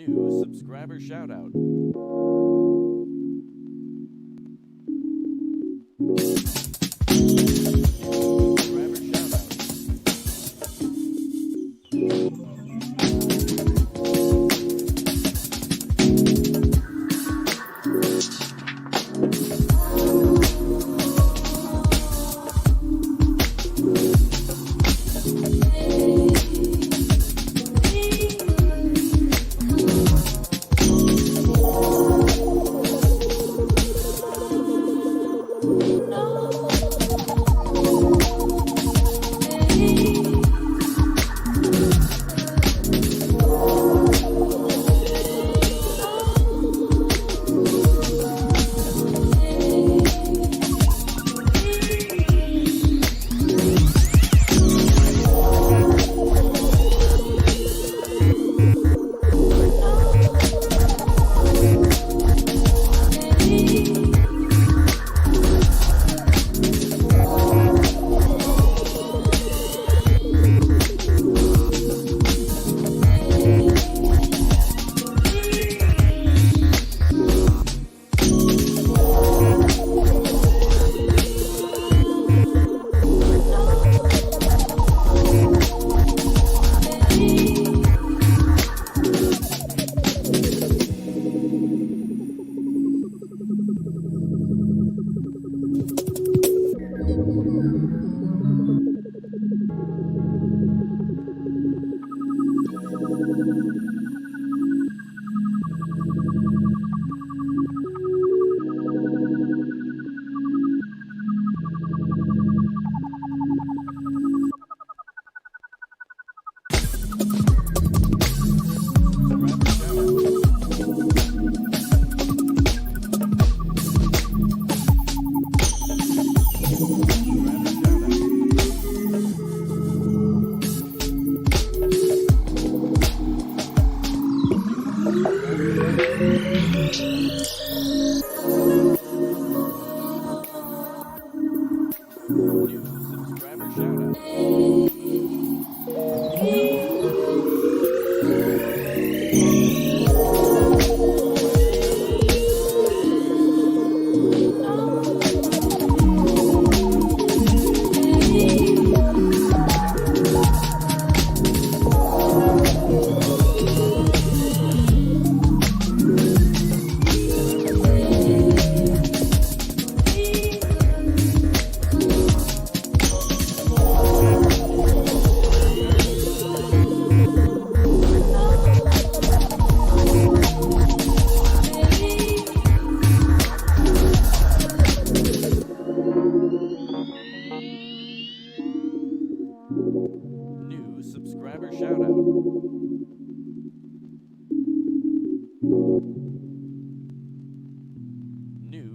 New subscriber shout out.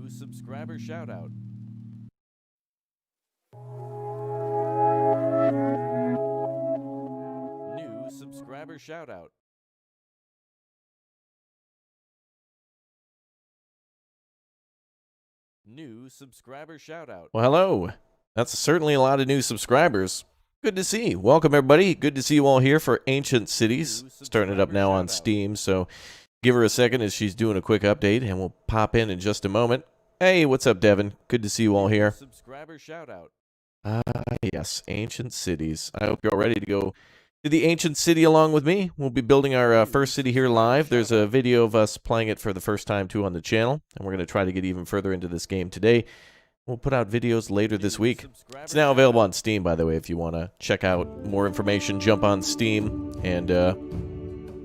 Subscriber shout out. New subscriber shout out. New subscriber shout out. Well, hello. That's certainly a lot of new subscribers. Good to see. Welcome, everybody. Good to see you all here for Ancient Cities. Starting it up now on Steam, so give her a second as she's doing a quick update, and we'll pop in just a moment. Hey, what's up, Devin? Good to see you all here. Subscriber shout out. Yes, Ancient Cities. I hope you're all ready to go to the Ancient City along with me. We'll be building our first city here live. There's a video of us playing it for the first time, too, on the channel, and we're going to try to get even further into this game today. We'll put out videos later this week. It's now available on Steam, by the way, if you want to check out more information. Jump on Steam and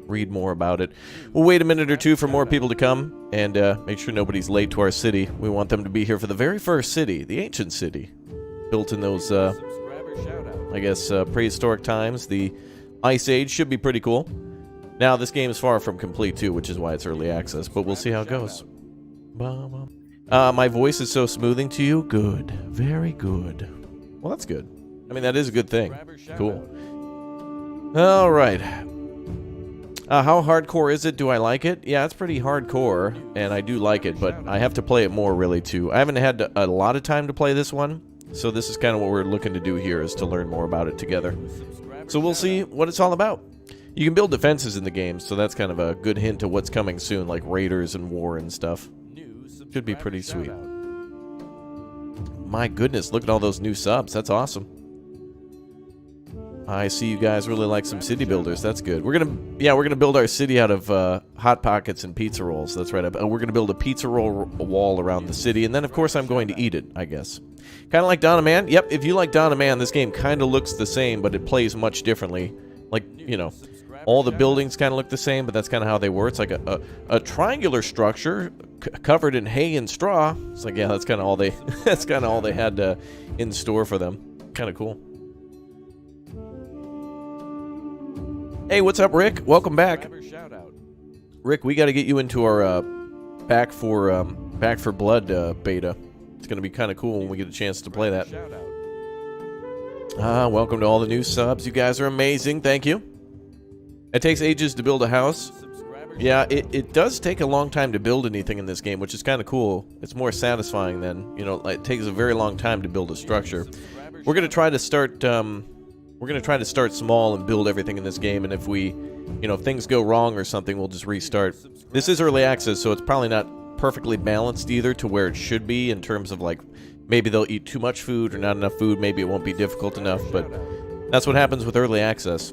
read more about it. We'll wait a minute or two for more people to come and make sure nobody's late to our city. We want them to be here for the very first city, the Ancient City, built in those, I guess, prehistoric times. The Ice Age should be pretty cool. Now, this game is far from complete, too, which is why it's early access, but we'll see how it goes. My voice is so smoothing to you? Good. Very good. Well, that's good. I mean, that is a good thing. Cool. All right. How hardcore is it? Do I like it? Yeah, it's pretty hardcore, and I do like it, but I have to play it more, really, too. I haven't had a lot of time to play this one, so this is kind of what we're looking to do here, is to learn more about it together. So we'll see what it's all about. You can build defenses in the game, so that's kind of a good hint to what's coming soon, like raiders and war and stuff. Should be pretty sweet. My goodness, look at all those new subs. That's awesome. I see you guys really like some city builders. That's good. We're gonna build our city out of Hot Pockets and pizza rolls. That's right. We're gonna build a pizza roll wall around the city, and then of course I'm going to eat it, I guess. Kind of like Dawn of Man. Yep, if you like Dawn of Man, this game kind of looks the same, but it plays much differently. Like, you know, all the buildings kind of look the same, but that's kind of how they were. It's like a triangular structure covered in hay and straw. It's like, yeah, that's kind of all they that's kind of all they had in store for them. Kind of cool. Hey, what's up, Rick? Welcome back. Rick, we got to get you into our Back for Blood beta. It's going to be kind of cool when we get a chance to play that. Welcome to all the new subs. You guys are amazing. Thank you. It takes ages to build a house. Yeah, it does take a long time to build anything in this game, which is kind of cool. It's more satisfying than, you know, it takes a very long time to build a structure. We're going to try to start... We're going to try to start small and build everything in this game, and if we, you know, if things go wrong or something, we'll just restart. This is early access, so it's probably not perfectly balanced either to where it should be in terms of, like, maybe they'll eat too much food or not enough food, maybe it won't be difficult enough, but that's what happens with early access.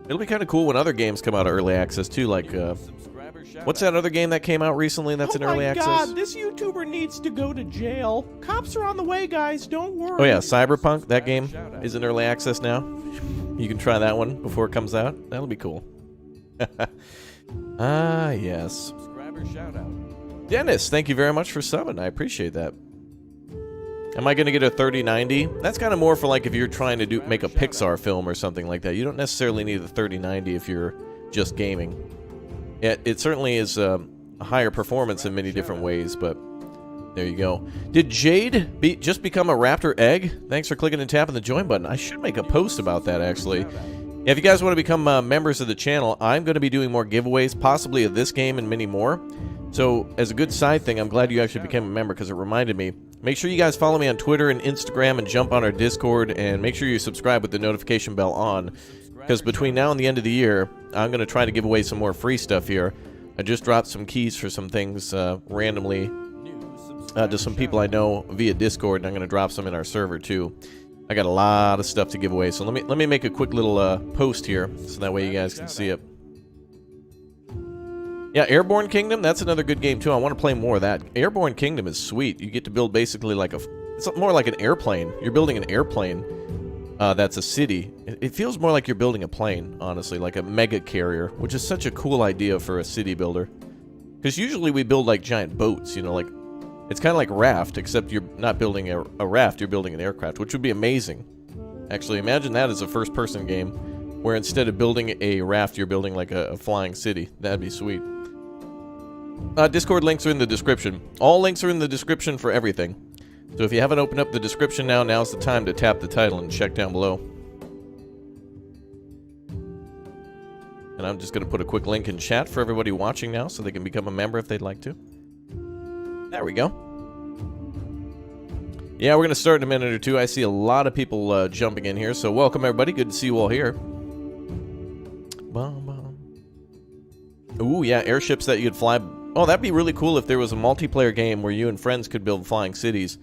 It'll be kind of cool when other games come out of early access, too, like, what's that other game that came out recently that's in early access? Oh my god, this YouTuber needs to go to jail. Cops are on the way, guys. Don't worry. Oh yeah, Cyberpunk. That game is in early access now. You can try that one before it comes out. That'll be cool. Yes. Dennis, thank you very much for subbing. I appreciate that. Am I going to get a 3090? That's kind of more for like if you're trying to make a Pixar film or something like that. You don't necessarily need a 3090 if you're just gaming. It certainly is a higher performance in many different ways, but there you go. Did Jade just become a raptor egg? Thanks for clicking and tapping the join button. I should make a post about that, actually. Yeah, if you guys want to become members of the channel, I'm going to be doing more giveaways, possibly of this game and many more. So, as a good side thing, I'm glad you actually became a member because it reminded me. Make sure you guys follow me on Twitter and Instagram and jump on our Discord, and make sure you subscribe with the notification bell on. Because between now and the end of the year, I'm going to try to give away some more free stuff here. I just dropped some keys for some things randomly to some people I know via Discord, and I'm going to drop some in our server too. I got a lot of stuff to give away, so let me make a quick little post here, so that way you guys can see it. Yeah, Airborne Kingdom, that's another good game too. I want to play more of that. Airborne Kingdom is sweet. You get to build basically like it's more like an airplane. You're building an airplane. That's a city. It feels more like you're building a plane, honestly, like a mega carrier, which is such a cool idea for a city builder. Because usually we build like giant boats, you know, like it's kind of like Raft, except you're not building a raft, you're building an aircraft, which would be amazing. Actually, imagine that as a first-person game, where instead of building a raft, you're building like a flying city. That'd be sweet. Discord links are in the description. All links are in the description for everything. So if you haven't opened up the description now, now's the time to tap the title and check down below. And I'm just going to put a quick link in chat for everybody watching now so they can become a member if they'd like to. There we go. Yeah, we're going to start in a minute or two. I see a lot of people jumping in here, so welcome everybody. Good to see you all here. Ooh, yeah, airships that you could fly. Oh, that'd be really cool if there was a multiplayer game where you and friends could build flying cities,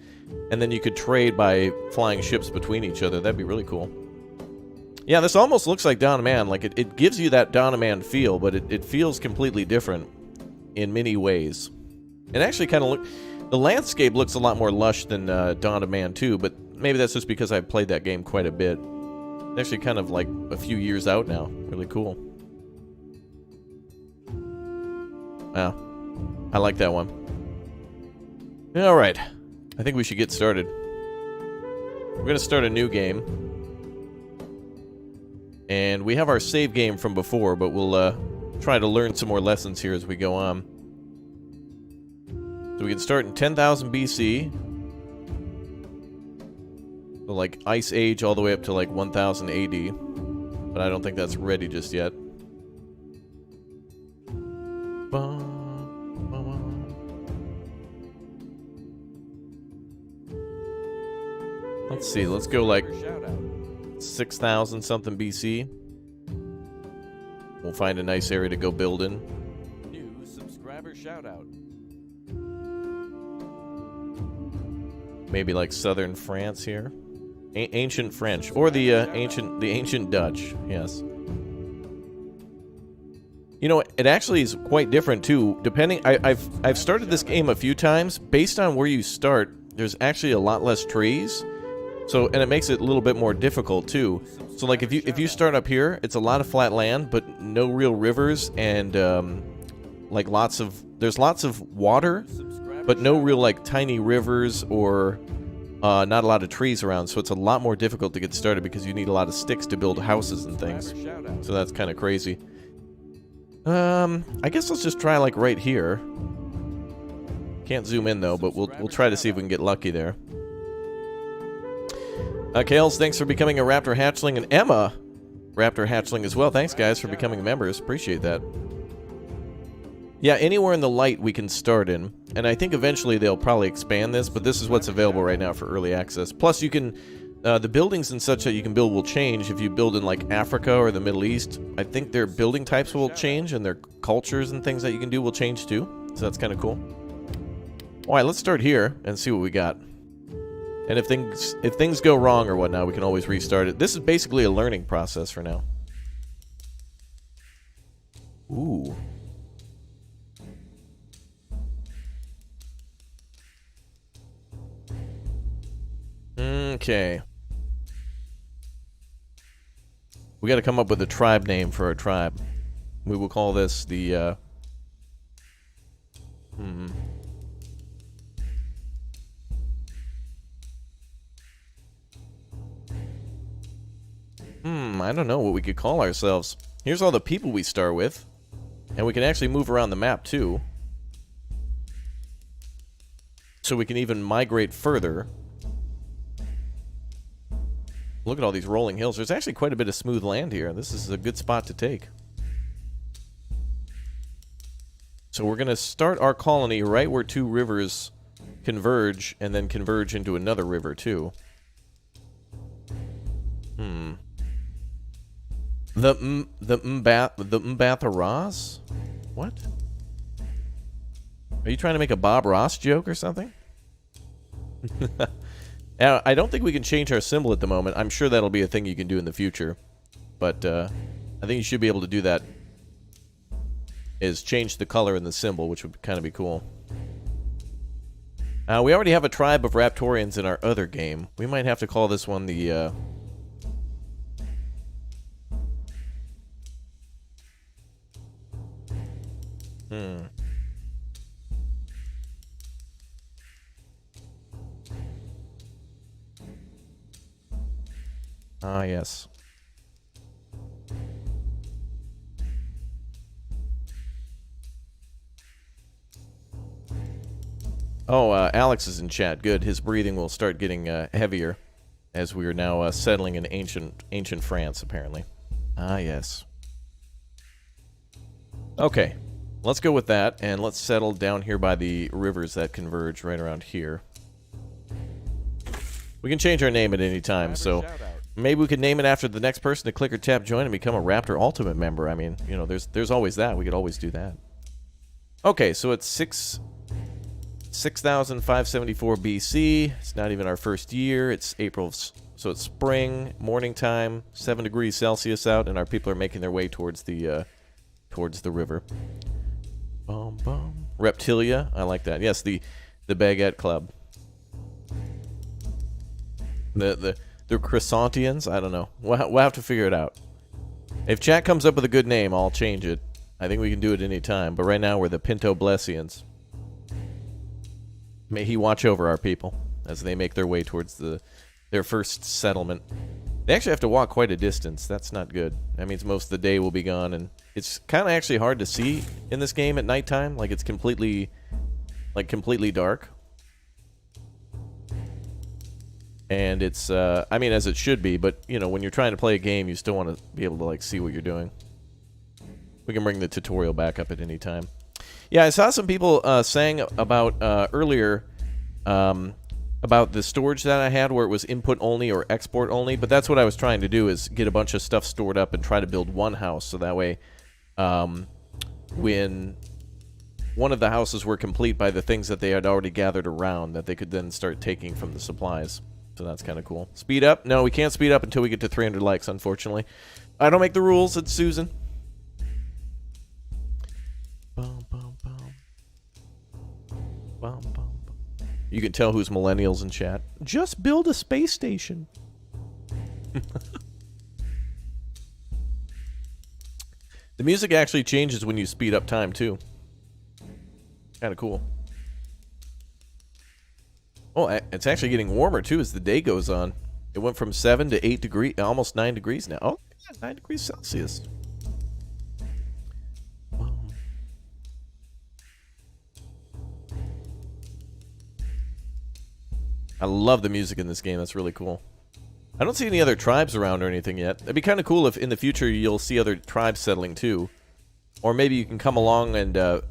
and then you could trade by flying ships between each other. That'd be really cool. Yeah, this almost looks like Dawn of Man. Like, it gives you that Dawn of Man feel, but it feels completely different in many ways. It actually kind of the landscape looks a lot more lush than Dawn of Man 2, but maybe that's just because I've played that game quite a bit. It's actually kind of like a few years out now. Really cool. Wow. I like that one. Alright. I think we should get started. We're going to start a new game. And we have our save game from before, but we'll try to learn some more lessons here as we go on. So we can start in 10,000 BC. So like Ice Age all the way up to like 1000 AD. But I don't think that's ready just yet. Let's see, let's go like 6,000 something BC. We'll find a nice area to go build in. New subscriber shout out. Maybe like southern France here. Ancient French. Or the ancient Dutch. Yes. You know, it actually is quite different too. Depending, I've started this game a few times. Based on where you start, there's actually a lot less trees. So, and it makes it a little bit more difficult too. So, like if you start up here, it's a lot of flat land, but no real rivers, and like there's lots of water, but no real like tiny rivers or not a lot of trees around. So it's a lot more difficult to get started because you need a lot of sticks to build houses and things. So that's kind of crazy. I guess let's just try like right here. Can't zoom in though, but we'll try to see if we can get lucky there. Kales, thanks for becoming a Raptor Hatchling, and Emma, Raptor Hatchling as well. Thanks guys for becoming members. Appreciate that. Yeah, anywhere in the light we can start in, and I think eventually they'll probably expand this, but this is what's available right now for early access. Plus you can, the buildings and such that you can build will change if you build in like Africa or the Middle East. I think their building types will change, and their cultures and things that you can do will change too. So that's kind of cool. Alright, let's start here and see what we got. And if things go wrong or whatnot, we can always restart it. This is basically a learning process for now. Ooh. Okay. We got to come up with a tribe name for our tribe. We will call this the, I don't know what we could call ourselves. Here's all the people we start with. And we can actually move around the map, too. So we can even migrate further. Look at all these rolling hills. There's actually quite a bit of smooth land here. This is a good spot to take. So we're going to start our colony right where two rivers converge, and then converge into another river, too. The Mbatha-Ras? What? Are you trying to make a Bob Ross joke or something? Now, I don't think we can change our symbol at the moment. I'm sure that'll be a thing you can do in the future. But I think you should be able to do that. Is change the color in the symbol, which would kind of be cool. We already have a tribe of Raptorians in our other game. We might have to call this one the... Ah, yes. Oh, Alex is in chat. Good. His breathing will start getting heavier as we are now settling in ancient France, apparently. Ah, yes. Okay. Let's go with that, and let's settle down here by the rivers that converge right around here. We can change our name at any time, so maybe we could name it after the next person to click or tap join and become a Raptor Ultimate member. I mean, you know, there's always that. We could always do that. Okay, so it's 6,574 BC. It's not even our first year. It's April, so it's spring, morning time, 7 degrees Celsius out, and our people are making their way towards the river. Reptilia, I like that. Yes, the Baguette Club. The Crescentians, I don't know. We'll have to figure it out. If chat comes up with a good name, I'll change it. I think we can do it any time. But right now we're the Pinto Blessians. May he watch over our people as they make their way towards their first settlement. They actually have to walk quite a distance. That's not good. That means most of the day will be gone, and it's kind of actually hard to see in this game at nighttime. Like, it's completely dark. And it's, I mean, as it should be, but, you know, when you're trying to play a game, you still want to be able to, like, see what you're doing. We can bring the tutorial back up at any time. Yeah, I saw some people saying about, earlier, about the storage that I had where it was input only or export only, but that's what I was trying to do, is get a bunch of stuff stored up and try to build one house, so that way when one of the houses were complete by the things that they had already gathered around that they could then start taking from the supplies. So that's kind of cool. Speed up? No, we can't speed up until we get to 300 likes, unfortunately. I don't make the rules. It's Susan. You can tell who's millennials in chat. Just build a space station. The music actually changes when you speed up time, too. Kind of cool. Oh, it's actually getting warmer, too, as the day goes on. It went from 7 to 8 degrees, almost 9 degrees now. Oh, yeah, 9 degrees Celsius. Wow. I love the music in this game. That's really cool. I don't see any other tribes around or anything yet. It'd be kind of cool if in the future you'll see other tribes settling, too. Or maybe you can come along and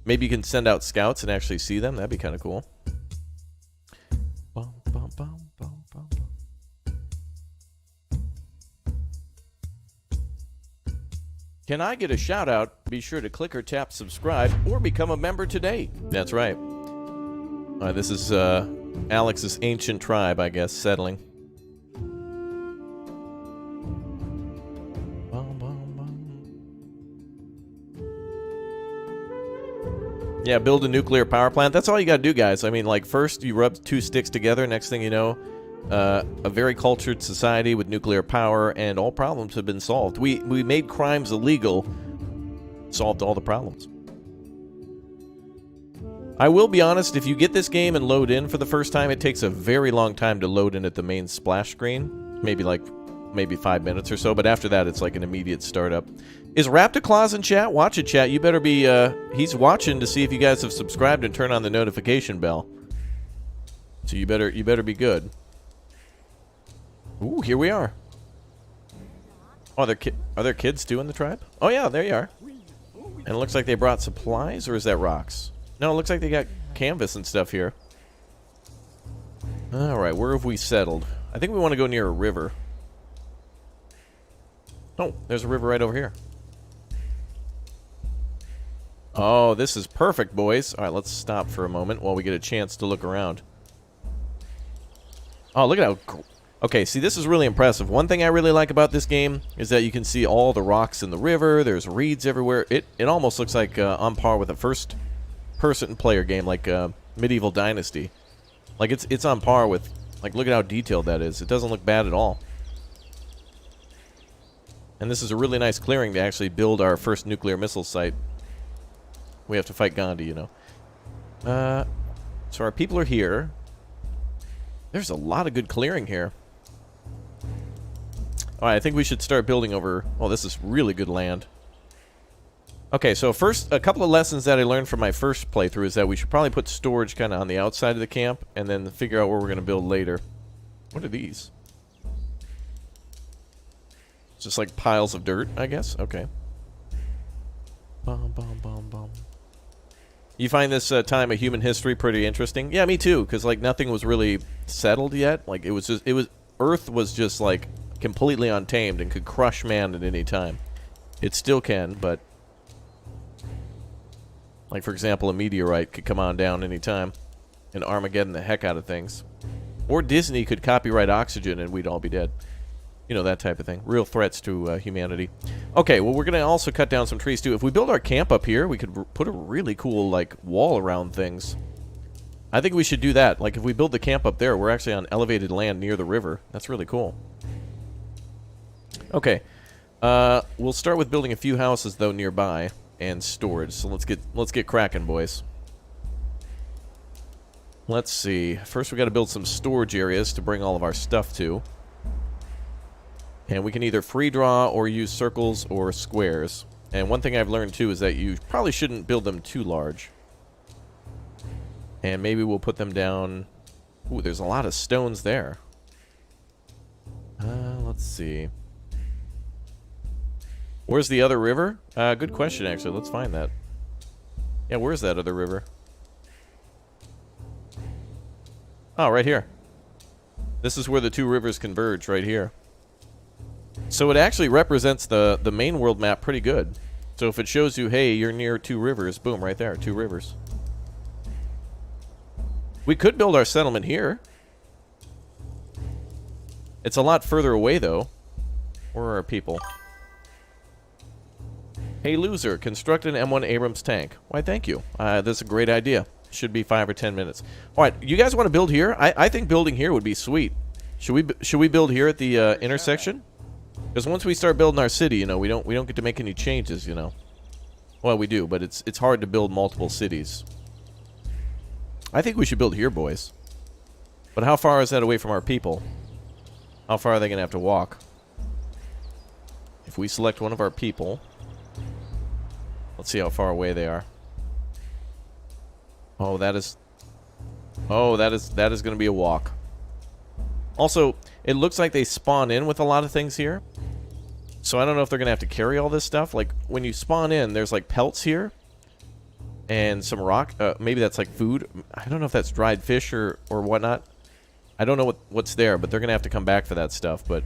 maybe you can send out scouts and actually see them. That'd be kind of cool. Can I get a shout out? Be sure to click or tap subscribe or become a member today. That's right. This is Alex's ancient tribe, I guess, settling. Yeah, build a nuclear power plant. That's all you gotta do, guys. I mean, like, first you rub 2 sticks together. Next thing you know, a very cultured society with nuclear power, and all problems have been solved. We made crimes illegal, solved all the problems. I will be honest, if you get this game and load in for the first time, it takes a very long time to load in at the main splash screen. Maybe 5 minutes or so, but after that, it's like an immediate startup. Is Raptor in chat? Watch it, chat. You better be, he's watching to see if you guys have subscribed and turn on the notification bell. So you better be good. Ooh, here we are. Oh, are there kids too in the tribe? Oh yeah, there you are. And it looks like they brought supplies, or is that rocks? No, it looks like they got canvas and stuff here. Alright, where have we settled? I think we want to go near a river. Oh, there's a river right over here. Oh, this is perfect, boys. Alright, let's stop for a moment while we get a chance to look around. Oh, look at how... Okay, see, this is really impressive. One thing I really like about this game is that you can see all the rocks in the river. There's reeds everywhere. It almost looks like on par with a first-person player game like Medieval Dynasty. Like, it's on par with... Like, look at how detailed that is. It doesn't look bad at all. And this is a really nice clearing to actually build our first nuclear missile site. We have to fight Gandhi, you know. So our people are here. There's a lot of good clearing here. Alright, I think we should start building over... Oh, this is really good land. Okay, so first, a couple of lessons that I learned from my first playthrough is that we should probably put storage kind of on the outside of the camp, and then figure out where we're going to build later. What are these? Just like piles of dirt, I guess? Okay. You find this time of human history pretty interesting? Yeah, me too, because like nothing was really settled yet. Like Earth was just like completely untamed and could crush man at any time. It still can, but like for example, a meteorite could come on down any time and Armageddon the heck out of things. Or Disney could copyright oxygen and we'd all be dead. You know, that type of thing. Real threats to humanity. Okay, well, we're going to also cut down some trees, too. If we build our camp up here, we could put a really cool, like, wall around things. I think we should do that. Like, if we build the camp up there, we're actually on elevated land near the river. That's really cool. Okay. We'll start with building a few houses, though, nearby. And storage. So let's get cracking, boys. Let's see. First, we got to build some storage areas to bring all of our stuff to. And we can either free draw or use circles or squares. And one thing I've learned too is that you probably shouldn't build them too large. And maybe we'll put them down... Ooh, there's a lot of stones there. Let's see. Where's the other river? Good question, actually. Let's find that. Yeah, where's that other river? Oh, right here. This is where the two rivers converge, right here. So it actually represents the main world map pretty good. So if it shows you, hey, you're near 2 rivers, boom, right there, 2 rivers. We could build our settlement here. It's a lot further away, though. Where are our people? Hey, loser, construct an M1 Abrams tank. Why, thank you. That's a great idea. Should be 5 or 10 minutes. All right, you guys want to build here? I think building here would be sweet. Should we build here at the intersection? Because once we start building our city, you know, we don't get to make any changes, you know. Well, we do, but it's hard to build multiple cities. I think we should build here, boys. But how far is that away from our people? How far are they going to have to walk? If we select one of our people, let's see how far away they are. Oh, that is going to be a walk. Also, it looks like they spawn in with a lot of things here. So I don't know if they're going to have to carry all this stuff. Like, when you spawn in, there's like pelts here. And some rock. Maybe that's like food. I don't know if that's dried fish or whatnot. I don't know what's there, but they're going to have to come back for that stuff. But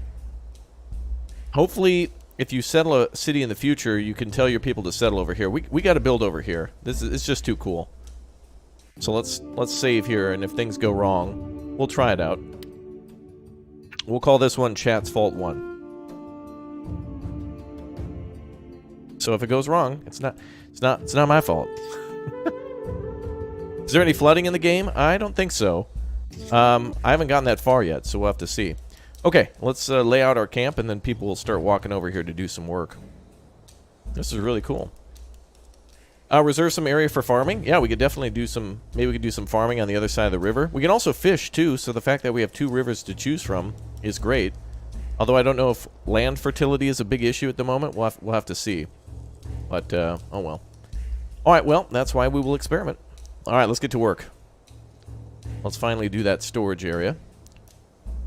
hopefully, if you settle a city in the future, you can tell your people to settle over here. We got to build over here. It's just too cool. So let's save here, and if things go wrong, we'll try it out. We'll call this one Chat's Fault 1. So if it goes wrong, it's not my fault. Is there any flooding in the game? I don't think so. I haven't gotten that far yet, so we'll have to see. Okay, let's lay out our camp, and then people will start walking over here to do some work. This is really cool. Reserve some area for farming. Yeah, we could definitely do some... Maybe we could do some farming on the other side of the river. We can also fish, too, so the fact that we have 2 rivers to choose from is great. Although I don't know if land fertility is a big issue at the moment. We'll have to see. But, oh well. Alright, well, that's why we will experiment. Alright, let's get to work. Let's finally do that storage area.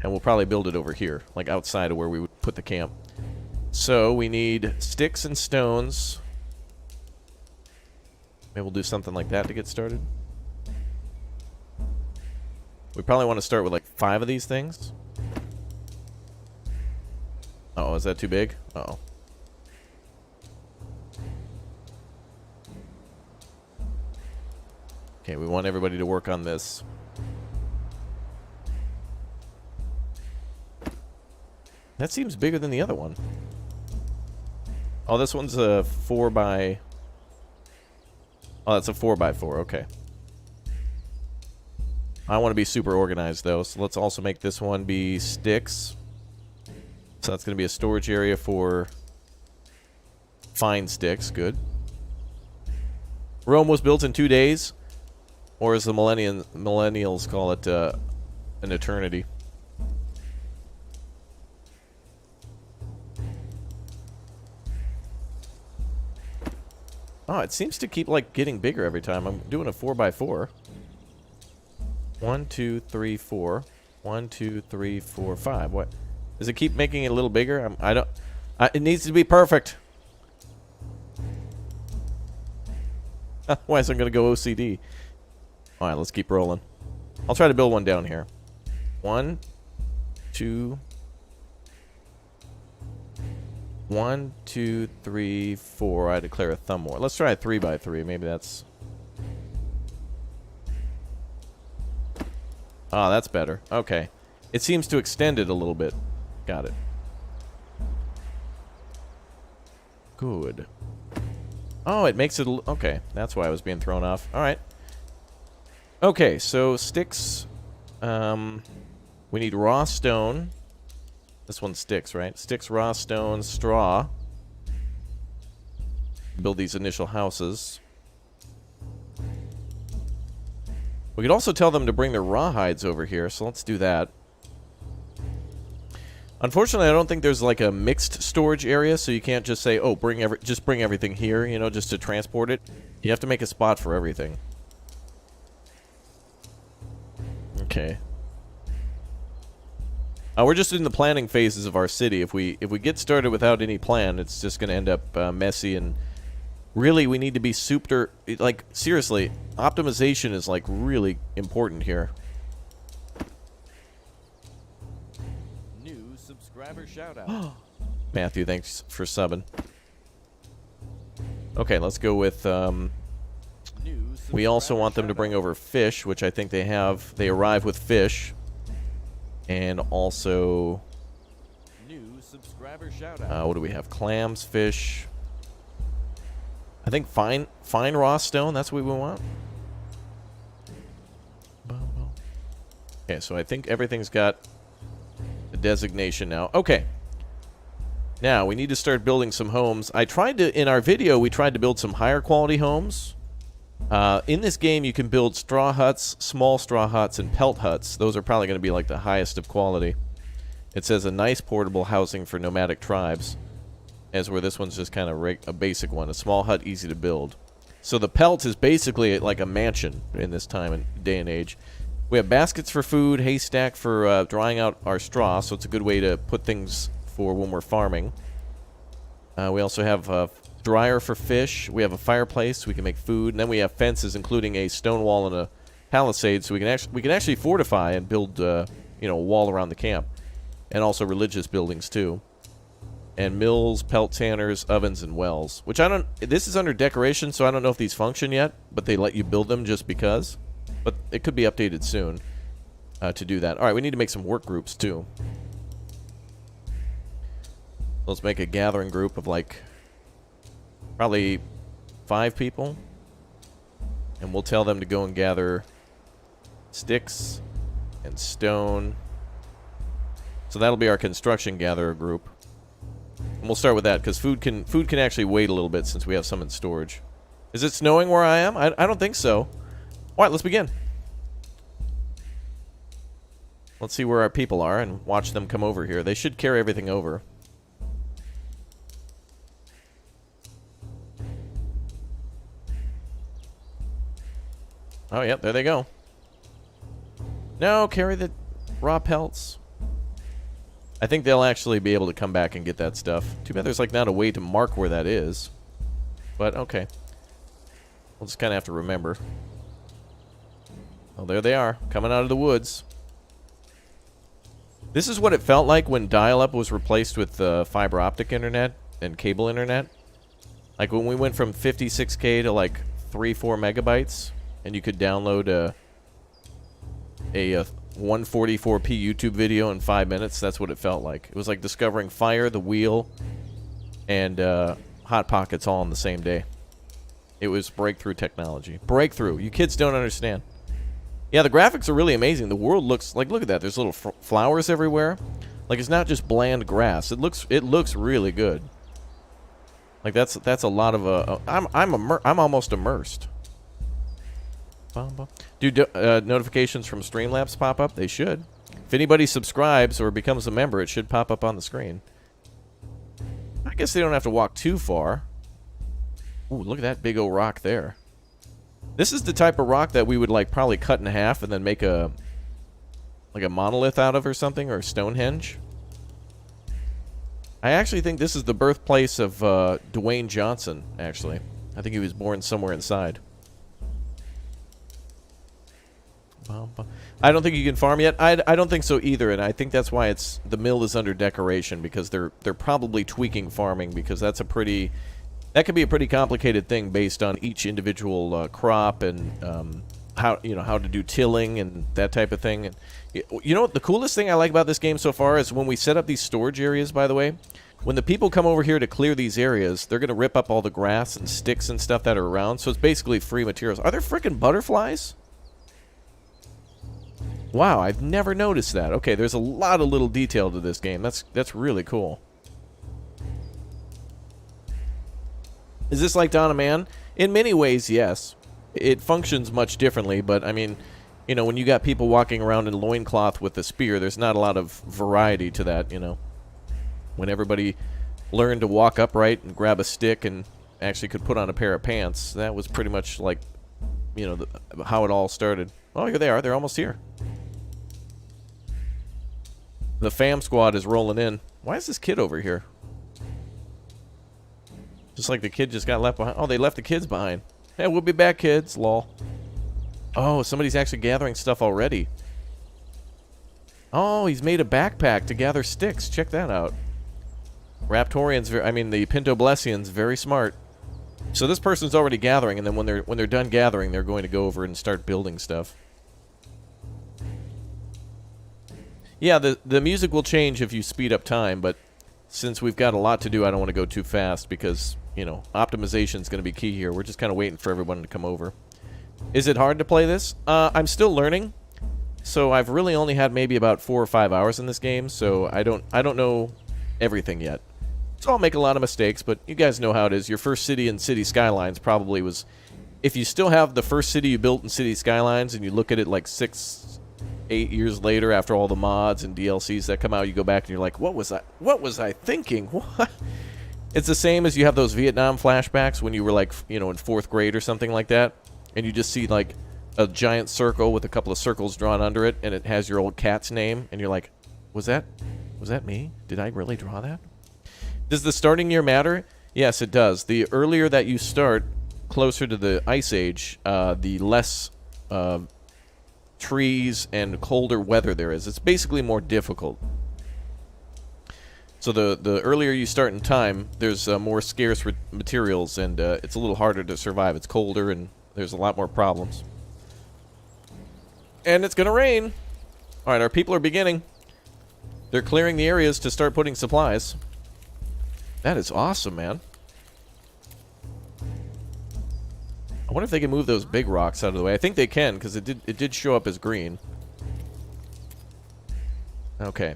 And we'll probably build it over here, like outside of where we would put the camp. So, we need sticks and stones. Maybe we'll do something like that to get started. We probably want to start with like 5 of these things. Uh-oh, is that too big? Uh-oh. Okay, we want everybody to work on this. That seems bigger than the other one. Oh, this one's a 4x... Oh, that's a 4x4, okay. I want to be super organized, though, so let's also make this one be sticks. So that's going to be a storage area for fine sticks, good. Rome was built in 2 days, or as the millennials call it, an eternity. Oh, it seems to keep, like, getting bigger every time. I'm doing a 4x4. 1, 2, 3, 4. 1, 2, 3, 4, 5. What? Does it keep making it a little bigger? I don't... it needs to be perfect. Why is it going to go OCD? Alright, let's keep rolling. I'll try to build one down here. 1, 2... 1, 2, 3, 4. I declare a thumb war. Let's try a 3x3. Maybe that's... Oh, that's better. Okay. It seems to extend it a little bit. Got it. Good. Oh, it makes it... Okay, that's why I was being thrown off. Alright. Okay, so sticks... we need raw stone... This one sticks, right? Sticks, raw stone, straw. Build these initial houses. We could also tell them to bring their rawhides over here, so let's do that. Unfortunately, I don't think there's like a mixed storage area, so you can't just say, oh, just bring everything here, you know, just to transport it. You have to make a spot for everything. Okay. We're just in the planning phases of our city. If we get started without any plan, it's just going to end up messy. And really, we need to be super... Like, seriously, optimization is, like, really important here. New subscriber shout out. Matthew, thanks for subbing. Okay, let's go with, we also want them to bring over fish, which I think they have. They arrive with fish. And also, what do we have? Clams, fish. I think fine raw stone, that's what we want. Okay, so I think everything's got a designation now. Okay. Now, we need to start building some homes. In our video, we tried to build some higher quality homes. In this game, you can build straw huts, small straw huts, and pelt huts. Those are probably going to be like the highest of quality. It says a nice portable housing for nomadic tribes. As where this one's just kind of a basic one. A small hut, easy to build. So the pelt is basically like a mansion in this day and age. We have baskets for food, haystack for drying out our straw, so it's a good way to put things for when we're farming. We also have a dryer for fish. We have a fireplace, we can make food, and then we have fences, including a stone wall and a palisade, so we can actually fortify and build a wall around the camp, and also religious buildings too. And mills, pelt tanners, ovens, and wells. Which this is under decoration, so I don't know if these function yet, but they let you build them just because. But it could be updated soon to do that. Alright, we need to make some work groups too. Let's make a gathering group of like probably 5 people. And we'll tell them to go and gather sticks and stone. So that'll be our construction gatherer group. And we'll start with that, because food can actually wait a little bit since we have some in storage. Is it snowing where I am? I don't think so. Alright, let's begin. Let's see where our people are and watch them come over here. They should carry everything over. Oh, yep, there they go. No, carry the raw pelts. I think they'll actually be able to come back and get that stuff. Too bad there's like not a way to mark where that is. But, okay. We'll just kind of have to remember. Oh, there they are, coming out of the woods. This is what it felt like when dial-up was replaced with fiber optic internet and cable internet. Like when we went from 56K to like 3-4 megabytes, and you could download a 144p YouTube video in 5 minutes. That's what it felt like. It was like discovering Fire, the Wheel, and Hot Pockets all on the same day. It was breakthrough technology. Breakthrough. You kids don't understand. Yeah, the graphics are really amazing. The world looks like, look at that. There's little flowers everywhere. Like, it's not just bland grass. It looks really good. Like that's a lot of I'm almost immersed. Do notifications from Streamlabs pop up? They should. If anybody subscribes or becomes a member, it should pop up on the screen. I guess they don't have to walk too far. Ooh, look at that big old rock there. This is the type of rock that we would like probably cut in half and then make a monolith out of or something, or Stonehenge. I actually think this is the birthplace of Dwayne Johnson, actually. I think he was born somewhere inside. I don't think you can farm yet. I don't think so either, and I think that's why the mill is under decoration, because they're probably tweaking farming, because that can be a pretty complicated thing based on each individual crop and how to do tilling and that type of thing. And you know what the coolest thing I like about this game so far is when we set up these storage areas, by the way, when the people come over here to clear these areas, they're going to rip up all the grass and sticks and stuff that are around, so it's basically free materials. Are there frickin' butterflies? Wow, I've never noticed that. Okay, there's a lot of little detail to this game. That's really cool. Is this like Dawn of Man? In many ways, yes. It functions much differently, but I mean, you know, when you got people walking around in loincloth with a spear, there's not a lot of variety to that, you know. When everybody learned to walk upright and grab a stick and actually could put on a pair of pants, that was pretty much like, you know, how it all started. Oh, here they are. They're almost here. The fam squad is rolling in. Why is this kid over here? Just like the kid just got left behind. Oh, they left the kids behind. Hey, we'll be back, kids. Lol. Oh, somebody's actually gathering stuff already. Oh, he's made a backpack to gather sticks. Check that out. Raptorians, the Pinto Blessians, very smart. So this person's already gathering, and then when they're done gathering, they're going to go over and start building stuff. Yeah, the music will change if you speed up time, but since we've got a lot to do, I don't want to go too fast because, you know, optimization is going to be key here. We're just kind of waiting for everyone to come over. Is it hard to play this? I'm still learning. So I've really only had maybe about 4 or 5 hours in this game, so I don't know everything yet. So I'll make a lot of mistakes, but you guys know how it is. Your first city in City Skylines probably was... If you still have the first city you built in City Skylines and you look at it like 6, 8 years later after all the mods and DLCs that come out, you go back and you're like, what was I thinking? What? It's the same as you have those Vietnam flashbacks when you were like, you know, in 4th grade or something like that, and you just see like a giant circle with a couple of circles drawn under it, and it has your old cat's name, and you're like, was that me? Did I really draw that? Does the starting year matter? Yes, it does. The earlier that you start, closer to the Ice Age, the less trees and colder weather there is. It's basically more difficult. So the earlier you start in time, there's more scarce materials, and it's a little harder to survive. It's colder, and there's a lot more problems. And it's going to rain. All right, our people are beginning. They're clearing the areas to start putting supplies. That is awesome, man. I wonder if they can move those big rocks out of the way. I think they can, because it did show up as green. Okay.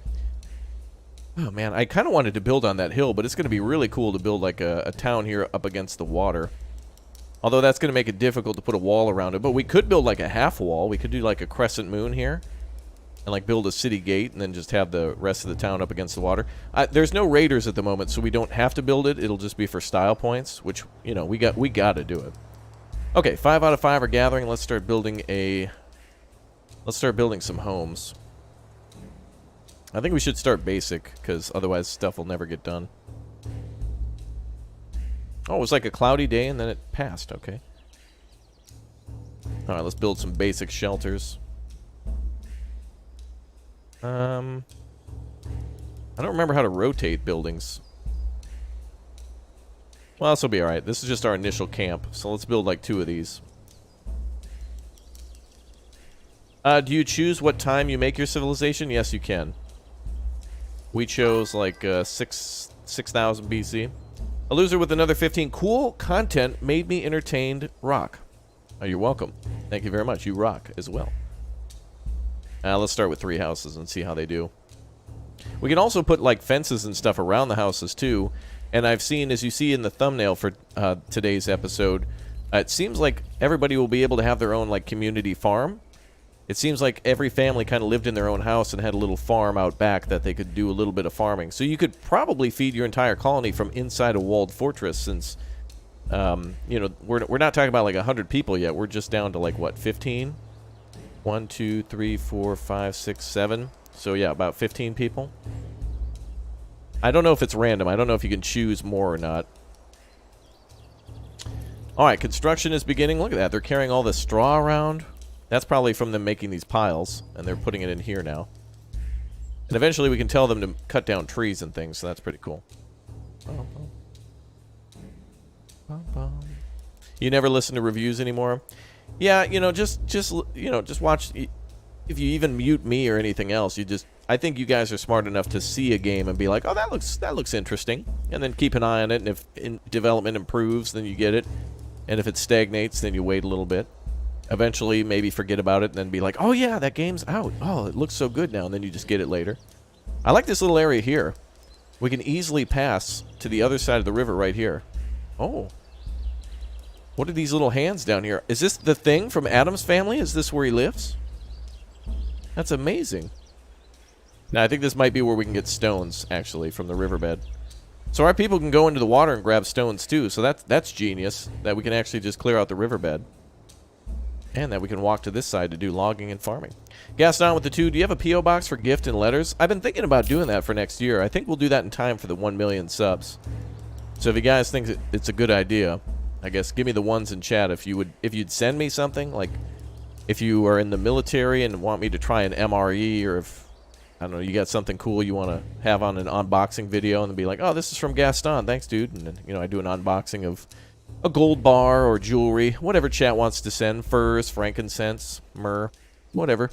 Oh, man, I kind of wanted to build on that hill, but it's going to be really cool to build like a town here up against the water. Although that's going to make it difficult to put a wall around it. But we could build like a half wall. We could do like a crescent moon here. And like build a city gate and then just have the rest of the town up against the water. There's no raiders at the moment, so we don't have to build it. It'll just be for style points, which, you know, we got to do it. Okay, 5 out of 5 are gathering. Let's start building some homes. I think we should start basic, because otherwise stuff will never get done. Oh, it was like a cloudy day and then it passed. Okay. Alright, let's build some basic shelters. I don't remember how to rotate buildings. Well, this will be alright. This is just our initial camp, so let's build like 2 of these. Do you choose what time you make your civilization? Yes, you can. We chose like 6,000 BC. A loser with another 15. Cool content made me entertained. Rock. Oh, you're welcome. Thank you very much. You rock as well. Let's start with 3 houses and see how they do. We can also put like fences and stuff around the houses too. And I've seen, as you see in the thumbnail for today's episode, it seems like everybody will be able to have their own like community farm. It seems like every family kind of lived in their own house and had a little farm out back that they could do a little bit of farming. So you could probably feed your entire colony from inside a walled fortress, since, you know, we're not talking about like 100 people yet. We're just down to like, what, 15? 1, 2, 3, 4, 5, 6, 7. So yeah, about 15 people. I don't know if it's random. I don't know if you can choose more or not. Alright, construction is beginning. Look at that. They're carrying all the straw around. That's probably from them making these piles, and they're putting it in here now. And eventually we can tell them to cut down trees and things, so that's pretty cool. You never listen to reviews anymore? Yeah, you know, just watch. If you even mute me or anything else, I think you guys are smart enough to see a game and be like, oh, that looks interesting, and then keep an eye on it, and if development improves, then you get it. And if it stagnates, then you wait a little bit. Eventually, maybe forget about it and then be like, oh yeah, that game's out. Oh, it looks so good now, and then you just get it later. I like this little area here. We can easily pass to the other side of the river right here. Oh. What are these little hands down here? Is this the thing from Adam's family? Is this where he lives? That's amazing. Now, I think this might be where we can get stones, actually, from the riverbed. So our people can go into the water and grab stones, too. So that's genius, that we can actually just clear out the riverbed. And that we can walk to this side to do logging and farming. Gaston with the 2, do you have a P.O. box for gift and letters? I've been thinking about doing that for next year. I think we'll do that in time for the 1 million subs. So if you guys think it's a good idea, I guess give me the ones in chat if you'd send me something. Like, if you are in the military and want me to try an MRE, or if, I don't know, you got something cool you want to have on an unboxing video and be like, oh, this is from Gaston. Thanks, dude. And then, you know, I do an unboxing of a gold bar or jewelry, whatever chat wants to send. Furs, frankincense, myrrh, whatever.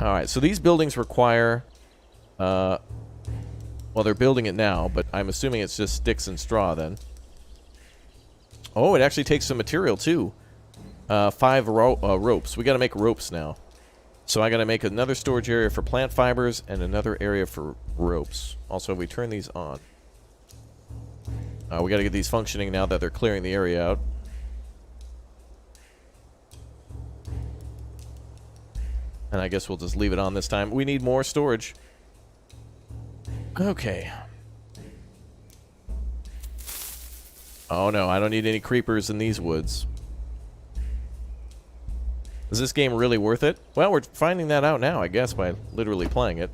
Alright, so these buildings require... well, they're building it now, but I'm assuming it's just sticks and straw then. Oh, it actually takes some material too. 5 ropes. We gotta make ropes now. So I gotta make another storage area for plant fibers and another area for ropes. Also, we turn these on. We gotta get these functioning now that they're clearing the area out. And I guess we'll just leave it on this time. We need more storage. Okay. Oh no, I don't need any creepers in these woods. Is this game really worth it? Well, we're finding that out now, I guess, by literally playing it.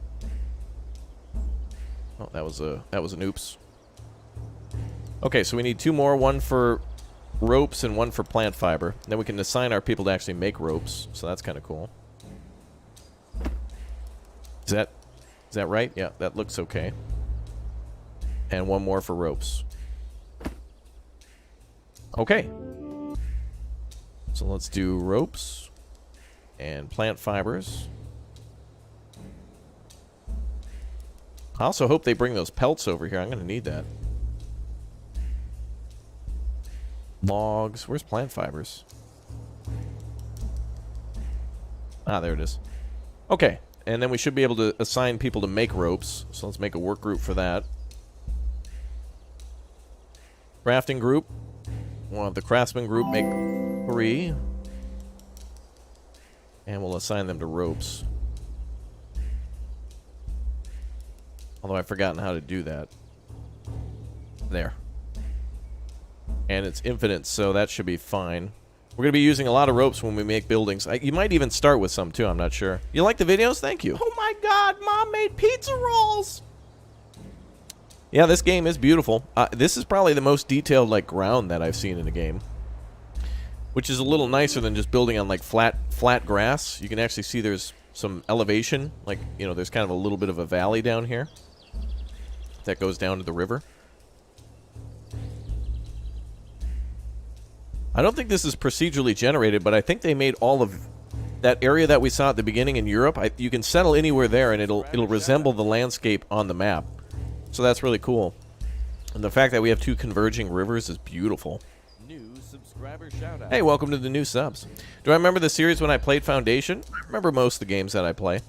Oh, that was an oops. Okay, so we need 2 more, 1 for ropes and 1 for plant fiber. Then we can assign our people to actually make ropes, so that's kind of cool. Is that right? Yeah, that looks okay. And 1 more for ropes. Okay. So let's do ropes and plant fibers. I also hope they bring those pelts over here. I'm going to need that. Logs. Where's plant fibers? Ah, there it is. Okay. And then we should be able to assign people to make ropes. So let's make a work group for that. Crafting group. We'll have the craftsman group make 3. And we'll assign them to ropes. Although I've forgotten how to do that. There. And it's infinite, so that should be fine. We're going to be using a lot of ropes when we make buildings. You might even start with some, too. I'm not sure. You like the videos? Thank you. Oh my god, Mom made pizza rolls! Yeah, this game is beautiful. This is probably the most detailed, like, ground that I've seen in a game. Which is a little nicer than just building on, like, flat grass. You can actually see there's some elevation. Like, you know, there's kind of a little bit of a valley down here that goes down to the river. I don't think this is procedurally generated, but I think they made all of that area that we saw at the beginning in Europe. You can settle anywhere there, and it'll resemble the landscape on the map. So that's really cool. And the fact that we have 2 converging rivers is beautiful. New subscriber shout out. Hey, welcome to the new subs. Do I remember the series when I played Foundation? I remember most of the games that I play.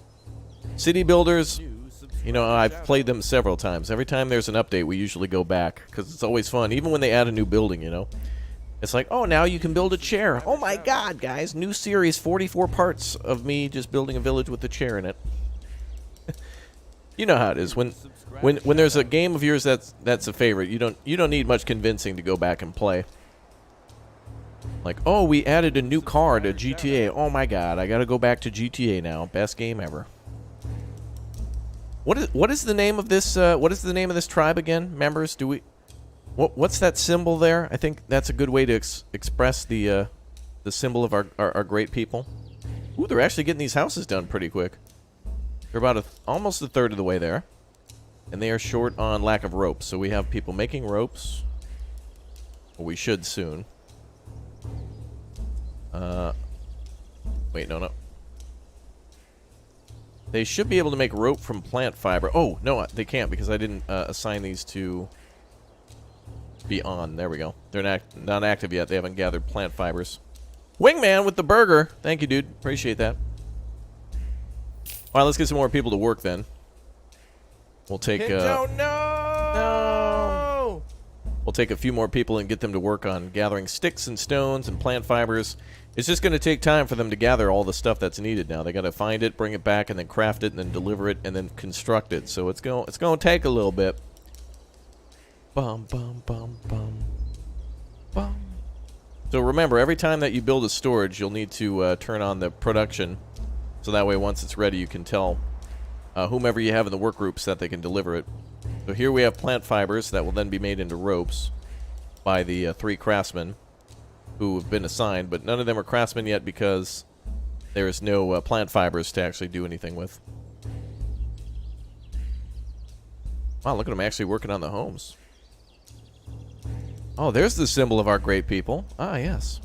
City Builders, you know, I've played them several times. Every time there's an update, we usually go back, because it's always fun, even when they add a new building, you know. It's like, oh, now you can build a chair. Oh my god, guys. New series, 44 parts of me just building a village with a chair in it. You know how it is. When there's a game of yours that's a favorite, you don't need much convincing to go back and play. Like, oh, we added a new car to GTA. Oh my god, I gotta go back to GTA now. Best game ever. What is the name of this what is the name of this tribe again? Members, do we what's that symbol there? I think that's a good way to express the symbol of our great people. Ooh, they're actually getting these houses done pretty quick. They're about almost a third of the way there. And they are short on lack of ropes. So we have people making ropes. Well, we should soon. Wait, no. They should be able to make rope from plant fiber. Oh, no, they can't because I didn't assign these to be on. There we go. They're not active yet. They haven't gathered plant fibers. Wingman with the burger. Thank you, dude. Appreciate that. All right, let's get some more people to work then. We'll take No! We'll take a few more people and get them to work on gathering sticks and stones and plant fibers. It's just going to take time for them to gather all the stuff that's needed now. They got to find it, bring it back, and then craft it, and then deliver it, and then construct it. So it's going to take a little bit. Bum bum bum bum bum. So remember, every time that you build a storage, you'll need to turn on the production. So that way, once it's ready, you can tell whomever you have in the work groups that they can deliver it. So here we have plant fibers that will then be made into ropes by the 3 craftsmen who have been assigned, but none of them are craftsmen yet because there is no plant fibers to actually do anything with. Wow, look at them actually working on the homes. Oh, there's the symbol of our great people. Ah, yes.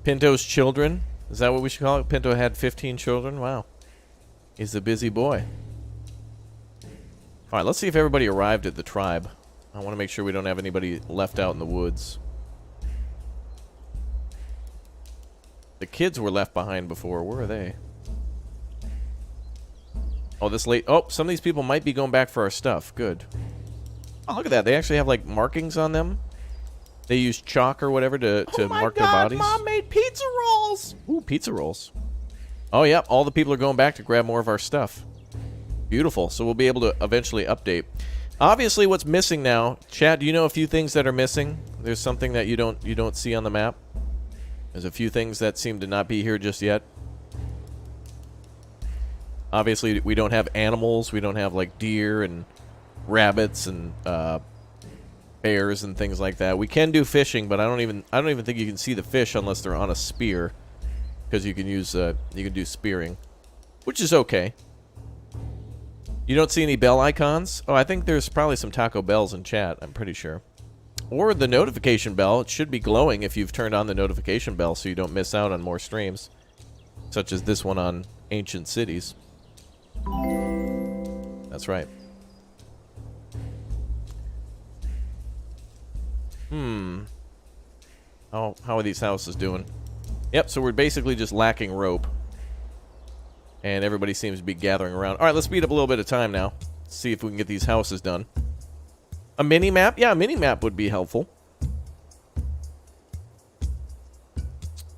Pinto's children. Is that what we should call it? Pinto had 15 children? Wow. He's a busy boy. Alright, let's see if everybody arrived at the tribe. I want to make sure we don't have anybody left out in the woods. The kids were left behind before. Where are they? Oh, this late. Oh, some of these people might be going back for our stuff. Good. Oh, look at that. They actually have, like, markings on them. They use chalk or whatever to mark their bodies. Mom made pizza rolls! Ooh, pizza rolls. Oh, yeah. All the people are going back to grab more of our stuff. Beautiful. So we'll be able to eventually update. Obviously, what's missing now... Chad, do you know a few things that are missing? There's something that you don't see on the map? There's a few things that seem to not be here just yet. Obviously, we don't have animals. We don't have, like, deer and rabbits and bears and things like that. We can do fishing, but I don't even think you can see the fish unless they're on a spear, because you can use you can do spearing, which is okay. You don't see any bell icons? Oh, I think there's probably some Taco Bells in chat. I'm pretty sure. Or the notification bell. It should be glowing if you've turned on the notification bell so you don't miss out on more streams, such as this one on Ancient Cities. That's right. How are these houses doing? Yep, so we're basically just lacking rope. And everybody seems to be gathering around. Alright, let's speed up a little bit of time now. See if we can get these houses done. A mini-map? Yeah, a mini-map would be helpful.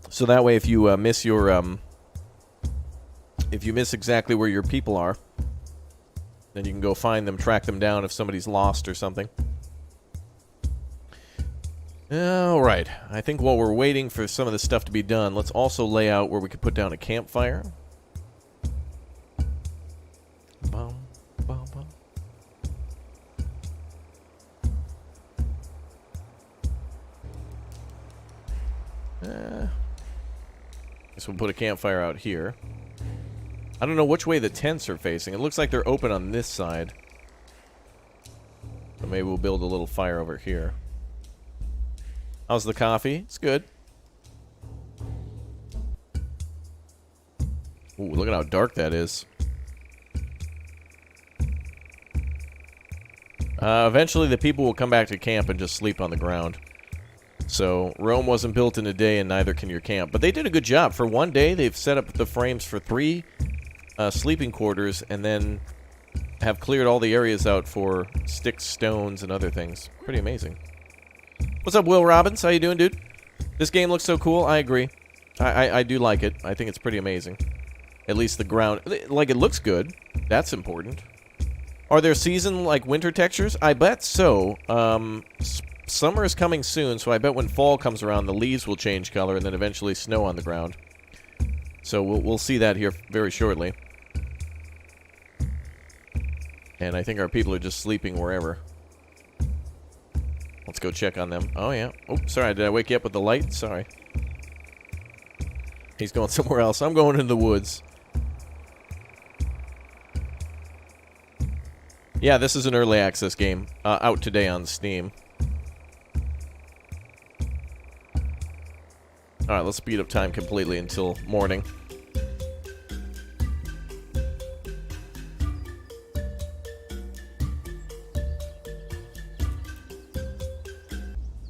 So that way if you miss your... if you miss exactly where your people are, then you can go find them, track them down if somebody's lost or something. Alright, I think while we're waiting for some of this stuff to be done, let's also lay out where we could put down a campfire. Bum, bum, bum. Guess we'll put a campfire out here. I don't know which way the tents are facing. It looks like they're open on this side. So maybe we'll build a little fire over here. How's the coffee? It's good. Ooh, look at how dark that is. Eventually the people will come back to camp and just sleep on the ground. So, Rome wasn't built in a day, and neither can your camp. But they did a good job. For one day, they've set up the frames for 3 sleeping quarters, and then have cleared all the areas out for sticks, stones, and other things. Pretty amazing. What's up, Will Robbins? How you doing, dude? This game looks so cool. I agree. I do like it. I think it's pretty amazing. At least the ground... Like, it looks good. That's important. Are there season, like, winter textures? I bet so. Summer is coming soon, so I bet when fall comes around, the leaves will change color, and then eventually snow on the ground. So we'll see that here very shortly. And I think our people are just sleeping wherever. Let's go check on them. Oh, yeah. Oh, sorry. Did I wake you up with the light? Sorry. He's going somewhere else. I'm going into the woods. Yeah, this is an early access game. Out today on Steam. Alright, let's speed up time completely until morning.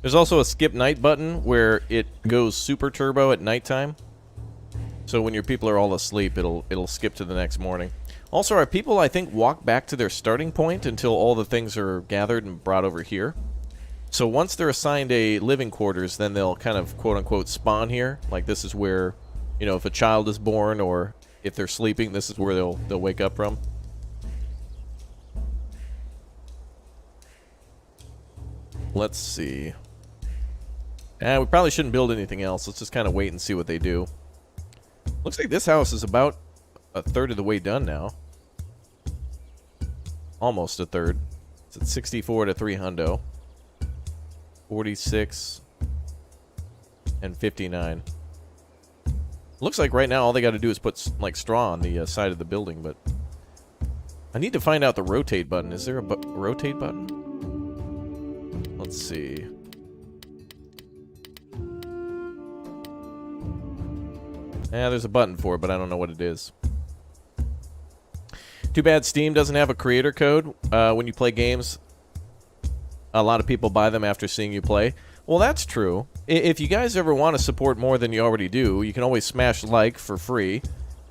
There's also a skip night button where it goes super turbo at nighttime. So when your people are all asleep, it'll skip to the next morning. Also, our people, I think, walk back to their starting point until all the things are gathered and brought over here. So once they're assigned a living quarters, then they'll kind of, quote-unquote, spawn here. Like, this is where, you know, if a child is born or if they're sleeping, this is where they'll wake up from. Let's see. We probably shouldn't build anything else. Let's just kind of wait and see what they do. Looks like this house is about a third of the way done now. Almost a third. It's at 64 to 3 hundo. 46 and 59. Looks like right now all they got to do is put like straw on the side of the building, but I need to find out the rotate button. Is there a rotate button? Let's see. Yeah, there's a button for it, but I don't know what it is. Too bad Steam doesn't have a creator code. When you play games, a lot of people buy them after seeing you play. Well, that's true. If you guys ever want to support more than you already do, you can always smash like for free.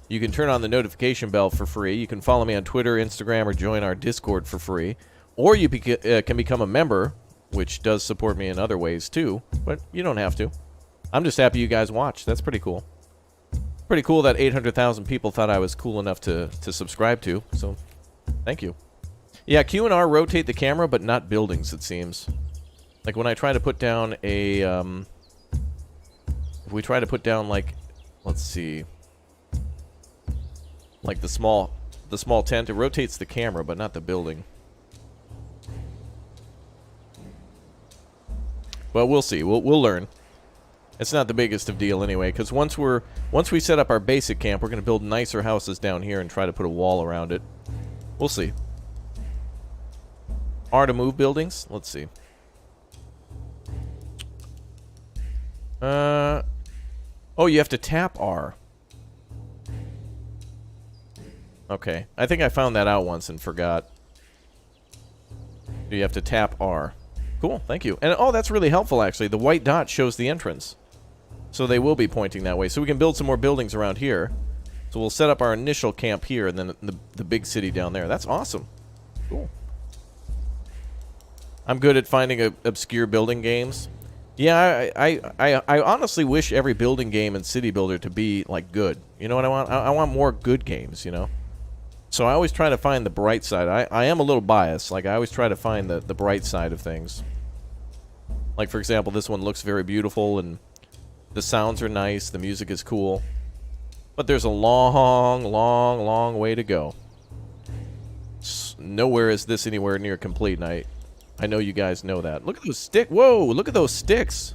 You can turn on the notification bell for free. You can follow me on Twitter, Instagram, or join our Discord for free. Or you can become a member, which does support me in other ways too, but you don't have to. I'm just happy you guys watch. That's pretty cool. Pretty cool that 800,000 people thought I was cool enough to subscribe to, so thank you. Yeah, Q and R rotate the camera, but not buildings, it seems. Like when I try to put down a, if we try to put down, like, let's see, like the small tent, it rotates the camera, but not the building. Well, we'll see. We'll learn. It's not the biggest of deal anyway, because once we set up our basic camp, we're going to build nicer houses down here and try to put a wall around it. We'll see. R to move buildings? Let's see. Oh, you have to tap R. Okay. I think I found that out once and forgot. You have to tap R. Cool, thank you. And oh, that's really helpful, actually. The white dot shows the entrance. So they will be pointing that way. So we can build some more buildings around here. So we'll set up our initial camp here and then the big city down there. That's awesome. Cool. I'm good at finding obscure building games. Yeah, I honestly wish every building game in City Builder to be, like, good. You know what I want? I want more good games, you know? So I always try to find the bright side. I am a little biased. Like, I always try to find the bright side of things. Like, for example, this one looks very beautiful, and the sounds are nice, the music is cool. But there's a long, long, long way to go. Nowhere is this anywhere near complete, and I know you guys know that. Look at those sticks. Whoa, look at those sticks.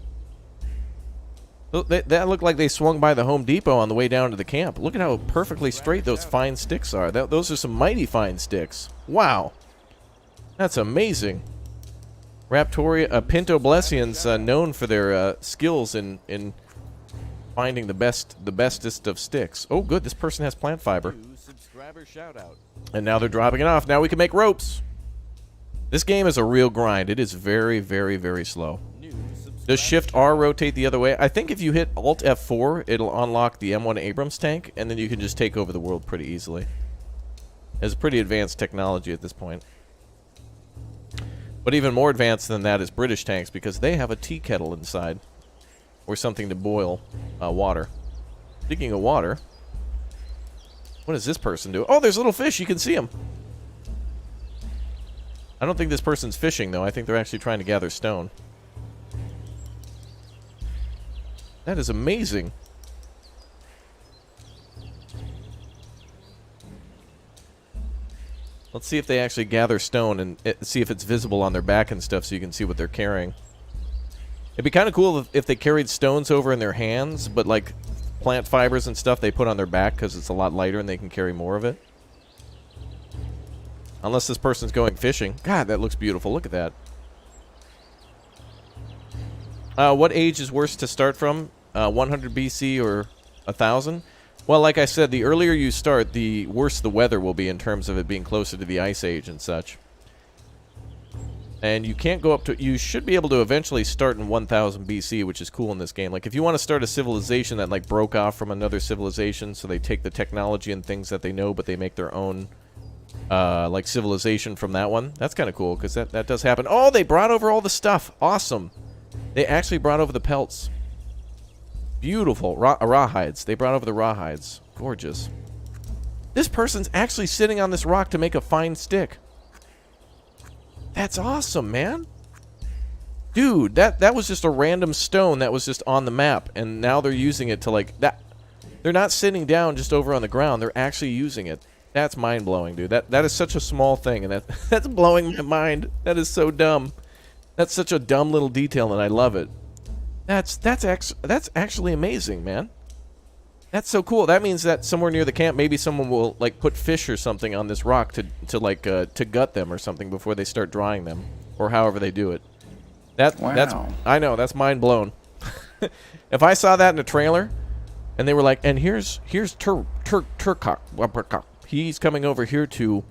That looked like they swung by the Home Depot on the way down to the camp. Look at how perfectly straight those fine sticks are. Those are some mighty fine sticks. Wow. That's amazing. Pinto Blessian's known for their skills in finding the bestest of sticks. Oh, good. This person has plant fiber. Subscriber shout out. And now they're dropping it off. Now we can make ropes. This game is a real grind. It is very, very, very slow. Does Shift R rotate the other way? I think if you hit Alt F4, it'll unlock the M1 Abrams tank, and then you can just take over the world pretty easily. It's pretty advanced technology at this point. But even more advanced than that is British tanks, because they have a tea kettle inside. Or something to boil water. Speaking of water, what does this person do? Oh, there's little fish. You can see them. I don't think this person's fishing, though. I think they're actually trying to gather stone. That is amazing. Let's see if they actually gather stone and see if it's visible on their back and stuff so you can see what they're carrying. It'd be kind of cool if they carried stones over in their hands, but like plant fibers and stuff they put on their back because it's a lot lighter and they can carry more of it. Unless this person's going fishing. God, that looks beautiful. Look at that. What age is worse to start from? 100 BC or 1000? Well, like I said, the earlier you start, the worse the weather will be in terms of it being closer to the Ice Age and such. And you can't go up to... You should be able to eventually start in 1000 BC, which is cool in this game. Like, if you want to start a civilization that, like, broke off from another civilization, so they take the technology and things that they know, but they make their own, like, civilization from that one, that's kind of cool, because that does happen. Oh, they brought over all the stuff. Awesome. They actually brought over the pelts. Beautiful. Rawhides. They brought over the rawhides. Gorgeous. This person's actually sitting on this rock to make a fine stick. That's awesome, man. Dude, that was just a random stone that was just on the map, and now they're using it to, like, that. They're not sitting down just over on the ground. They're actually using it. That's mind-blowing, dude. That is such a small thing, and that's blowing my mind. That is so dumb. That's such a dumb little detail, and I love it. That's actually amazing, man. That's so cool. That means that somewhere near the camp, maybe someone will, like, put fish or something on this rock to gut them or something before they start drying them, or however they do it. That's I know, that's mind blown. If I saw that in a trailer, and they were like, and here's Turcock. He's coming over here to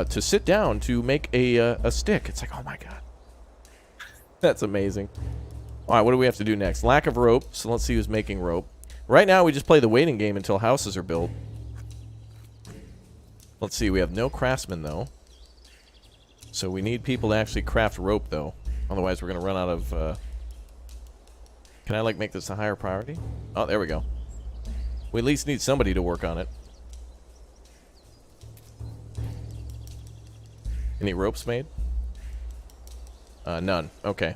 sit down to make a stick. It's like, oh my god, that's amazing. All right, what do we have to do next? Lack of rope. So let's see who's making rope. Right now, we just play the waiting game until houses are built. Let's see. We have no craftsmen though, so we need people to actually craft rope though. Otherwise, we're gonna run out of. Can I like make this a higher priority? Oh, there we go. We at least need somebody to work on it. Any ropes made? None. Okay.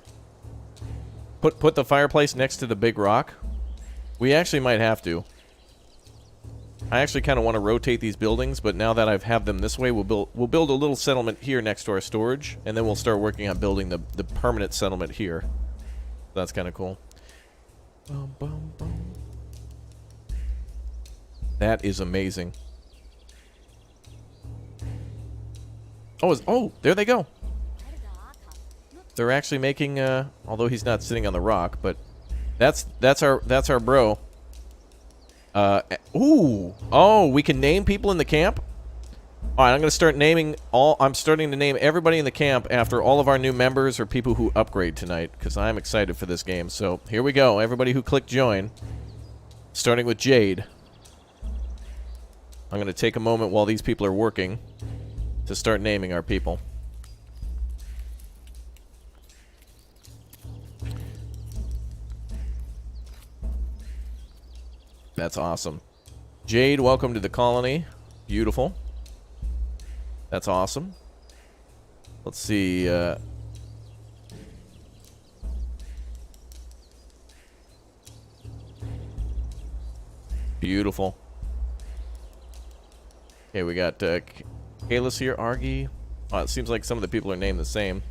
Put the fireplace next to the big rock. We actually might have to. I actually kind of want to rotate these buildings, but now that I've have them this way, we'll build a little settlement here next to our storage, and then we'll start working on building the permanent settlement here. That's kind of cool. Bum, bum, bum. That is amazing. Oh, there they go. They're actually making, although he's not sitting on the rock, but that's our bro. Oh, we can name people in the camp? All right, I'm going to start naming I'm starting to name everybody in the camp after all of our new members or people who upgrade tonight, because I'm excited for this game. So here we go. Everybody who clicked join, starting with Jade. I'm going to take a moment while these people are working to start naming our people. That's awesome. Jade, welcome to the colony. Beautiful. That's awesome. Let's see. Beautiful. Okay, we got Kalis here, Argy. Oh, it seems like some of the people are named the same.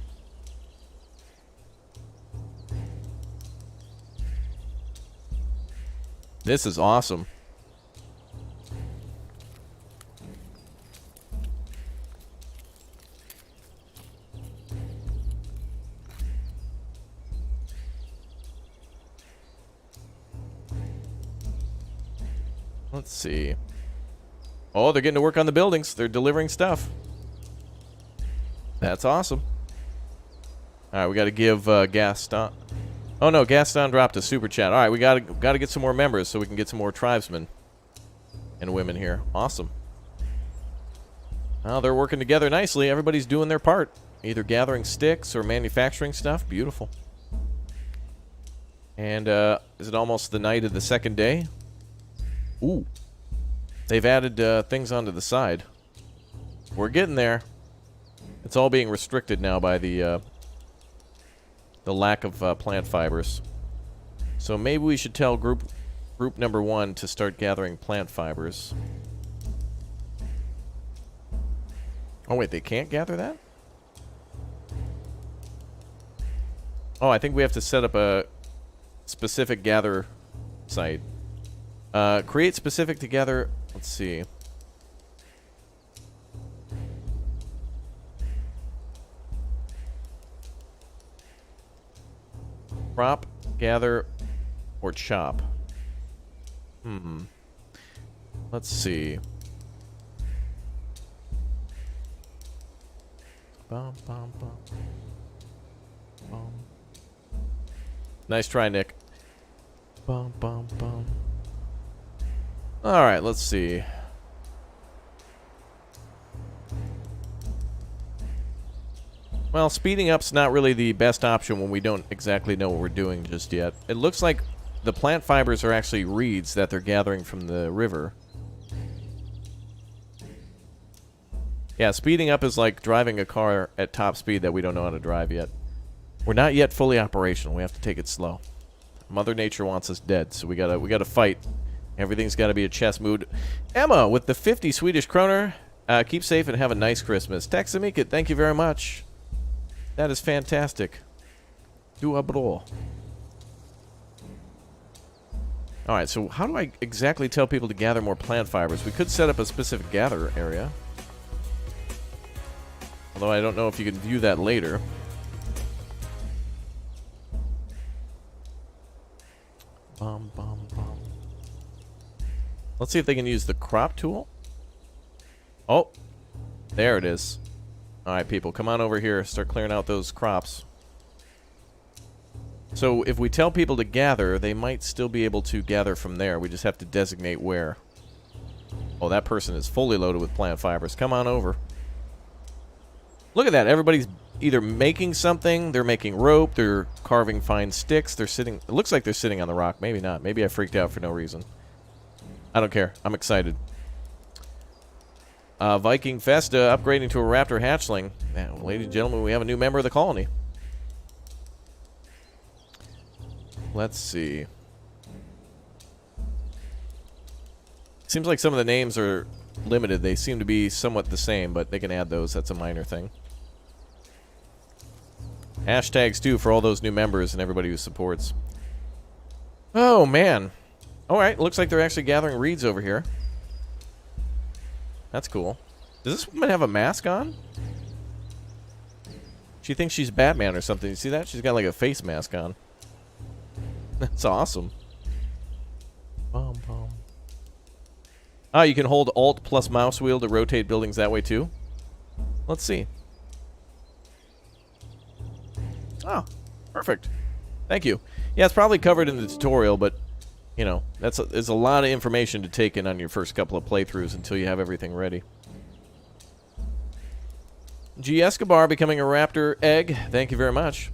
This is awesome. Let's see. Oh, they're getting to work on the buildings. They're delivering stuff. That's awesome. All right, we got to give Gaston. Oh no, Gaston dropped a super chat. All right, we got to get some more members so we can get some more tribesmen and women here. Awesome. Well, they're working together nicely. Everybody's doing their part, either gathering sticks or manufacturing stuff. Beautiful. And is it almost the night of the second day? Ooh. They've added things onto the side. We're getting there. It's all being restricted now by the lack of plant fibers. So maybe we should tell group number 1 to start gathering plant fibers. Oh wait, they can't gather that? Oh, I think we have to set up a specific gather site. Create specific to gather. Let's see. Crop, gather, or chop. Let's see. Bum, bum, bum. Bum. Nice try, Nick. Bum, bum, bum. Alright, let's see. Well, speeding up's not really the best option when we don't exactly know what we're doing just yet. It looks like the plant fibers are actually reeds that they're gathering from the river. Yeah, speeding up is like driving a car at top speed that we don't know how to drive yet. We're not yet fully operational. We have to take it slow. Mother Nature wants us dead, so we gotta fight. Everything's got to be a chess mood. Emma with the 50 Swedish kroner. Keep safe and have a nice Christmas. Taxamika, thank you very much. That is fantastic. Du bra. Alright, so how do I exactly tell people to gather more plant fibers? We could set up a specific gather area. Although I don't know if you can view that later. Bum, bum, bum. Let's see if they can use the crop tool. Oh, there it is. All right, people, come on over here. Start clearing out those crops. So if we tell people to gather, they might still be able to gather from there. We just have to designate where. Oh, that person is fully loaded with plant fibers. Come on over. Look at that. Everybody's either making something, they're making rope, they're carving fine sticks, they're sitting... It looks like they're sitting on the rock. Maybe not. Maybe I freaked out for no reason. I don't care. I'm excited. Viking Festa upgrading to a raptor hatchling. Now, ladies and gentlemen, we have a new member of the colony. Let's see. Seems like some of the names are limited. They seem to be somewhat the same, but they can add those. That's a minor thing. Hashtags, too, for all those new members and everybody who supports. Oh, man. All right, looks like they're actually gathering reeds over here. That's cool. Does this woman have a mask on? She thinks she's Batman or something. You see that? She's got like a face mask on. That's awesome. Bum, bum. Oh, you can hold Alt plus mouse wheel to rotate buildings that way too? Let's see. Oh, perfect. Thank you. Yeah, it's probably covered in the tutorial, but, you know, there's a lot of information to take in on your first couple of playthroughs until you have everything ready. G. Escobar becoming a raptor egg. Thank you very much.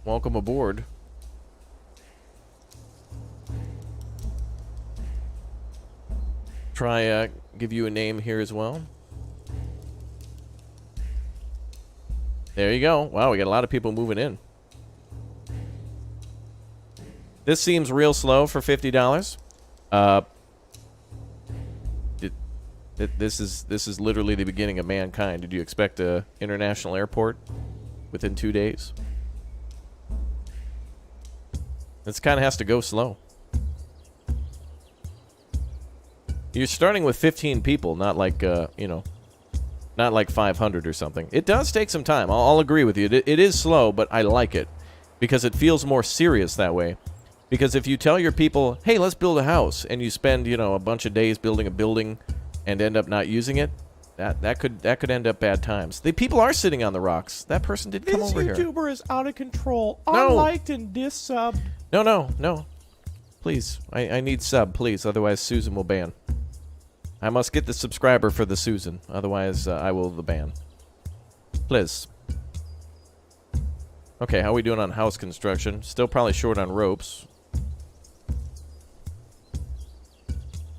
Welcome aboard. Try give you a name here as well. There you go. Wow, we got a lot of people moving in. This seems real slow for $50. This is literally the beginning of mankind. Did you expect a international airport within 2 days? This kind of has to go slow. You're starting with 15 people, not like you know, not like 500 or something. It does take some time. I'll agree with you. It is slow, but I like it because it feels more serious that way. Because if you tell your people, "Hey, let's build a house," and you spend, you know, a bunch of days building a building and end up not using it, that could end up bad times. The people are sitting on the rocks. That person did come over here. This YouTuber is out of control. No. Unliked and dis-subbed. No. Please, I need sub, please. Otherwise, Susan will ban. I must get the subscriber for the Susan. Otherwise, I will the ban. Please. Okay, how are we doing on house construction? Still probably short on ropes.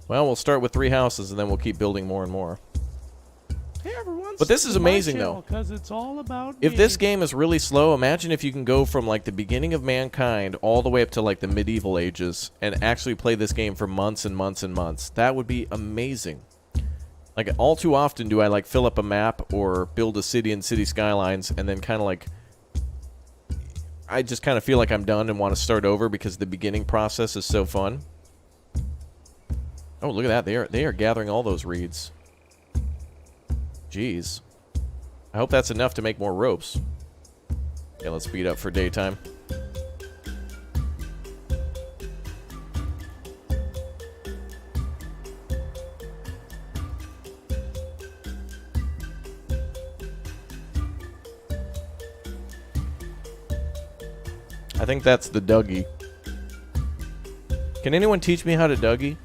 Well, we'll start with 3 houses, and then we'll keep building more and more. Hey, everyone. But this is amazing, though. Because it's all about If me. this game is really slow, imagine if you can go from, like, the beginning of mankind all the way up to, like, the medieval ages and actually play this game for months and months and months. That would be amazing. Like, all too often do I, like, fill up a map or build a city and city skylines and then kind of, like... I just kind of feel like I'm done and want to start over because the beginning process is so fun. Oh, look at that. They are gathering all those reeds. Jeez. I hope that's enough to make more ropes. Yeah, let's speed up for daytime. I think that's the Dougie. Can anyone teach me how to Dougie?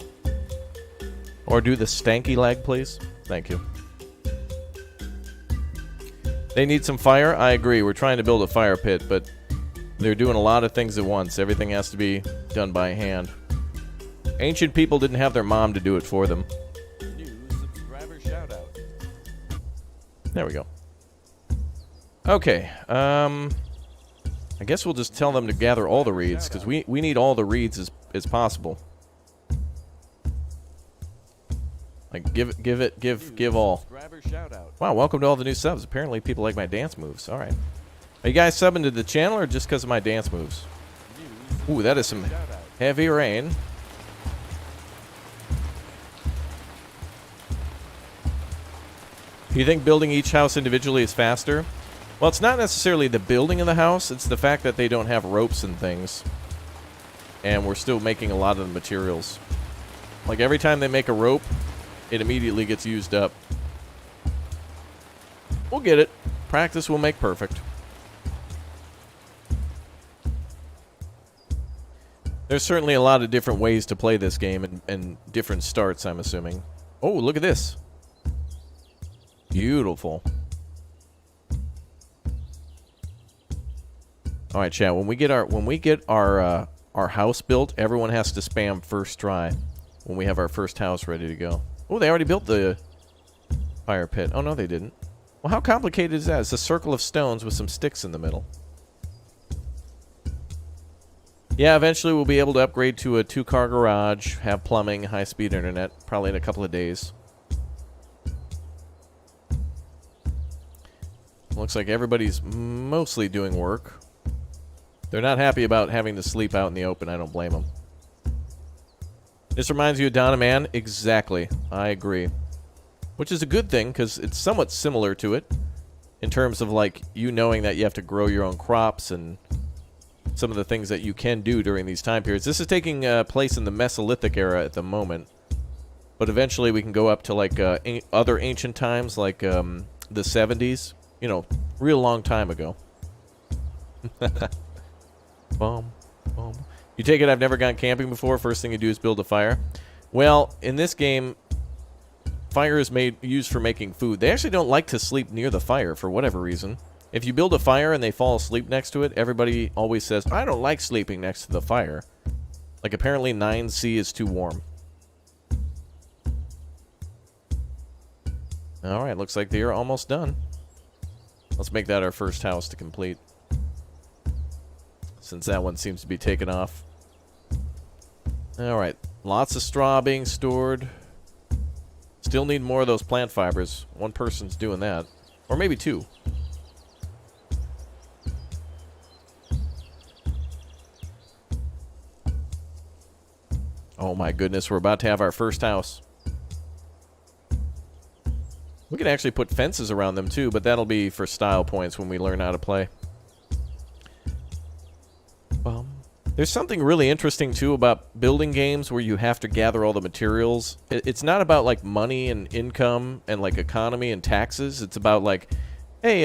Or do the stanky leg, please? Thank you. They need some fire? I agree. We're trying to build a fire pit, but they're doing a lot of things at once. Everything has to be done by hand. Ancient people didn't have their mom to do it for them. New subscriber shout out. There we go. Okay. I guess we'll just tell them to gather all the reeds, because we need all the reeds as possible. Like, give all. Subscriber shout out. Wow, welcome to all the new subs. Apparently people like my dance moves. All right. Are you guys subbing to the channel or just because of my dance moves? Ooh, that is some heavy rain. Do you think building each house individually is faster? Well, it's not necessarily the building of the house. It's the fact that they don't have ropes and things. and we're still making a lot of the materials. Like every time they make a rope, it immediately gets used up. We'll get it. Practice will make perfect. There's certainly a lot of different ways to play this game and different starts, I'm assuming. Oh, look at this. Beautiful. All right, chat. When we get our house built, everyone has to spam first try when we have our first house ready to go. Oh, they already built the fire pit. Oh, no, they didn't. Well, how complicated is that? It's a circle of stones with some sticks in the middle. Yeah, eventually we'll be able to upgrade to a 2-car garage, have plumbing, high-speed internet, probably in a couple of days. Looks like everybody's mostly doing work. They're not happy about having to sleep out in the open. I don't blame them. This reminds you of Donna Man? Exactly. I agree. Which is a good thing, because it's somewhat similar to it. In terms of, like, you knowing that you have to grow your own crops and some of the things that you can do during these time periods. This is taking place in the Mesolithic era at the moment. But eventually we can go up to, like, other ancient times, like the 70s. You know, real long time ago. Boom, boom. You take it I've never gone camping before. First thing you do is build a fire. Well, in this game, fire is used for making food. They actually don't like to sleep near the fire for whatever reason. If you build a fire and they fall asleep next to it, everybody always says, I don't like sleeping next to the fire. Like, apparently 9C is too warm. Alright, looks like they are almost done. Let's make that our first house to complete, since that one seems to be taken off. Alright, lots of straw being stored. Still need more of those plant fibers. One person's doing that. Or maybe two. Oh my goodness, we're about to have our first house. We can actually put fences around them too, but that'll be for style points when we learn how to play. There's something really interesting too about building games where you have to gather all the materials. It's not about like money and income and like economy and taxes. It's about like, hey,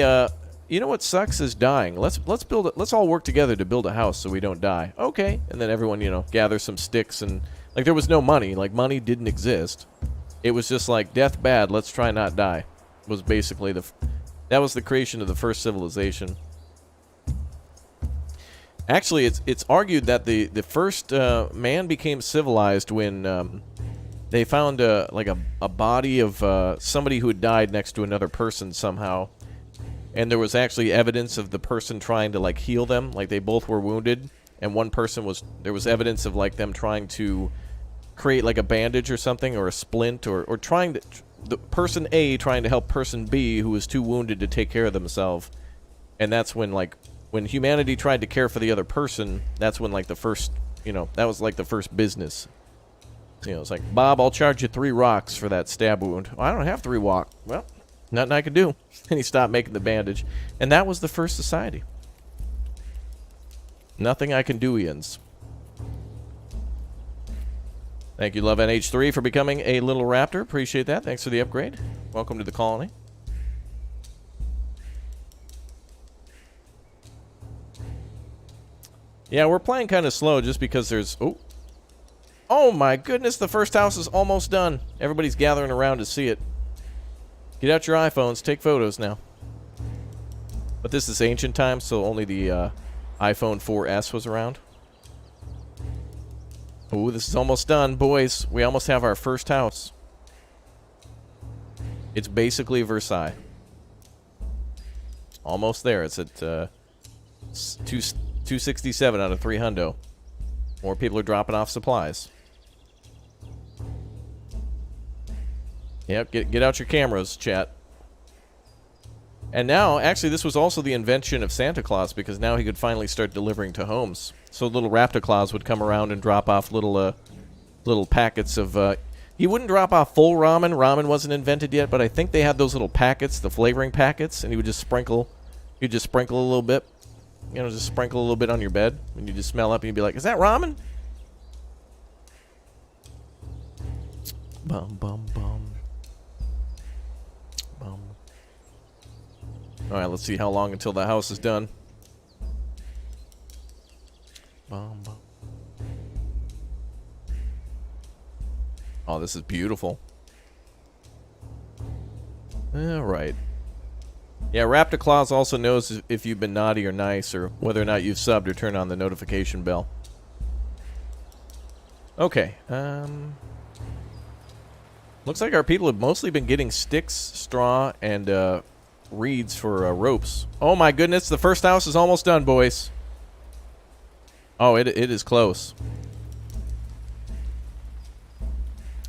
you know what sucks is dying. Let's build it. Let's all work together to build a house so we don't die. Okay, and then everyone, you know, gathers some sticks and like there was no money. Like money didn't exist. It was just like death bad. Let's try not die. Was basically that was the creation of the first civilization. Actually, it's argued that the first man became civilized when they found like a body of somebody who had died next to another person somehow, and there was actually evidence of the person trying to like heal them, like they both were wounded, and one person there was evidence of like them trying to create like a bandage or something or a splint or trying to the person A trying to help person B who was too wounded to take care of themselves, and that's when like. When humanity tried to care for the other person, that's when, like, the first, you know, that was, like, the first business. You know, it's like, Bob, I'll charge you 3 rocks for that stab wound. Well, I don't have 3 rocks. Well, nothing I could do. And he stopped making the bandage. And that was the first society. Nothing I can do, Ians. Thank you, Love NH3, for becoming a little raptor. Appreciate that. Thanks for the upgrade. Welcome to the colony. Yeah, we're playing kind of slow just because there's... Oh my goodness, the first house is almost done. Everybody's gathering around to see it. Get out your iPhones, take photos now. But this is ancient times, so only the iPhone 4S was around. Oh, this is almost done, boys. We almost have our first house. It's basically Versailles. Almost there. It's at 267 out of 300. More people are dropping off supplies. Yep, get out your cameras, chat. And now, actually, this was also the invention of Santa Claus, because now he could finally start delivering to homes. So little Raptor Claus would come around and drop off little packets of... He wouldn't drop off full ramen. Ramen wasn't invented yet, but I think they had those little packets, the flavoring packets, and he would just sprinkle... He'd just sprinkle a little bit. You know, just sprinkle a little bit on your bed, and you just smell up, and you'd be like, is that ramen? Bum, bum, bum. Bum. Alright, let's see how long until the house is done. Bum, bum. Oh, this is beautiful. Alright. Yeah, Raptor Claus also knows if you've been naughty or nice, or whether or not you've subbed or turned on the notification bell. Okay, looks like our people have mostly been getting sticks, straw, and reeds for ropes. Oh my goodness, the first house is almost done, boys. Oh, it is close.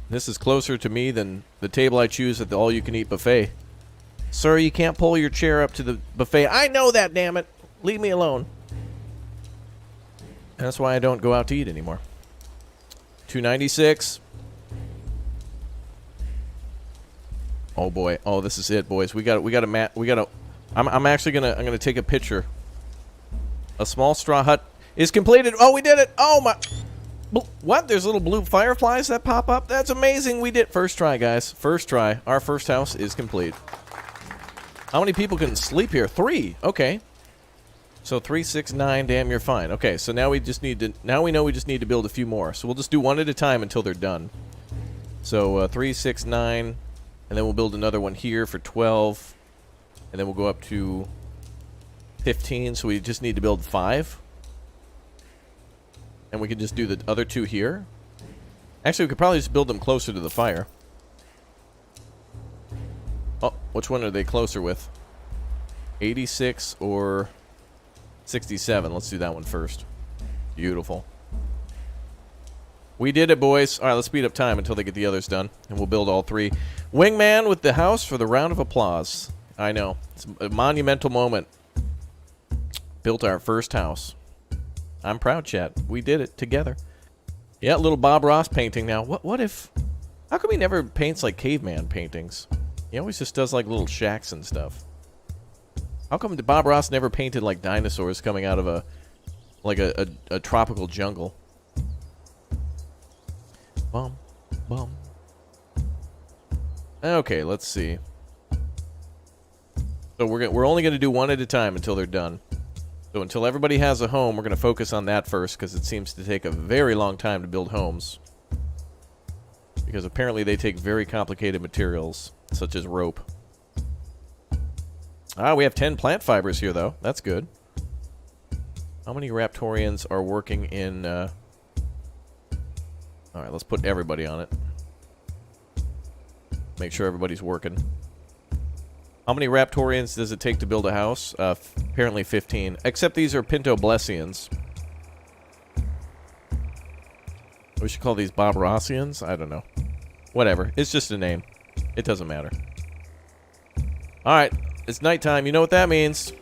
This is closer to me than the table I choose at the all-you-can-eat buffet. Sir, you can't pull your chair up to the buffet. I know that, damn it. Leave me alone. That's why I don't go out to eat anymore. 296. Oh boy. Oh, this is it, boys. We got to I'm actually gonna take a picture. A small straw hut is completed. Oh, we did it. Oh my. What? There's little blue fireflies that pop up? That's amazing. We did. First try, guys. First try. Our first house is complete. How many people can sleep here? 3. Okay. So 3, 6, 9. Damn, you're fine. Okay, so now we just need to. Now we know we just need to build a few more. So we'll just do one at a time until they're done. So 3, 6, 9, and then we'll build another one here for 12, and then we'll go up to 15. So we just need to build 5. And we can just do the other 2 here. Actually, we could probably just build them closer to the fire. Oh, which one are they closer with? 86 or 67? Let's do that one first. Beautiful. We did it, boys. All right, let's speed up time until they get the others done, and we'll build all 3. Wingman with the house for the round of applause. I know. It's a monumental moment. Built our first house. I'm proud, chat. We did it together. Yeah, little Bob Ross painting now. What if... How come he never paints like caveman paintings? He always just does like little shacks and stuff. How come Bob Ross never painted like dinosaurs coming out of a... like a tropical jungle? Bum, bum. Okay, let's see. So we're only going to do one at a time until they're done. So until everybody has a home, we're going to focus on that first, because it seems to take a very long time to build homes. Because apparently they take very complicated materials, such as rope. Ah, we have 10 plant fibers here, though. That's good. How many Raptorians are working in... Alright, let's put everybody on it. Make sure everybody's working. How many Raptorians does it take to build a house? Apparently 15. Except these are Pinto Blessians. We should call these Bob Rossians? I don't know. Whatever. It's just a name. It doesn't matter. Alright. It's nighttime. You know what that means.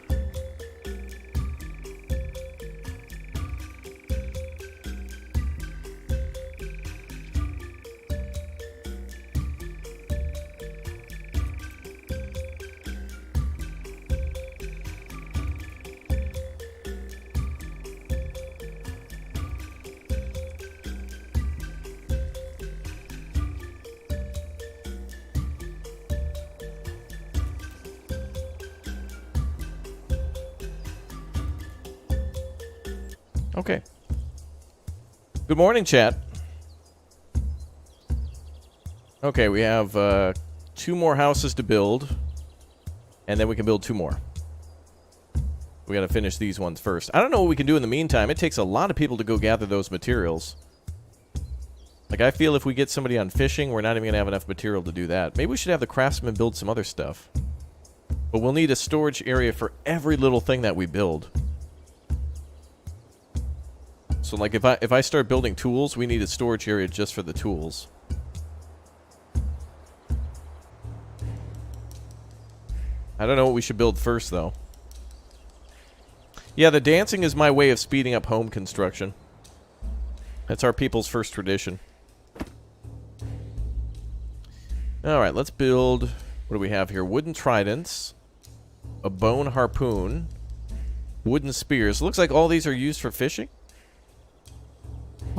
Okay. Good morning, chat. Okay, we have 2 more houses to build, and then we can build 2 more. We gotta finish these ones first. I don't know what we can do in the meantime. It takes a lot of people to go gather those materials. Like, I feel if we get somebody on fishing, we're not even gonna have enough material to do that. Maybe we should have the craftsman build some other stuff. But we'll need a storage area for every little thing that we build. So, like, if I start building tools, we need a storage area just for the tools. I don't know what we should build first, though. Yeah, the dancing is my way of speeding up home construction. That's our people's first tradition. Alright, let's build... What do we have here? Wooden tridents. A bone harpoon. Wooden spears. Looks like all these are used for fishing.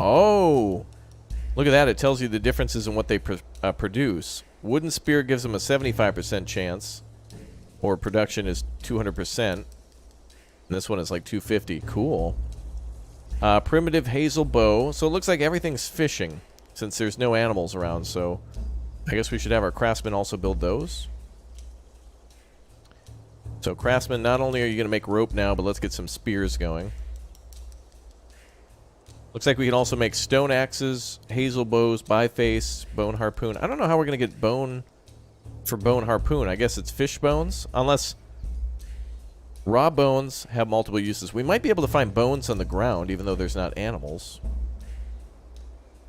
Oh! Look at that. It tells you the differences in what they produce. Wooden spear gives them a 75% chance, or production is 200%. And this one is like 250. Cool. Primitive hazel bow. So it looks like everything's fishing, since there's no animals around. So I guess we should have our craftsmen also build those. So craftsmen, not only are you going to make rope now, but let's get some spears going. Looks like we can also make stone axes, hazel bows, biface, bone harpoon. I don't know how we're going to get bone for bone harpoon. I guess it's fish bones, unless raw bones have multiple uses. We might be able to find bones on the ground, even though there's not animals.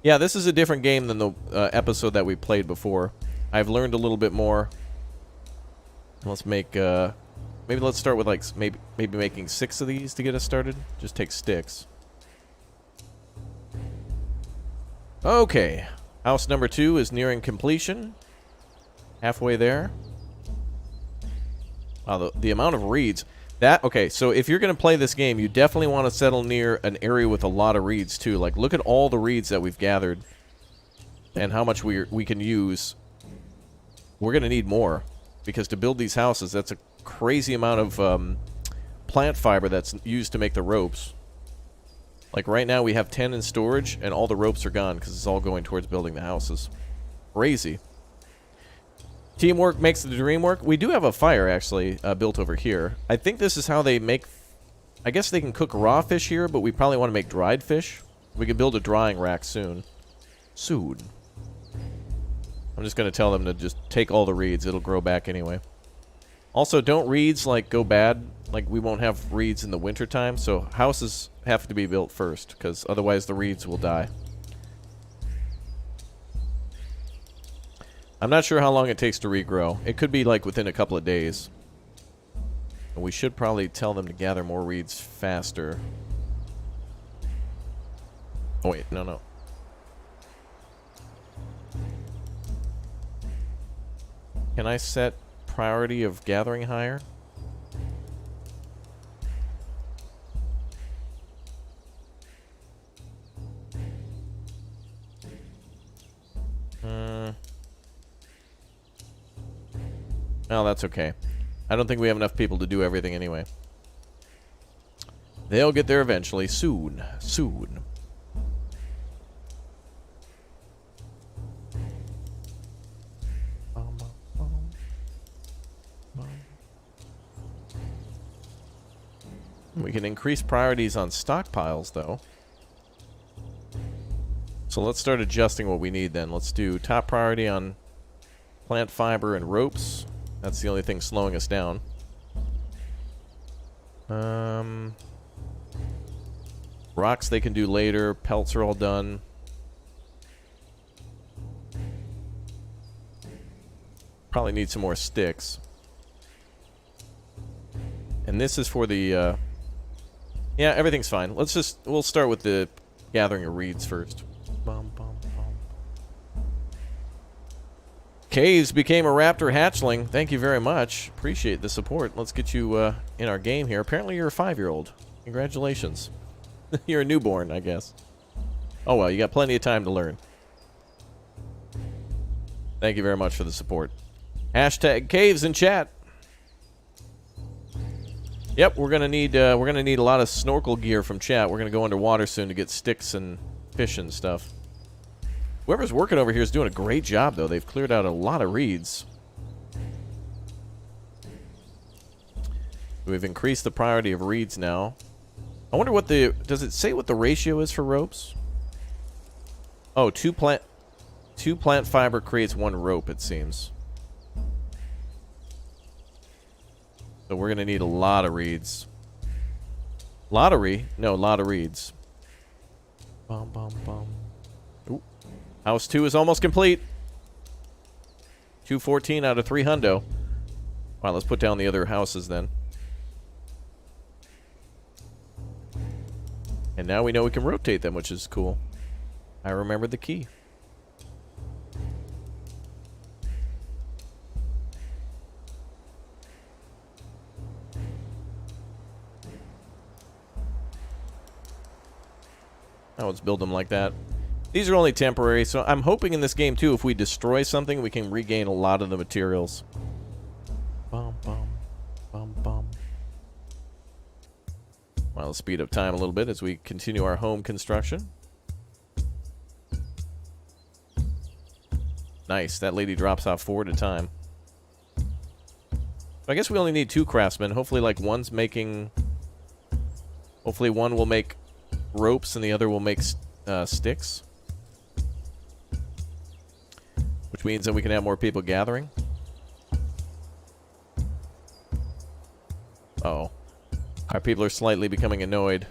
Yeah, this is a different game than the episode that we played before. I've learned a little bit more. Let's make, maybe let's start with like, maybe making 6 of these to get us started. Just take sticks. Okay, house number 2 is nearing completion. Halfway there. Wow, the amount of reeds. Okay, so if you're going to play this game, you definitely want to settle near an area with a lot of reeds, too. Like, look at all the reeds that we've gathered and how much we can use. We're going to need more, because to build these houses, that's a crazy amount of plant fiber that's used to make the ropes. Like, right now, we have 10 in storage, and all the ropes are gone, because it's all going towards building the houses. Crazy. Teamwork makes the dream work. We do have a fire, actually, built over here. I think this is how they make... I guess they can cook raw fish here, but we probably want to make dried fish. We can build a drying rack soon. Soon. I'm just going to tell them to just take all the reeds. It'll grow back anyway. Also, don't reeds, like, go bad. Like, we won't have reeds in the wintertime, so houses have to be built first, because otherwise the reeds will die. I'm not sure how long it takes to regrow. It could be like within a couple of days. And we should probably tell them to gather more reeds faster. Oh wait, no. Can I set priority of gathering higher? Well, that's okay. I don't think we have enough people to do everything anyway. They'll get there eventually. Soon. Soon. We can increase priorities on stockpiles, though. So let's start adjusting what we need then. Let's do top priority on plant fiber and ropes. That's the only thing slowing us down. Rocks they can do later. Pelts are all done. Probably need some more sticks. And this is for the... yeah, everything's fine. We'll start with the gathering of reeds first. Bum, bum. Caves became a raptor hatchling. Thank you very much. Appreciate the support. Let's get you in our game here. Apparently you're a 5-year-old. Congratulations. You're a newborn, I guess. Oh well, you got plenty of time to learn. Thank you very much for the support. Hashtag caves in chat. Yep, we're gonna need a lot of snorkel gear from chat. We're gonna go underwater soon to get sticks and fish and stuff. Whoever's working over here is doing a great job, though. They've cleared out a lot of reeds. We've increased the priority of reeds now. I wonder what the... Does it say what the ratio is for ropes? Oh, two plant fiber creates 1 rope, it seems. So we're going to need a lot of reeds. Lottery? No, a lot of reeds. Bum, bum, bum. Ooh. House 2 is almost complete. 214 out of 3 hundo. Wow, let's put down the other houses then. And now we know we can rotate them, which is cool. I remembered the key. Now let's build them like that. These are only temporary, so I'm hoping in this game, too, if we destroy something, we can regain a lot of the materials. Bum, bum, bum, bum. Well, let's speed up time a little bit as we continue our home construction. Nice. That lady drops off 4 at a time. I guess we only need 2 craftsmen. Hopefully, like, one's making... Hopefully one will make ropes and the other will make sticks. Which means that we can have more people gathering. Uh-oh. Our people are slightly becoming annoyed.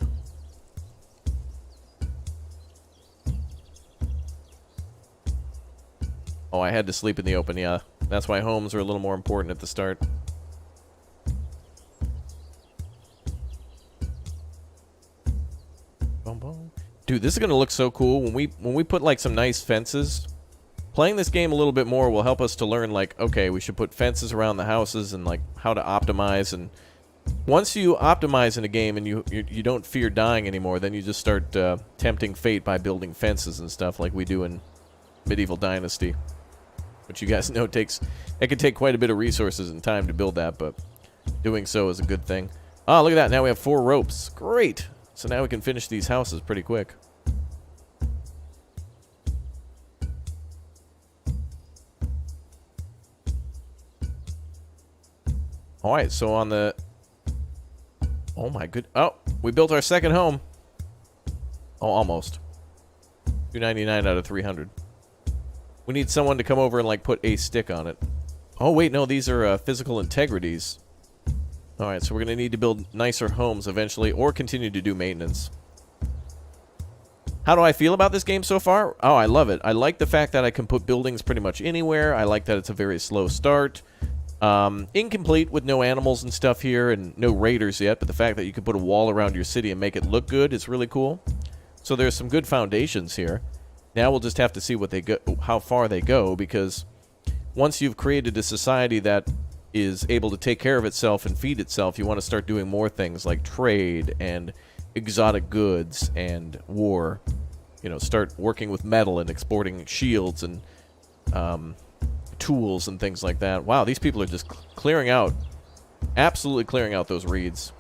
Oh, I had to sleep in the open, yeah. That's why homes are a little more important at the start. Dude, this is going to look so cool. When we put, like, some nice fences... Playing this game a little bit more will help us to learn, like, okay, we should put fences around the houses and, like, how to optimize. And once you optimize in a game and you don't fear dying anymore, then you just start tempting fate by building fences and stuff like we do in Medieval Dynasty. Which you guys know it can take quite a bit of resources and time to build that, but doing so is a good thing. Oh, look at that. Now we have 4 ropes. Great. So now we can finish these houses pretty quick. Alright, so on the... Oh my good... Oh, we built our second home. Oh, almost. 299 out of 300. We need someone to come over and, like, put a stick on it. Oh, wait, no, these are physical integrities. Alright, so we're going to need to build nicer homes eventually, or continue to do maintenance. How do I feel about this game so far? Oh, I love it. I like the fact that I can put buildings pretty much anywhere. I like that it's a very slow start. Incomplete with no animals and stuff here and no raiders yet, but the fact that you can put a wall around your city and make it look good is really cool. So there's some good foundations here. Now we'll just have to see what they go, how far they go, because once you've created a society that is able to take care of itself and feed itself, you want to start doing more things like trade and exotic goods and war. You know, start working with metal and exporting shields and tools and things like that. Wow, these people are just clearing out, absolutely clearing out those reeds.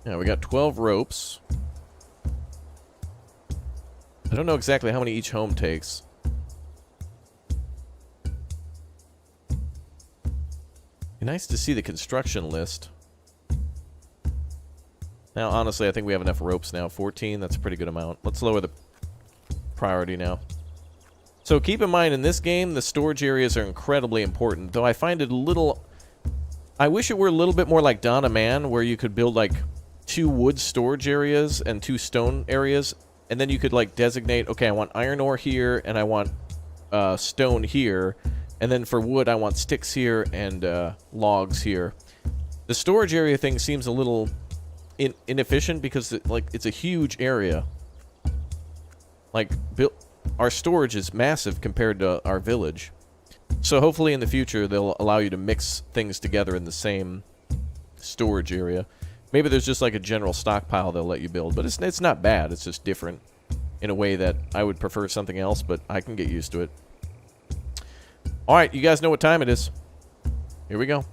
Yeah, we got 12 ropes. I don't know exactly how many each home takes. Be nice to see the construction list. Now, honestly, I think we have enough ropes now. 14, that's a pretty good amount. Let's lower the priority now. So keep in mind, in this game, the storage areas are incredibly important, though I find it a little... I wish it were a little bit more like Dawn of Man, where you could build, like, 2 wood storage areas and 2 stone areas, and then you could, like, designate, okay, I want iron ore here, and I want stone here, and then for wood, I want sticks here and logs here. The storage area thing seems a little inefficient because, it's a huge area. Like, our storage is massive compared to our village. So hopefully in the future they'll allow you to mix things together in the same storage area. Maybe there's just like a general stockpile they'll let you build, but it's not bad. It's just different in a way that I would prefer something else, but I can get used to it. Alright, you guys know what time it is. Here we go.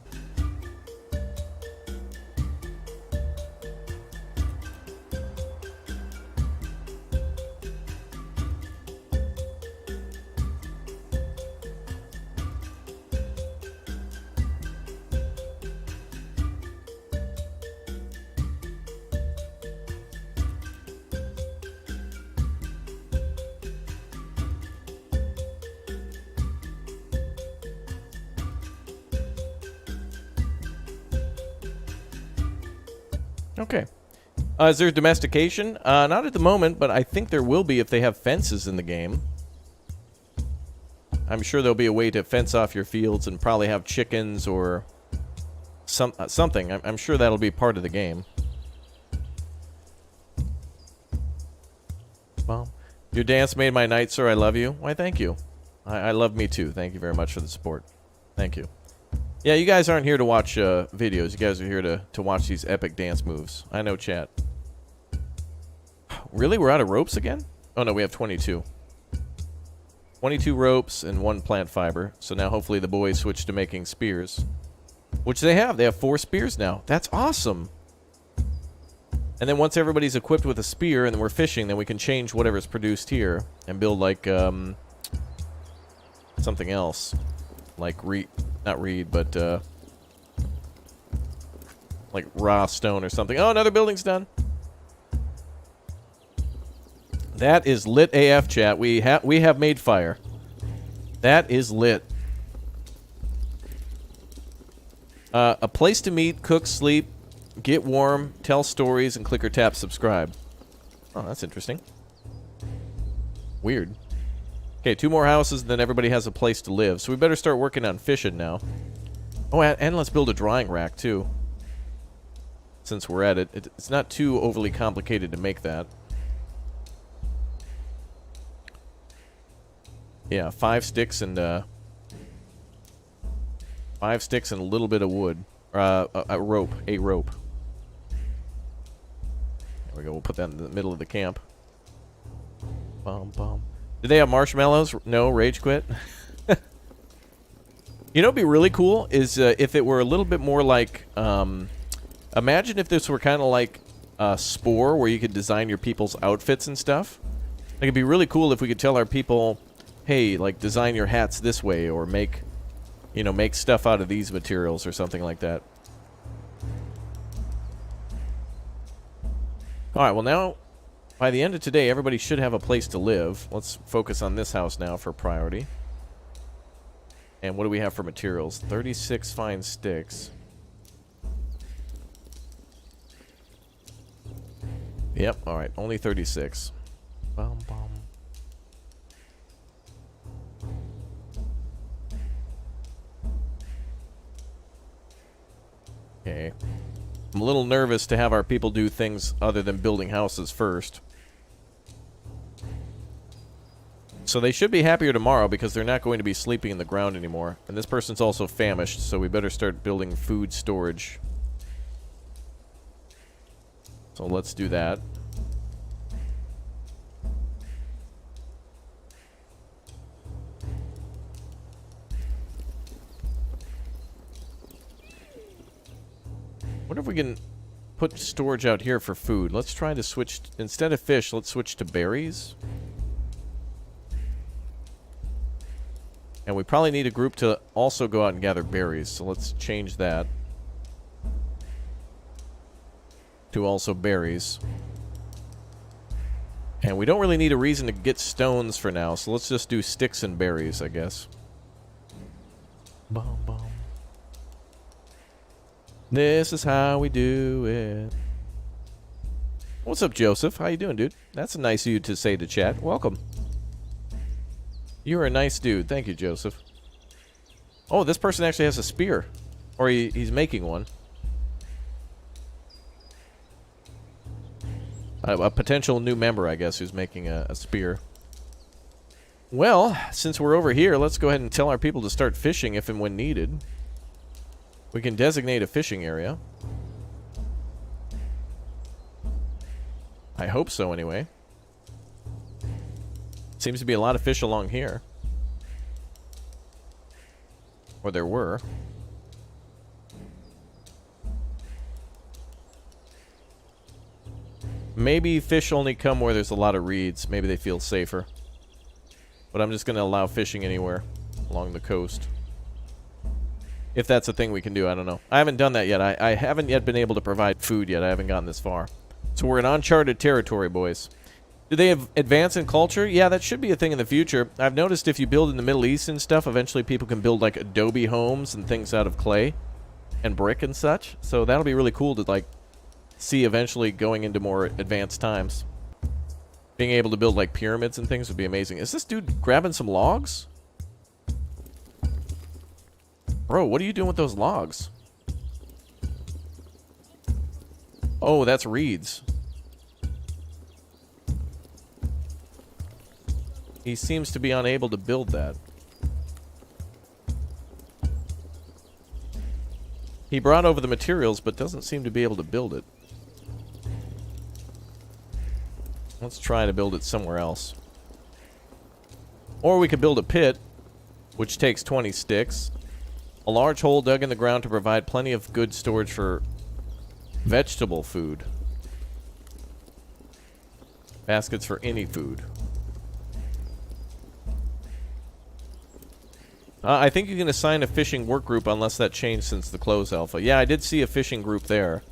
Okay. Is there domestication? Not at the moment, but I think there will be if they have fences in the game. I'm sure there'll be a way to fence off your fields and probably have chickens or something. I'm sure that'll be part of the game. Well, your dance made my night, sir. I love you. Why, thank you. I love me too. Thank you very much for the support. Thank you. Yeah, you guys aren't here to watch videos. You guys are here to watch these epic dance moves. I know, chat. Really? We're out of ropes again? Oh, no, we have 22. 22 ropes and 1 plant fiber. So now hopefully the boys switch to making spears. Which they have. They have 4 spears now. That's awesome. And then once everybody's equipped with a spear and then we're fishing, then we can change whatever's produced here and build like something else. Like not reed, but like raw stone or something. Oh, another building's done. That is lit AF, chat. We have made fire. That is lit. A place to meet, cook, sleep, get warm, tell stories, and click or tap subscribe. Oh, that's interesting. Weird. Okay, 2 more houses, and then everybody has a place to live. So we better start working on fishing now. Oh, and let's build a drying rack, too. Since we're at it. It's not too overly complicated to make that. Yeah, 5 sticks and 5 sticks and a little bit of wood. A rope. A rope. There we go. We'll put that in the middle of the camp. Bum, bum. Do they have marshmallows? No, rage quit. You know what'd be really cool is if it were a little bit more like... imagine if this were kind of like Spore, where you could design your people's outfits and stuff. Like, it'd be really cool if we could tell our people, hey, like, design your hats this way, or make, you know, make stuff out of these materials or something like that. Alright, well now, by the end of today, everybody should have a place to live. Let's focus on this house now for priority. And what do we have for materials? 36 fine sticks. Yep, alright, only 36. Bum, bum. Okay. I'm a little nervous to have our people do things other than building houses first. So they should be happier tomorrow because they're not going to be sleeping in the ground anymore. And this person's also famished, so we better start building food storage. So let's do that. Wonder if we can put storage out here for food. Let's try to switch, instead of fish, let's switch to berries. And we probably need a group to also go out and gather berries, so let's change that to also berries. And we don't really need a reason to get stones for now, so let's just do sticks and berries, I guess. Bum, bum. This is how we do it. What's up, Joseph? How you doing, dude? That's nice of you to say to chat. Welcome. You're a nice dude. Thank you, Joseph. Oh, this person actually has a spear. Or he's making one. A potential new member, I guess, who's making a spear. Well, since we're over here, let's go ahead and tell our people to start fishing if and when needed. We can designate a fishing area. I hope so, anyway. Seems to be a lot of fish along here. Or there were. Maybe fish only come where there's a lot of reeds. Maybe they feel safer. But I'm just going to allow fishing anywhere along the coast. If that's a thing we can do, I don't know. I haven't done that yet. I haven't yet been able to provide food yet. I haven't gotten this far. So we're in uncharted territory, boys. Do they have advance in culture? Yeah, that should be a thing in the future. I've noticed if you build in the Middle East and stuff, eventually people can build like adobe homes and things out of clay and brick and such. So that'll be really cool to like see eventually going into more advanced times. Being able to build like pyramids and things would be amazing. Is this dude grabbing some logs? Bro, what are you doing with those logs? Oh, that's reeds. He seems to be unable to build that. He brought over the materials, but doesn't seem to be able to build it. Let's try to build it somewhere else. Or we could build a pit, which takes 20 sticks. A large hole dug in the ground to provide plenty of good storage for vegetable food. Baskets for any food. I think you can assign a fishing work group unless that changed since the close alpha. Yeah, I did see a fishing group there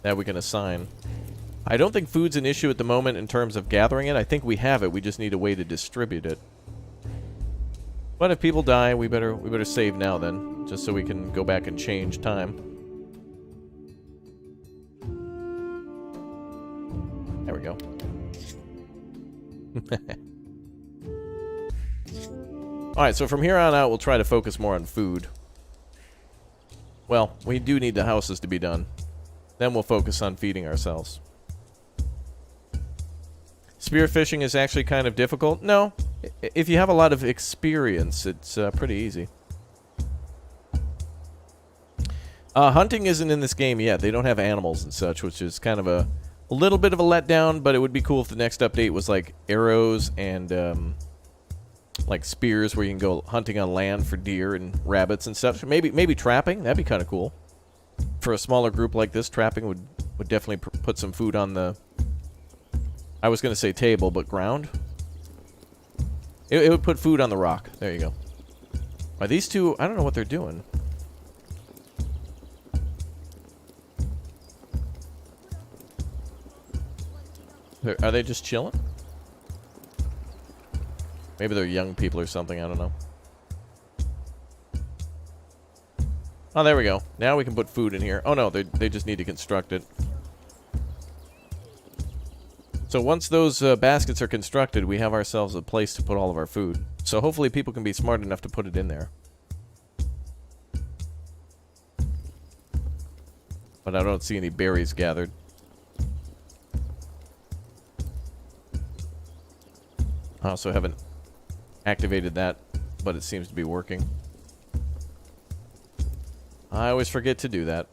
that we can assign. I don't think food's an issue at the moment in terms of gathering it. I think we have it. We just need a way to distribute it. But if people die, we better save now then, just so we can go back and change time. There we go. Alright, so from here on out, we'll try to focus more on food. Well, we do need the houses to be done. Then we'll focus on feeding ourselves. Spearfishing is actually kind of difficult. No, if you have a lot of experience, it's pretty easy. Hunting isn't in this game yet. They don't have animals and such, which is kind of a little bit of a letdown, but it would be cool if the next update was like arrows and like spears where you can go hunting on land for deer and rabbits and stuff. Maybe trapping. That'd be kind of cool. For a smaller group like this, trapping would definitely put some food on the... I was going to say table, but ground. It would put food on the rock. There you go. Are these two... I don't know what they're doing. Are they just chilling? Maybe they're young people or something. I don't know. Oh, there we go. Now we can put food in here. Oh, no. They just need to construct it. So once those baskets are constructed, we have ourselves a place to put all of our food. So hopefully people can be smart enough to put it in there. But I don't see any berries gathered. I also haven't activated that, but it seems to be working. I always forget to do that.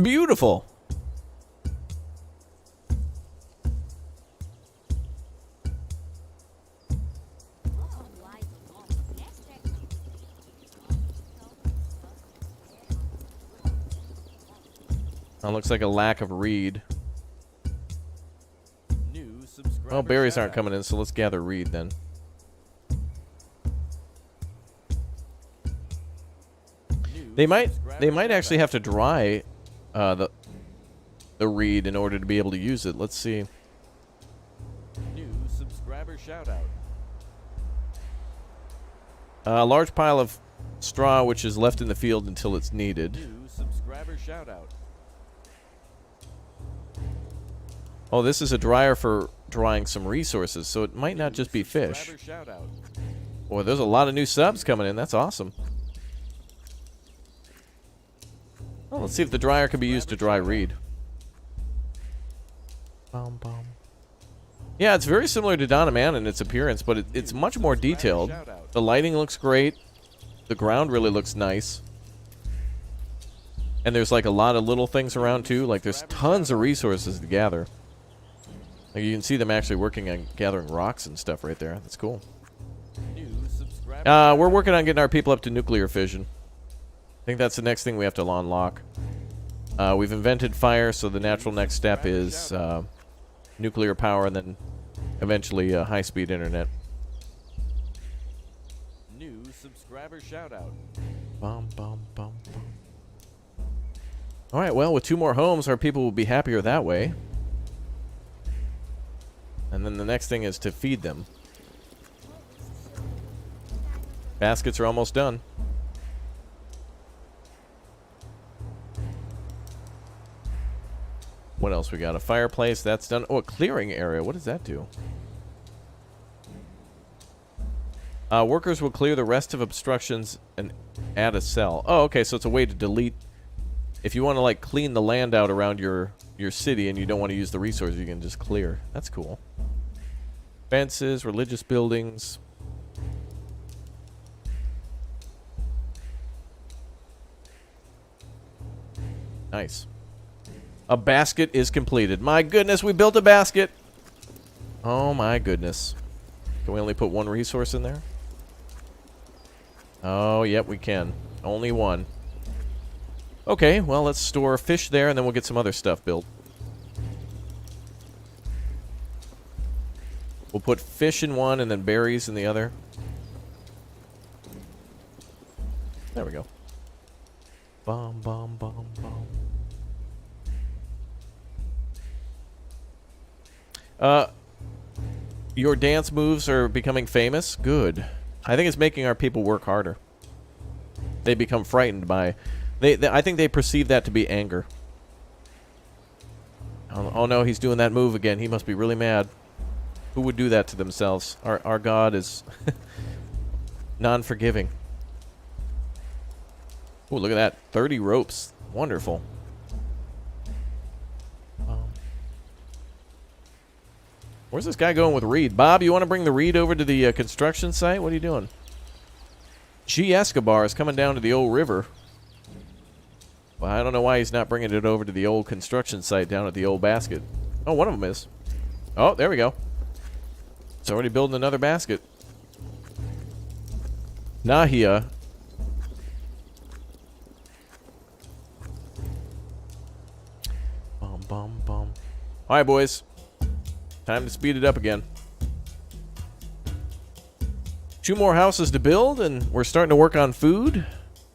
Beautiful. That looks like a lack of reed. New subscriber Oh, berries aren't shout-out. coming in, so let's gather reed then. New They might subscriber actually shout-out. have to dry the reed in order to be able to use it. Let's see. New subscriber shout out. A large pile of straw which is left in the field until it's needed. New subscriber shout out. Oh, this is a dryer for drying some resources, so it might not just be fish. Subscriber shout out. Boy, there's a lot of new subs coming in. That's awesome. Well, let's see if the dryer can be used to dry reed. Yeah, it's very similar to Donoman in its appearance, but it's much more detailed. The lighting looks great. The ground really looks nice. And there's like a lot of little things around too. Like there's tons of resources to gather. Like you can see them actually working on gathering rocks and stuff right there. That's cool. New subscriber. We're working on getting our people up to nuclear fission. I think that's the next thing we have to unlock. We've invented fire, so the natural next step is nuclear power and then eventually high-speed internet. New subscriber shout out. Bum, bum, bum, bum. All right, well, with 2 more homes, our people will be happier that way. And then the next thing is to feed them. Baskets are almost done. What else we got? A fireplace, that's done. Oh, a clearing area. What does that do? Workers will clear the rest of obstructions and add a cell. Oh, okay, so it's a way to delete. If you want to, like, clean the land out around your city and you don't want to use the resources, you can just clear. That's cool. Fences, religious buildings. Nice. A basket is completed. My goodness, we built a basket. Oh my goodness. Can we only put one resource in there? Oh, yep, we can. Only one. Okay, well, let's store fish there, and then we'll get some other stuff built. We'll put fish in one, and then berries in the other. There we go. Bum, bum, bum, bum. Your dance moves are becoming famous? Good. I think it's making our people work harder. They become frightened by... I think they perceive that to be anger. Oh no, he's doing that move again. He must be really mad. Who would do that to themselves? Our God is non-forgiving. Oh, look at that. 30 ropes. Wonderful. Where's this guy going with Reed? Bob, you want to bring the Reed over to the construction site? What are you doing? G. Escobar is coming down to the old river. Well, I don't know why he's not bringing it over to the old construction site down at the old basket. Oh, one of them is. Oh, there we go. It's already building another basket. Nahia. Bum, bum, bum. All right, boys. Time to speed it up again. 2 more houses to build, and we're starting to work on food.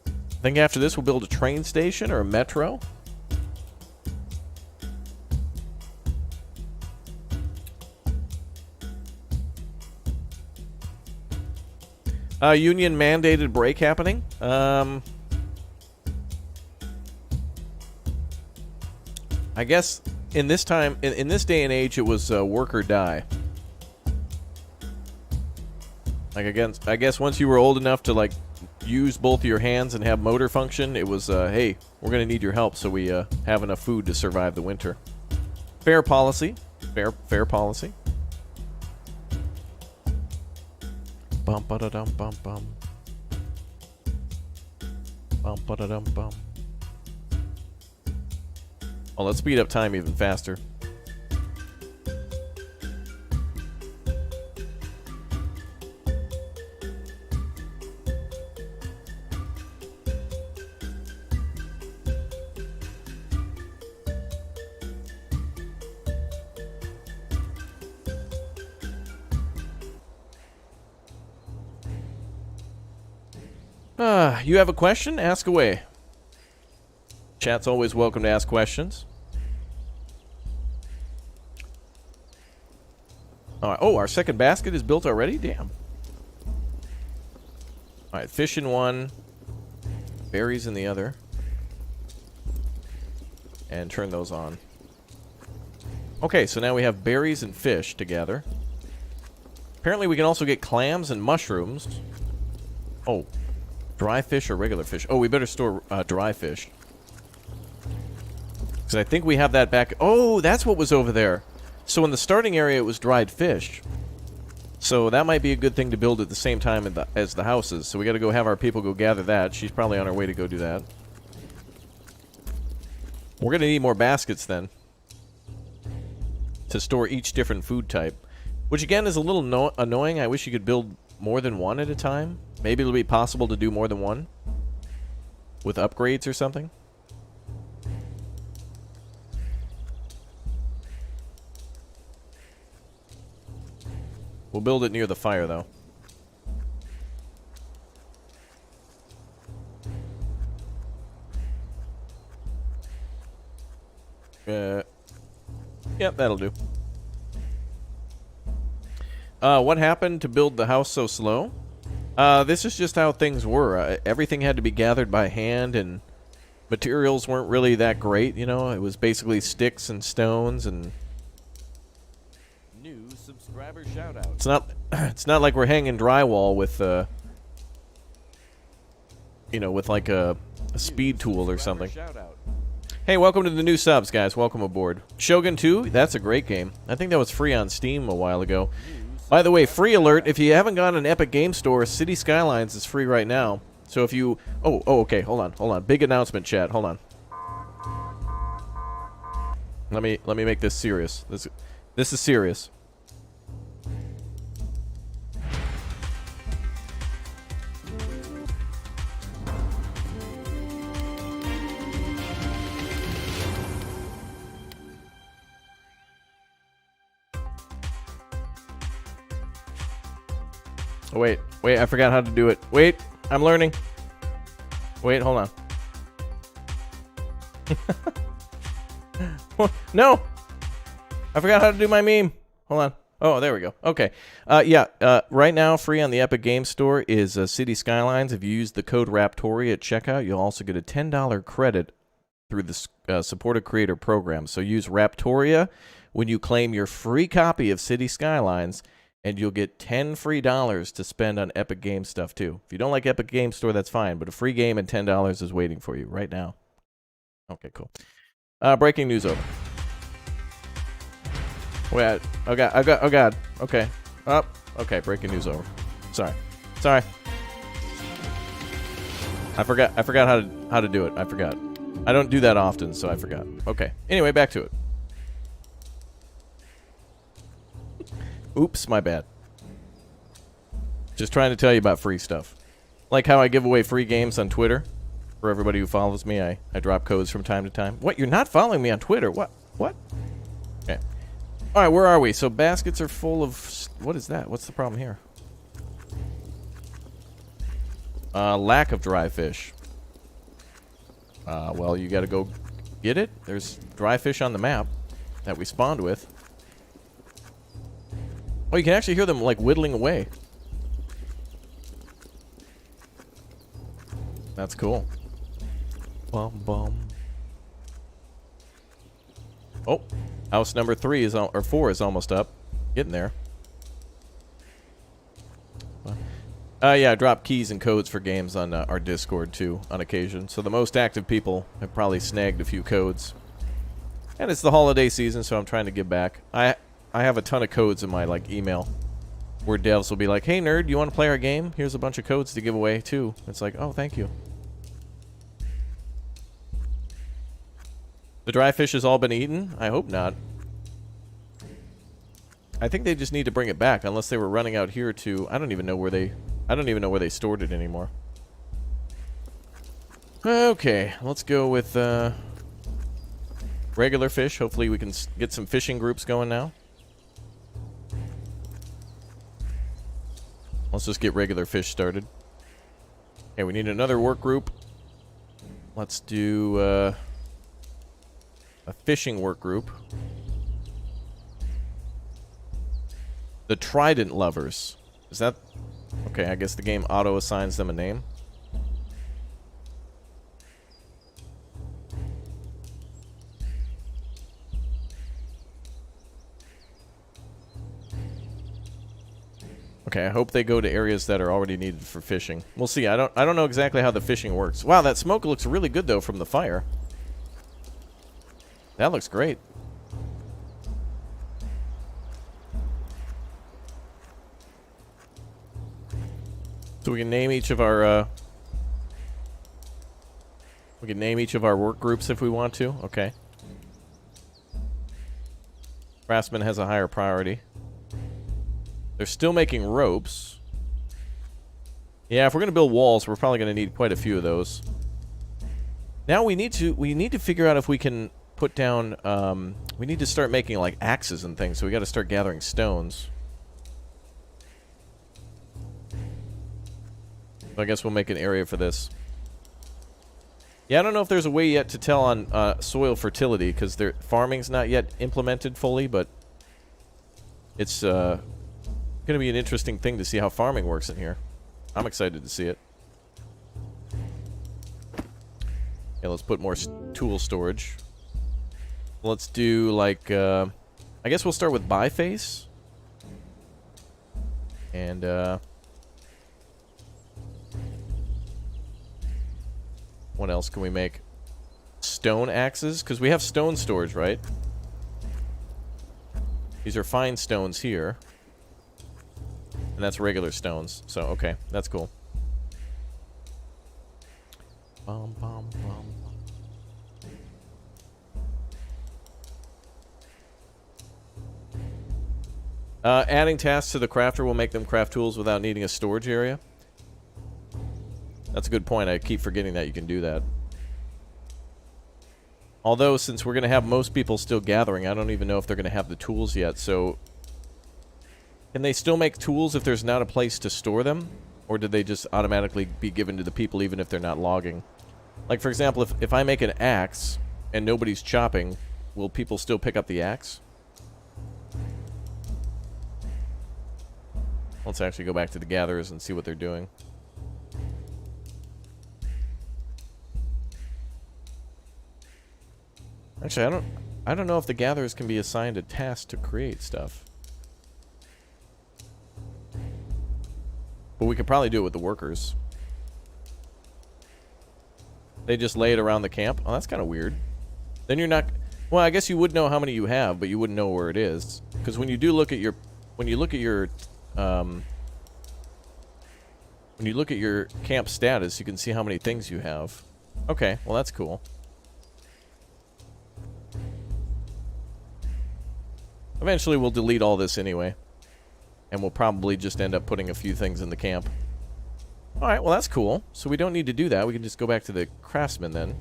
I think after this we'll build a train station or a metro. Union mandated break happening. I guess in this time, in this day and age, it was work or die. Like, again, I guess once you were old enough to, like, use both of your hands and have motor function, it was, hey, we're going to need your help so we have enough food to survive the winter. Fair policy. Fair policy. Bum ba da dum bum bum. Bum ba da dum bum. Oh, let's speed up time even faster. You have a question? Ask away. Chat's always welcome to ask questions. Alright, oh, our second basket is built already? Damn. Alright, fish in one, berries in the other. And turn those on. Okay, so now we have berries and fish together. Apparently we can also get clams and mushrooms. Oh, dry fish or regular fish? Oh, we better store dry fish. Because I think we have that back. Oh, that's what was over there. So in the starting area, it was dried fish. So that might be a good thing to build at the same time as the houses. So we got to go have our people go gather that. She's probably on her way to go do that. We're going to need more baskets then to store each different food type. Which again is a little annoying. I wish you could build more than one at a time. Maybe it'll be possible to do more than one with upgrades or something. We'll build it near the fire, though. Yep, that'll do. What happened to build the house so slow? This is just how things were. Everything had to be gathered by hand, and materials weren't really that great, you know? It was basically sticks and stones, and... New subscriber shout out. It's not like we're hanging drywall with, you know, with like a speed tool or something. Hey, welcome to the new subs, guys. Welcome aboard. Shogun 2, that's a great game. I think that was free on Steam a while ago. By the way, free alert, if you haven't got an Epic Game Store, City Skylines is free right now. So if you... Oh, okay, hold on. Big announcement, chat. Hold on. Let me make this serious. This is serious. Oh, wait, I forgot how to do it. Wait, I'm learning. Wait, hold on. No! I forgot how to do my meme. Hold on. Oh, there we go. Okay. Right now, free on the Epic Games Store is City Skylines. If you use the code Raptoria at checkout, you'll also get a $10 credit through the Support a Creator program. So use Raptoria when you claim your free copy of City Skylines, and you'll get $10 free to spend on Epic Games stuff, too. If you don't like Epic Games Store, that's fine, but a free game and $10 is waiting for you right now. Okay, cool. Breaking news over. Wait, oh god. Okay. Okay, breaking news over. Sorry. I forgot how to do it. I forgot. I don't do that often, so I forgot. Okay. Anyway, back to it. Oops, my bad. Just trying to tell you about free stuff. Like how I give away free games on Twitter. For everybody who follows me, I drop codes from time to time. What? You're not following me on Twitter? What? Okay. Alright, where are we? So baskets are full of... What is that? What's the problem here? Lack of dry fish. Well, you gotta go get it. There's dry fish on the map that we spawned with. Oh, you can actually hear them, like, whittling away. That's cool. Bum, bum. Oh, house number 3 is, or 4 is almost up. Getting there. Yeah, I drop keys and codes for games on our Discord, too, on occasion. So the most active people have probably snagged a few codes. And it's the holiday season, so I'm trying to give back. I have a ton of codes in my, like, email where devs will be like, hey, nerd, you want to play our game? Here's a bunch of codes to give away, too. It's like, oh, thank you. The dry fish has all been eaten? I hope not. I think they just need to bring it back, unless they were running out here to... I don't even know where they stored it anymore. Okay, let's go with regular fish. Hopefully we can get some fishing groups going now. Let's just get regular fish started. Okay, we need another work group. Let's do a fishing work group. The Trident Lovers. Is that... Okay, I guess the game auto-assigns them a name. Okay, I hope they go to areas that are already needed for fishing. We'll see. I don't know exactly how the fishing works. Wow, that smoke looks really good though from the fire. That looks great. So we can name each of our work groups if we want to. Okay. Craftsman has a higher priority. They're still making ropes. Yeah, if we're gonna build walls, we're probably gonna need quite a few of those. Now we need to figure out if we can put down. We need to start making like axes and things. So we got to start gathering stones. So I guess we'll make an area for this. Yeah, I don't know if there's a way yet to tell on soil fertility because farming's not yet implemented fully, but it's going to be an interesting thing to see how farming works in here. I'm excited to see it. Yeah, let's put more tool storage. Let's do like, I guess we'll start with biface. And, what else can we make? Stone axes? Because we have stone storage, right? These are fine stones here. And that's regular stones. So, okay. That's cool. Bum, bum, bum. Adding tasks to the crafter will make them craft tools without needing a storage area. That's a good point. I keep forgetting that you can do that. Although, since we're going to have most people still gathering, I don't even know if they're going to have the tools yet, so... Can they still make tools if there's not a place to store them? Or did they just automatically be given to the people even if they're not logging? Like, for example, if I make an axe and nobody's chopping, will people still pick up the axe? Let's actually go back to the gatherers and see what they're doing. Actually, I don't know if the gatherers can be assigned a task to create stuff. But we could probably do it with the workers. They just lay it around the camp? Oh, that's kind of weird. Then you're not... Well, I guess you would know how many you have, but you wouldn't know where it is. Because when you do look at your... When you look at your camp status, you can see how many things you have. Okay, well that's cool. Eventually we'll delete all this anyway. And we'll probably just end up putting a few things in the camp. Alright, well that's cool. So we don't need to do that. We can just go back to the craftsman then.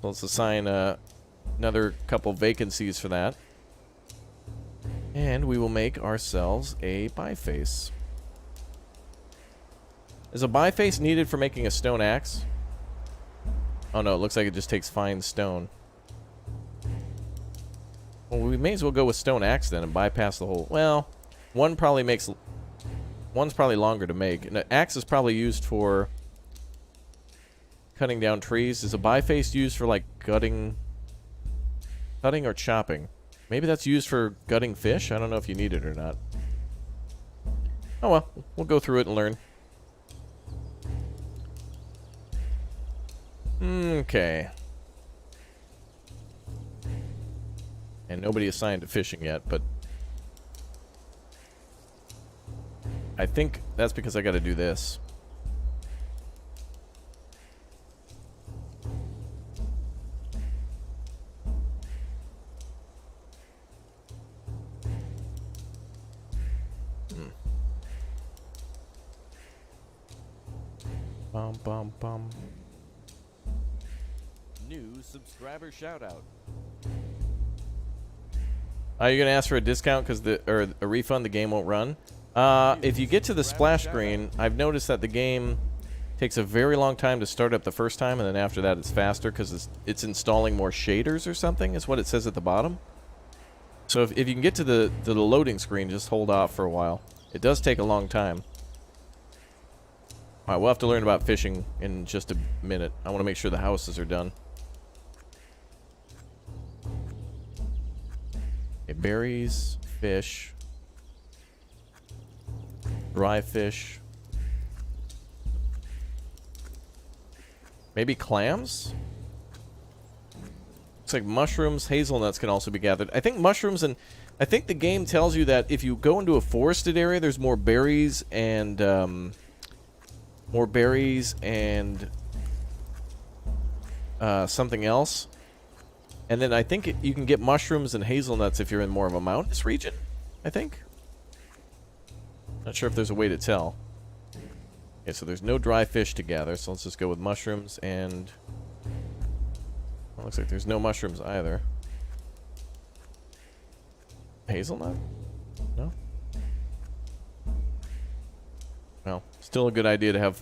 So let's assign another couple vacancies for that. And we will make ourselves a biface. Is a biface needed for making a stone axe? Oh no, it looks like it just takes fine stone. Well, we may as well go with stone axe then and bypass the whole... Well, one's probably longer to make. And an axe is probably used for cutting down trees. Is a biface used for like cutting or chopping? Maybe that's used for gutting fish? I don't know if you need it or not. Oh well, we'll go through it and learn. Okay. And nobody assigned to fishing yet, but... I think that's because I gotta do this. Bum, bum, bum. New subscriber shoutout. Are you gonna ask for a discount or a refund? The game won't run. If you get to the splash screen, I've noticed that the game takes a very long time to start up the first time, and then after that it's faster because it's installing more shaders or something. Is what it says at the bottom. So if you can get to the loading screen, just hold off for a while. It does take a long time. Alright, we'll have to learn about fishing in just a minute. I want to make sure the houses are done. Okay, berries, fish, dry fish. Maybe clams? Looks like mushrooms, hazelnuts can also be gathered. I think mushrooms and... I think the game tells you that if you go into a forested area, there's more berries and... something else. And then I think you can get mushrooms and hazelnuts if you're in more of a mountainous region, I think. Not sure if there's a way to tell. Okay, so there's no dry fish to gather, so let's just go with mushrooms and... Well, looks like there's no mushrooms either. Hazelnut? No? Well, still a good idea to have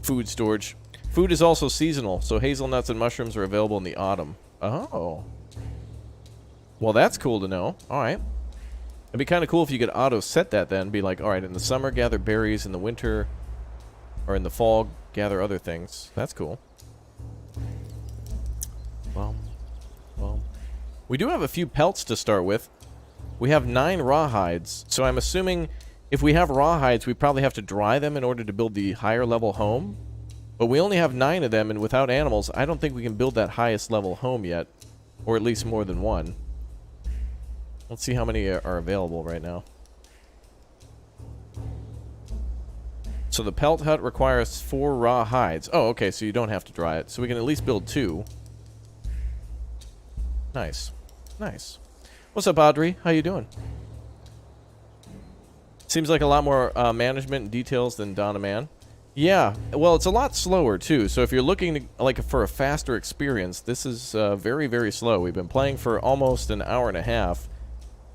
food storage. Food is also seasonal, so hazelnuts and mushrooms are available in the autumn. Oh. Well, that's cool to know. Alright. It'd be kind of cool if you could auto-set that then. Be like, alright, in the summer, gather berries. In the winter, or in the fall, gather other things. That's cool. Well, we do have a few pelts to start with. We have 9 rawhides, so I'm assuming if we have rawhides, we probably have to dry them in order to build the higher level home. But we only have 9 of them, and without animals, I don't think we can build that highest level home yet. Or at least more than one. Let's see how many are available right now. So the pelt hut requires 4 raw hides. Oh, okay, so you don't have to dry it. So we can at least build 2. Nice. Nice. What's up, Audrey? How you doing? Seems like a lot more management and details than Dawn of Man. Yeah, well, it's a lot slower, too. So if you're looking to, like, for a faster experience, this is very, very slow. We've been playing for almost an hour and a half,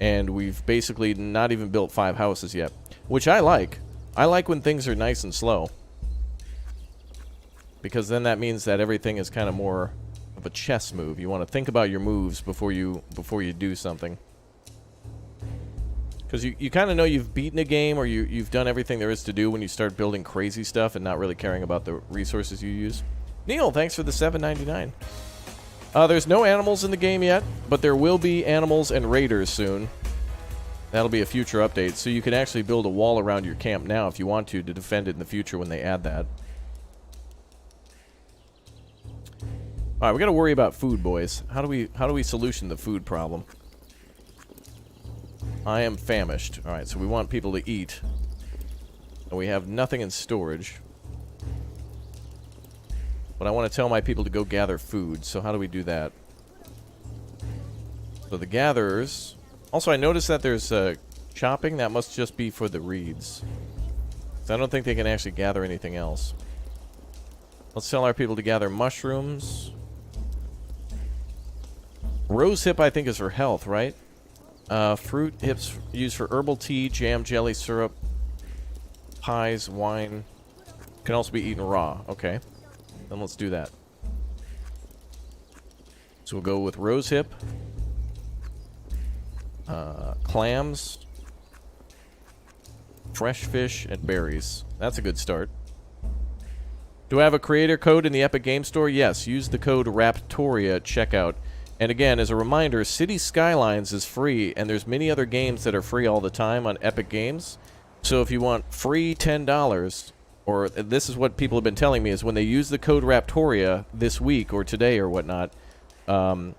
and we've basically not even built 5 houses yet, which I like. I like when things are nice and slow, because then that means that everything is kind of more of a chess move. You want to think about your moves before you do something. Because you kind of know you've beaten a game, or you've done everything there is to do when you start building crazy stuff and not really caring about the resources you use. Neil, thanks for the $7.99. There's no animals in the game yet, but there will be animals and raiders soon. That'll be a future update, so you can actually build a wall around your camp now if you want to defend it in the future when they add that. Alright, we gotta worry about food, boys. How do we solution the food problem? I am famished. Alright, so we want people to eat. And we have nothing in storage. But I want to tell my people to go gather food, so how do we do that? So the gatherers... Also, I noticed that there's chopping. That must just be for the reeds. So I don't think they can actually gather anything else. Let's tell our people to gather mushrooms. Rose hip, I think, is for health, right? Fruit hips used for herbal tea, jam, jelly, syrup, pies, wine. Can also be eaten raw. Okay. Then let's do that. So we'll go with rose hip. Clams. Fresh fish and berries. That's a good start. Do I have a creator code in the Epic Game Store? Yes. Use the code Raptoria at checkout. And again, as a reminder, City Skylines is free, and there's many other games that are free all the time on Epic Games. So if you want free $10, or this is what people have been telling me, is when they use the code Raptoria this week or today or whatnot,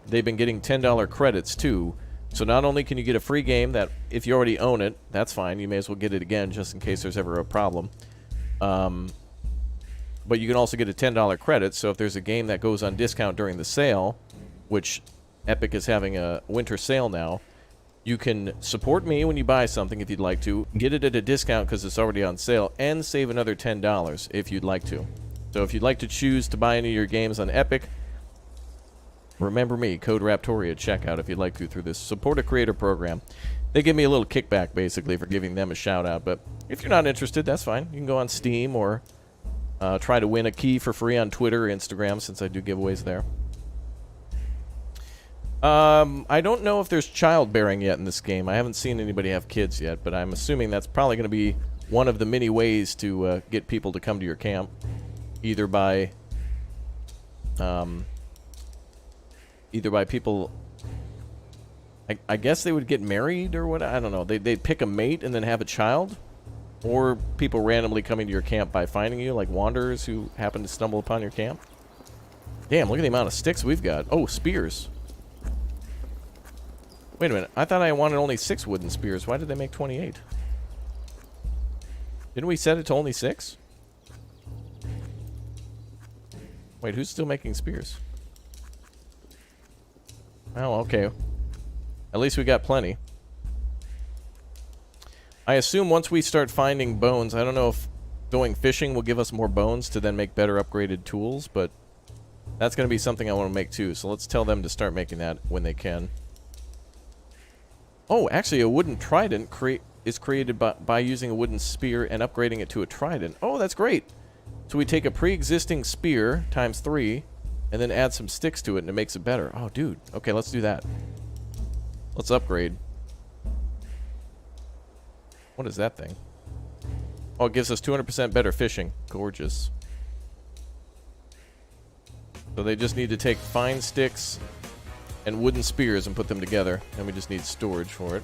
they've been getting $10 credits too. So not only can you get a free game that if you already own it, that's fine. You may as well get it again just in case there's ever a problem. But you can also get a $10 credit. So if there's a game that goes on discount during the sale, which Epic is having a winter sale now, you can support me when you buy something if you'd like to, get it at a discount because it's already on sale, and save another $10 if you'd like to. So if you'd like to choose to buy any of your games on Epic, remember me, code Raptoria at checkout if you'd like to through this Support a Creator program. They give me a little kickback basically for giving them a shout out, but if you're not interested, that's fine. You can go on Steam or try to win a key for free on Twitter or Instagram since I do giveaways there. I don't know if there's childbearing yet in this game. I haven't seen anybody have kids yet, but I'm assuming that's probably going to be one of the many ways to get people to come to your camp. Either by people... I guess they would get married or what? I don't know. They'd pick a mate and then have a child? Or people randomly coming to your camp by finding you, like wanderers who happen to stumble upon your camp? Damn, look at the amount of sticks we've got. Oh, spears. Wait a minute. I thought I wanted only 6 wooden spears. Why did they make 28? Didn't we set it to only 6? Wait, who's still making spears? Oh, okay. At least we got plenty. I assume once we start finding bones, I don't know if going fishing will give us more bones to then make better upgraded tools, but that's going to be something I want to make too. So let's tell them to start making that when they can. Oh, actually, a wooden trident is created by using a wooden spear and upgrading it to a trident. Oh, that's great. So we take a pre-existing spear times 3 and then add some sticks to it and it makes it better. Oh, dude. Okay, let's do that. Let's upgrade. What is that thing? Oh, it gives us 200% better fishing. Gorgeous. So they just need to take fine sticks and wooden spears and put them together. And we just need storage for it.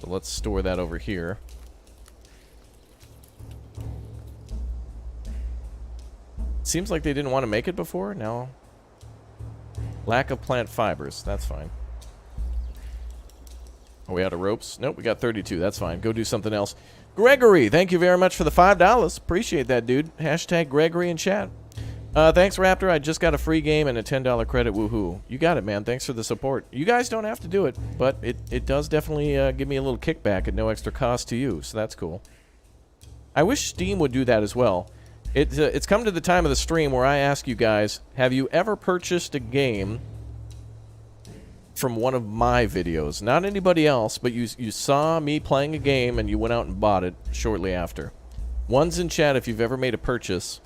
So let's store that over here. Seems like they didn't want to make it before. Now, lack of plant fibers. That's fine. Are we out of ropes? Nope, we got 32. That's fine. Go do something else. Gregory, thank you very much for the $5. Appreciate that, dude. Hashtag Gregory in chat. Thanks, Raptor. I just got a free game and a $10 credit. Woohoo. You got it, man. Thanks for the support. You guys don't have to do it, but it does definitely give me a little kickback at no extra cost to you, so that's cool. I wish Steam would do that as well. It's come to the time of the stream where I ask you guys, have you ever purchased a game from one of my videos? Not anybody else, but you saw me playing a game and you went out and bought it shortly after. One's in chat if you've ever made a purchase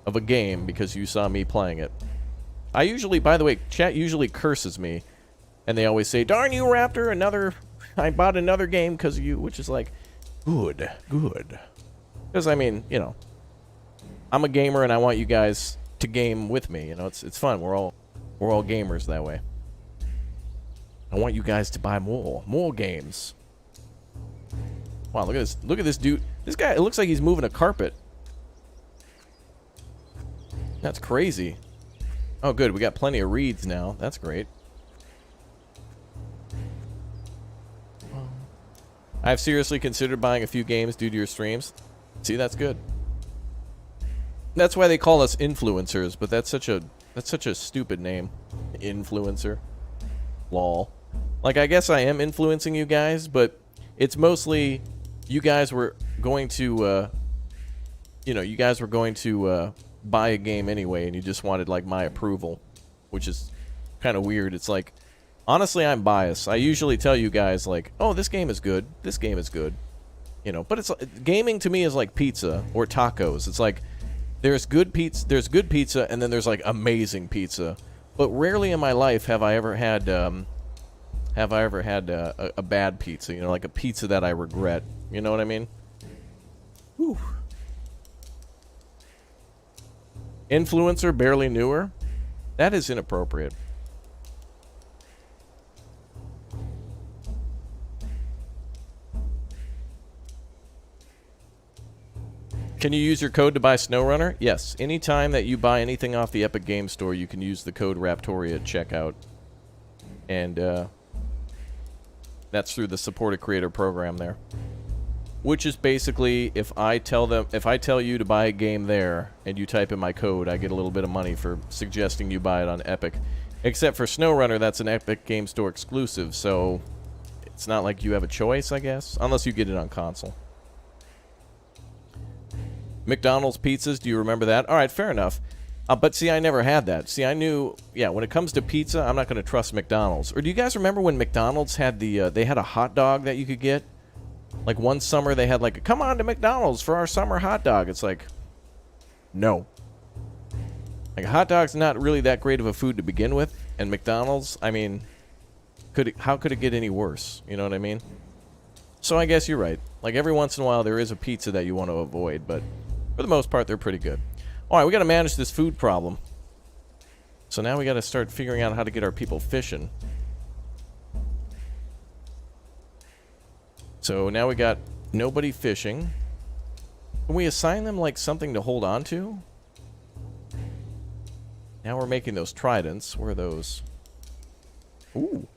of a game because you saw me playing it. I usually, by the way, chat usually curses me, and they always say, "Darn you, Raptor, I bought another game because of you," which is like, good. Because, I mean, you know, I'm a gamer and I want you guys to game with me. You know, it's fun. We're all gamers that way. I want you guys to buy more games. Wow, look at this. Look at this dude. This guy, it looks like he's moving a carpet. That's crazy. Oh, good. We got plenty of reeds now. That's great. I've seriously considered buying a few games due to your streams. See, that's good. That's why they call us influencers, but that's such a stupid name. Influencer. Lol. Like, I guess I am influencing you guys, but it's mostly you guys were going to, you guys were going to buy a game anyway, and you just wanted, like, my approval, which is kind of weird. It's like, honestly, I'm biased. I usually tell you guys, like, oh, this game is good. This game is good. You know, but it's gaming to me is like pizza or tacos. It's like there's good pizza, and then there's like amazing pizza. But rarely in my life have I ever had a bad pizza. You know, like a pizza that I regret. You know what I mean? Whew. Influencer, barely newer. That is inappropriate. Can you use your code to buy SnowRunner? Yes. Anytime that you buy anything off the Epic Game Store, you can use the code Raptoria at checkout. And that's through the Support a Creator program there. Which is basically, if I tell you to buy a game there, and you type in my code, I get a little bit of money for suggesting you buy it on Epic. Except for SnowRunner, that's an Epic Game Store exclusive, so it's not like you have a choice, I guess. Unless you get it on console. McDonald's pizzas, do you remember that? Alright, fair enough. But see, I never had that. See, I knew, yeah, when it comes to pizza, I'm not going to trust McDonald's. Or do you guys remember when McDonald's had they had a hot dog that you could get? Like one summer they had like, come on to McDonald's for our summer hot dog. It's like, no. Like a hot dog's not really that great of a food to begin with. And McDonald's, I mean, how could it get any worse? You know what I mean? So I guess you're right. Like every once in a while there is a pizza that you want to avoid, but for the most part they're pretty good. Alright, we got to manage this food problem. So now we got to start figuring out how to get our people fishing. So now we got nobody fishing. Can we assign them like something to hold on to? Now we're making those tridents. Where are those? Ooh.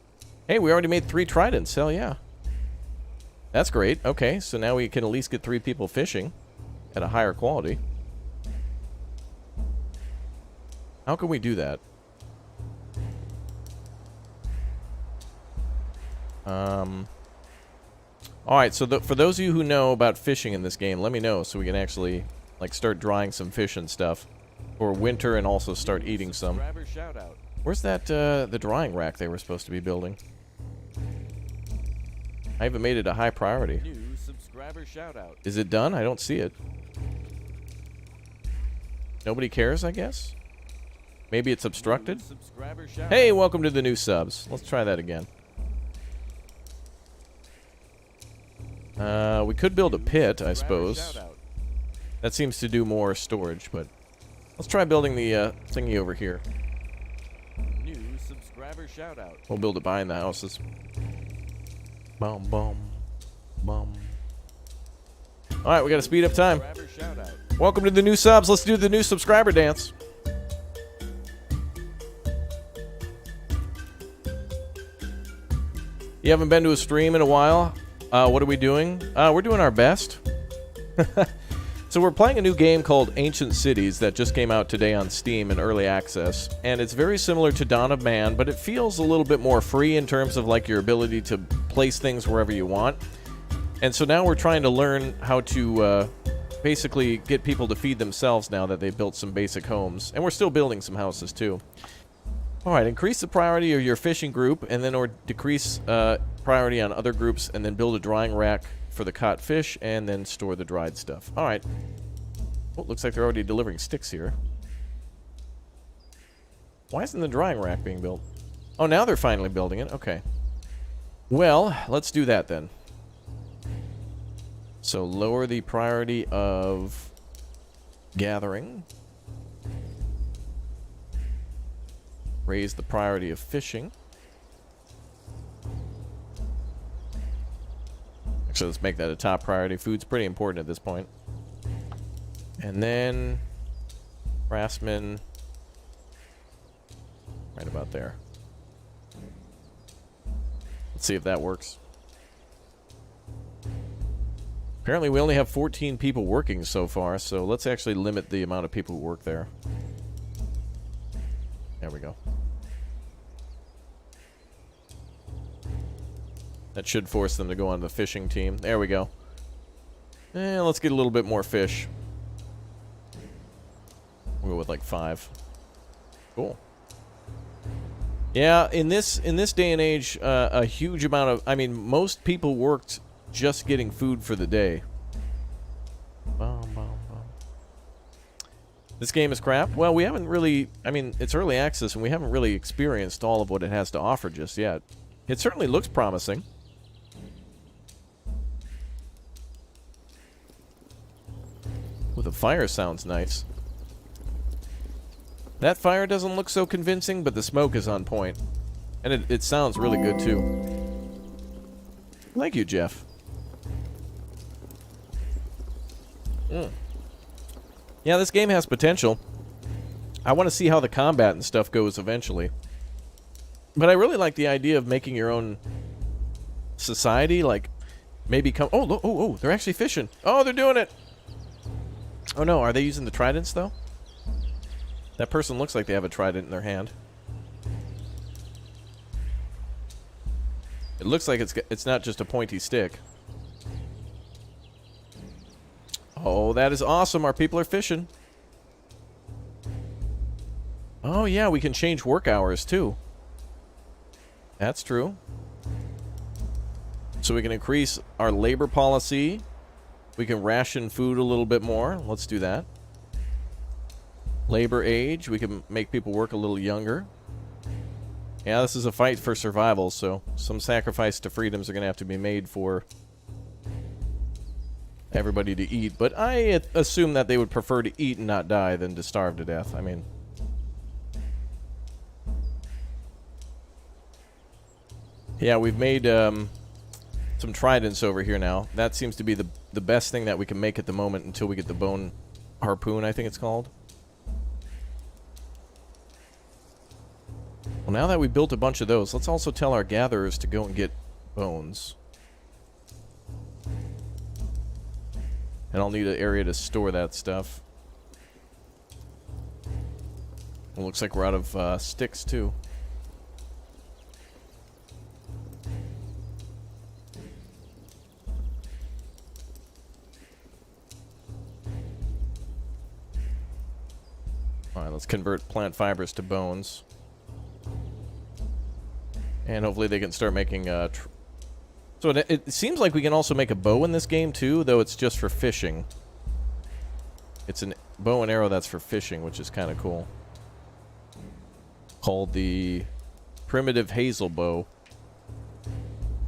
Hey, we already made 3 tridents. Hell yeah. That's great. Okay, so now we can at least get 3 people fishing at a higher quality. How can we do that? Alright, so for those of you who know about fishing in this game, let me know so we can actually like start drying some fish and stuff for winter and also start eating some. Where's that the drying rack they were supposed to be building? I haven't made it a high priority. New subscriber shout out. Is it done? I don't see it. Nobody cares, I guess? Maybe it's obstructed? Hey, welcome to the new subs. Let's try that again. We could build a pit, I suppose. That seems to do more storage, but let's try building the thingy over here. New subscriber shout out. We'll build it behind the houses. Bum bum bum. Alright, we gotta speed up time. Welcome to the new subs. Let's do the new subscriber dance. You haven't been to a stream in a while. What are we doing? We're doing our best. So we're playing a new game called Ancient Cities that just came out today on Steam in early access, and it's very similar to Dawn of Man, but it feels a little bit more free in terms of like your ability to place things wherever you want. And so now we're trying to learn how to basically get people to feed themselves now that they've built some basic homes, and we're still building some houses too. All right, increase the priority of your fishing group, and then or decrease priority on other groups, and then build a drying rack for the caught fish, and then store the dried stuff. All right. Oh, looks like they're already delivering sticks here. Why isn't the drying rack being built? Oh, now they're finally building it. Okay. Well, let's do that then. So lower the priority of gathering. Raise the priority of fishing. Actually, let's make that a top priority. Food's pretty important at this point. And then craftsman right about there. Let's see if that works. Apparently we only have 14 people working so far, so let's actually limit the amount of people who work there. There we go. That should force them to go on the fishing team. There we go. Let's get a little bit more fish. We'll go with like 5. Cool. Yeah, in this day and age, a huge amount of... I mean, most people worked just getting food for the day. This game is crap? Well, we haven't really... I mean, it's early access, and we haven't really experienced all of what it has to offer just yet. It certainly looks promising. Well, the fire sounds nice. That fire doesn't look so convincing, but the smoke is on point. And it sounds really good, too. Thank you, Jeff. Yeah, this game has potential. I want to see how the combat and stuff goes eventually. But I really like the idea of making your own society, like maybe come... Oh, look, oh, they're actually fishing. Oh, they're doing it. Oh, no, are they using the tridents, though? That person looks like they have a trident in their hand. It looks like it's not just a pointy stick. Oh, that is awesome. Our people are fishing. Oh, yeah, we can change work hours, too. That's true. So we can increase our labor policy. We can ration food a little bit more. Let's do that. Labor age. We can make people work a little younger. Yeah, this is a fight for survival, so some sacrifice to freedoms are going to have to be made for everybody to eat. But I assume that they would prefer to eat and not die than to starve to death. I mean... Yeah, we've made some tridents over here now. That seems to be the best thing that we can make at the moment until we get the bone harpoon, I think it's called. Well, now that we built a bunch of those, let's also tell our gatherers to go and get bones. And I'll need an area to store that stuff. Well, looks like we're out of sticks, too. Alright, let's convert plant fibers to bones. And hopefully they can start making... So it seems like we can also make a bow in this game, too, though it's just for fishing. It's a bow and arrow that's for fishing, which is kind of cool. Called the Primitive Hazel Bow,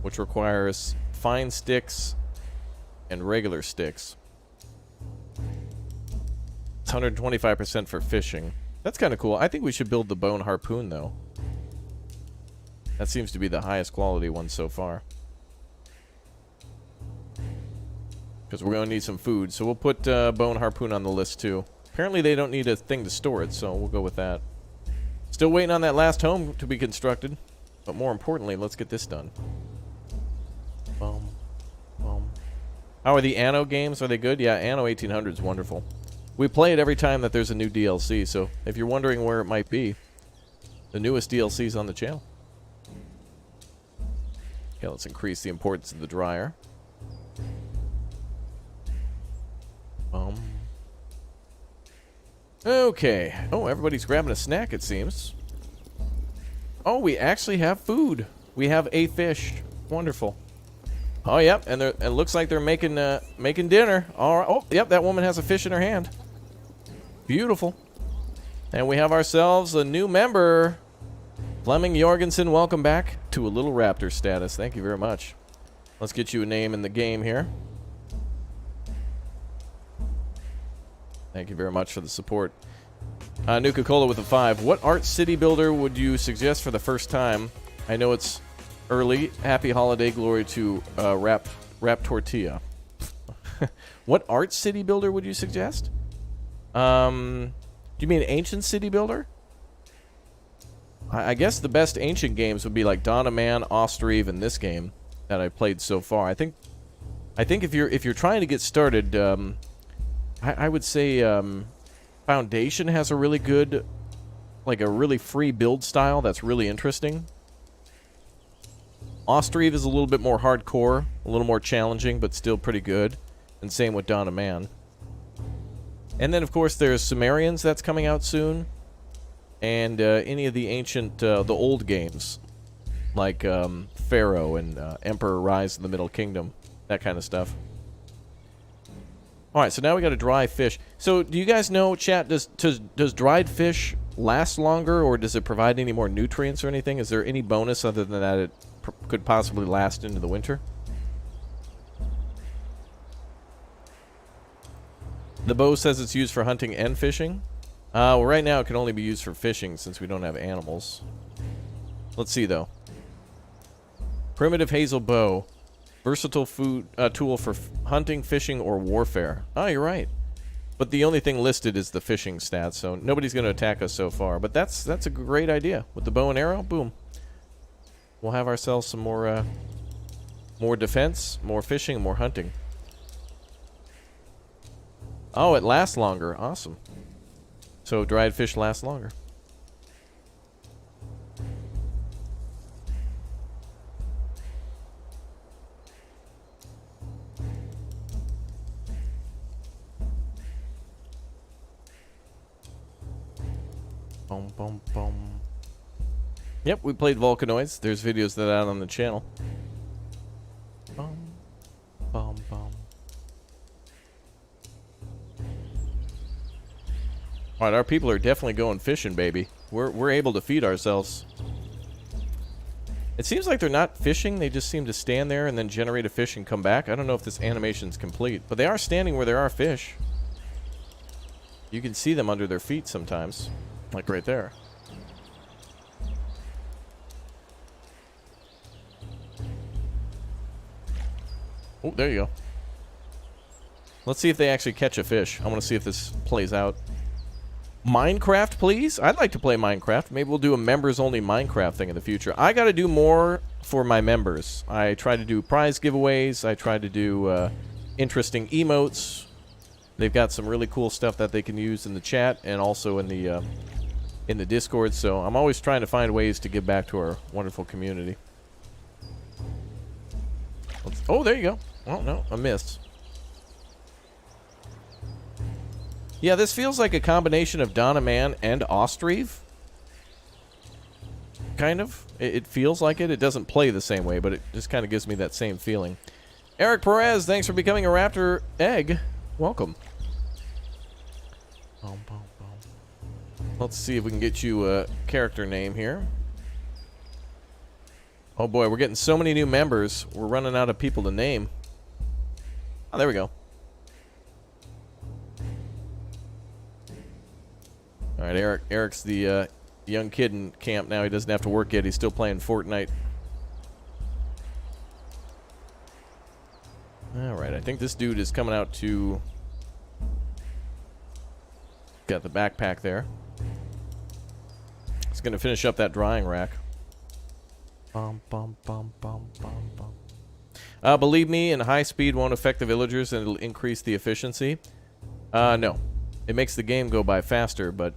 which requires fine sticks and regular sticks. It's 125% for fishing. That's kind of cool. I think we should build the bone harpoon, though. That seems to be the highest quality one so far. Because we're going to need some food. So we'll put bone harpoon on the list, too. Apparently they don't need a thing to store it, so we'll go with that. Still waiting on that last home to be constructed. But more importantly, let's get this done. Boom. Boom. How are the Anno games? Are they good? Yeah, Anno 1800 is wonderful. We play it every time that there's a new DLC, so if you're wondering where it might be, the newest DLC is on the channel. Okay, let's increase the importance of the dryer. Okay. Oh, everybody's grabbing a snack, it seems. Oh, we actually have food. We have a fish. Wonderful. Oh, yep, and it looks like they're making dinner. All right. Oh, yep, that woman has a fish in her hand. Beautiful. And we have ourselves a new member. Fleming Jorgensen, welcome back to a Little Raptor status. Thank you very much. Let's get you a name in the game here. Thank you very much for the support. Nuka-Cola with a 5. What art city builder would you suggest for the first time? I know it's early. Happy holiday glory to Rap Tortilla. What art city builder would you suggest? Do you mean ancient city builder? I guess the best ancient games would be like Dawn of Man, Ostriv, and this game that I played so far. I think if you're trying to get started, I would say Foundation has a really good, like a really free build style that's really interesting. Ostriv is a little bit more hardcore, a little more challenging, but still pretty good. And same with Dawn of Man. And then, of course, there's Sumerians that's coming out soon. And any of the ancient, the old games. Like Pharaoh and Emperor Rise of the Middle Kingdom. That kind of stuff. Alright, so now we got a dry fish. So, do you guys know, chat, does dried fish last longer, or does it provide any more nutrients or anything? Is there any bonus other than that it could possibly last into the winter? The bow says it's used for hunting and fishing. Well, right now it can only be used for fishing since we don't have animals. Let's see, though. Primitive hazel bow. Versatile tool for hunting, fishing, or warfare. Oh, you're right. But the only thing listed is the fishing stats, so nobody's going to attack us so far. But that's a great idea. With the bow and arrow, boom. We'll have ourselves some more defense, more fishing, more hunting. Oh, it lasts longer. Awesome. So dried fish last longer. Boom, boom, boom. Yep, we played Volcanoids. There's videos of that out on the channel. Boom, boom, boom. Alright, our people are definitely going fishing, baby. We're able to feed ourselves. It seems like they're not fishing. They just seem to stand there and then generate a fish and come back. I don't know if this animation's complete, but they are standing where there are fish. You can see them under their feet sometimes. Like right there. Oh, there you go. Let's see if they actually catch a fish. I want to see if this plays out. Minecraft, please? I'd like to play Minecraft. Maybe we'll do a members-only Minecraft thing in the future. I got to do more for my members. I try to do prize giveaways. I try to do interesting emotes. They've got some really cool stuff that they can use in the chat and also in the Discord. So I'm always trying to find ways to give back to our wonderful community. Oh, there you go. Oh, no, I missed. Yeah, this feels like a combination of Dawn of Man and Ostriv. Kind of. It feels like it. It doesn't play the same way, but it just kind of gives me that same feeling. Eric Perez, thanks for becoming a Raptor Egg. Welcome. Boom, boom, boom. Let's see if we can get you a character name here. Oh boy, we're getting so many new members. We're running out of people to name. Oh, there we go. All right, Eric's the young kid in camp now. He doesn't have to work yet. He's still playing Fortnite. All right, I think this dude is coming out to... Got the backpack there. He's going to finish up that drying rack. Bum, bum, bum, bum, bum, bum. Believe me, in high speed won't affect the villagers and it'll increase the efficiency. No. It makes the game go by faster, but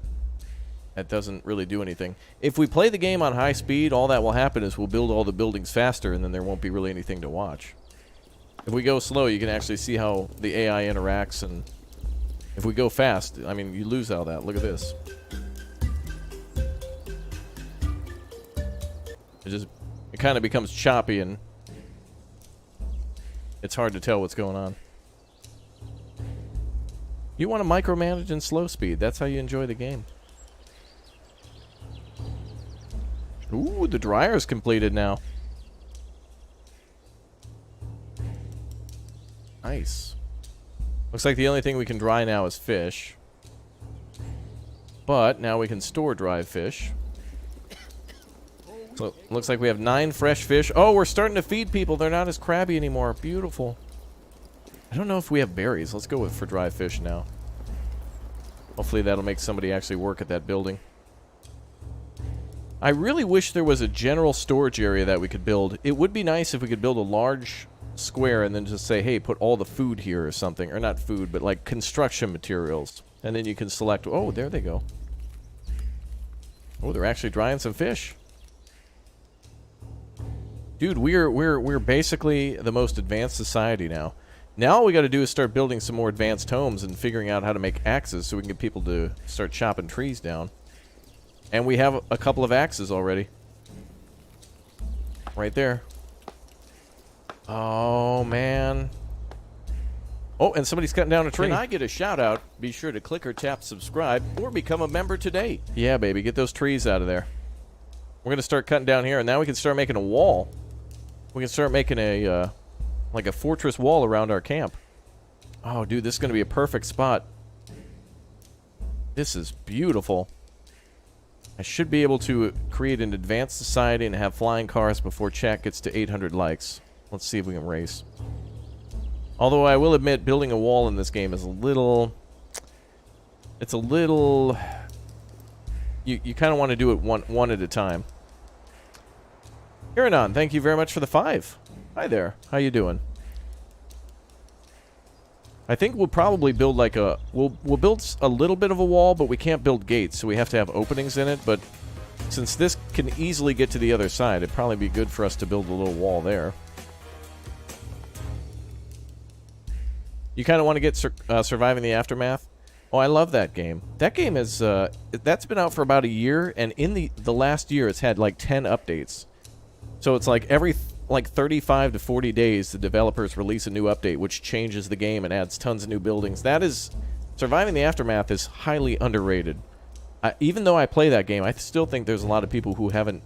that doesn't really do anything. If we play the game on high speed, all that will happen is we'll build all the buildings faster and then there won't be really anything to watch. If we go slow, you can actually see how the AI interacts, and if we go fast, I mean, you lose all that. Look at this. It kind of becomes choppy and it's hard to tell what's going on. You want to micromanage in slow speed. That's how you enjoy the game. Ooh, the dryer's completed now. Nice. Looks like the only thing we can dry now is fish. But now we can store dried fish. So looks like we have 9 fresh fish. Oh, we're starting to feed people. They're not as crabby anymore. Beautiful. I don't know if we have berries. Let's go for dry fish now. Hopefully that'll make somebody actually work at that building. I really wish there was a general storage area that we could build. It would be nice if we could build a large square and then just say, hey, put all the food here or something. Or not food, but like construction materials. And then you can select... Oh, there they go. Oh, they're actually drying some fish. Dude, we're basically the most advanced society now. Now all we got to do is start building some more advanced homes and figuring out how to make axes so we can get people to start chopping trees down. And we have a couple of axes already. Right there. Oh, man. Oh, and somebody's cutting down a tree. Can I get a shout out? Be sure to click or tap subscribe or become a member today. Yeah, baby. Get those trees out of there. We're going to start cutting down here, and now we can start making a wall. We can start making a, like a fortress wall around our camp. Oh, dude, this is going to be a perfect spot. This is beautiful. I should be able to create an advanced society and have flying cars before chat gets to 800 likes. Let's see if we can race. Although I will admit, building a wall in this game is a little... It's a little... You kind of want to do it one at a time. Iranon, thank you very much for the 5. Hi there. How you doing? I think we'll probably build like a... We'll build a little bit of a wall, but we can't build gates, so we have to have openings in it. But since this can easily get to the other side, it'd probably be good for us to build a little wall there. You kind of want to get Surviving the Aftermath? Oh, I love that game. That game is... that's been out for about a year, and in the last year, it's had like 10 updates. So it's like every... like 35 to 40 days, the developers release a new update, which changes the game and adds tons of new buildings. That is... Surviving the Aftermath is highly underrated. Even though I play that game, I still think there's a lot of people who haven't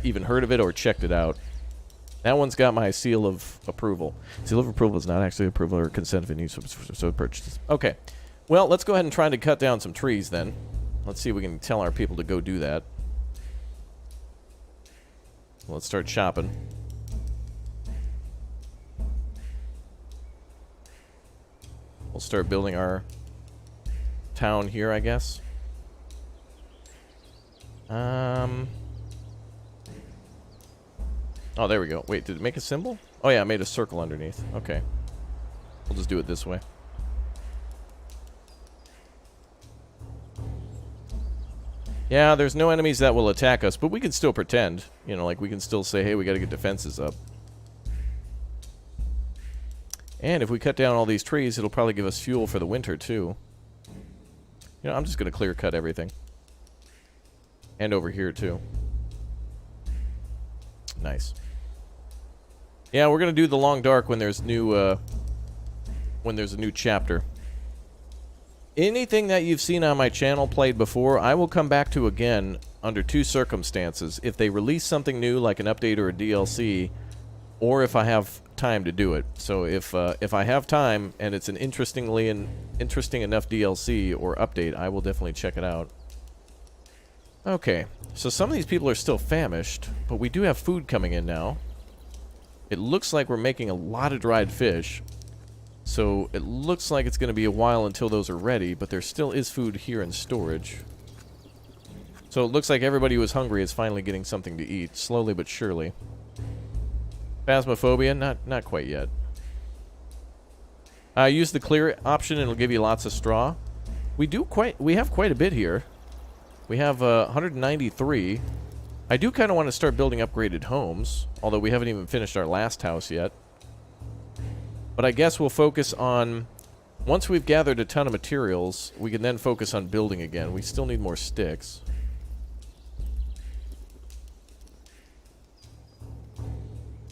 even heard of it or checked it out. That one's got my seal of approval. Seal of approval is not actually approval or consent of any so purchases. Okay. Well, let's go ahead and try to cut down some trees then. Let's see if we can tell our people to go do that. Let's start chopping. We'll start building our town here, I guess. Oh, there we go. Wait, did it make a symbol? Oh, yeah, it made a circle underneath. Okay. We'll just do it this way. Yeah, there's no enemies that will attack us, but we can still pretend. You know, like we can still say, hey, we gotta get defenses up. And if we cut down all these trees, it'll probably give us fuel for the winter, too. You know, I'm just gonna clear cut everything. And over here, too. Nice. Yeah, we're gonna do the long dark when there's new, when there's a new chapter. Anything that you've seen on my channel played before, I will come back to again under 2 circumstances. If they release something new, like an update or a DLC, or if I have time to do it. So if I have time and it's an interesting enough DLC or update, I will definitely check it out. Okay, so some of these people are still famished, but we do have food coming in now. It looks like we're making a lot of dried fish. So it looks like it's going to be a while until those are ready, but there still is food here in storage. So it looks like everybody who was hungry is finally getting something to eat, slowly but surely. Phasmophobia? Not quite yet. Use the clear option and it'll give you lots of straw. We have quite a bit here. We have 193. I do kind of want to start building upgraded homes, although we haven't even finished our last house yet. But I guess we'll focus on... Once we've gathered a ton of materials, we can then focus on building again. We still need more sticks.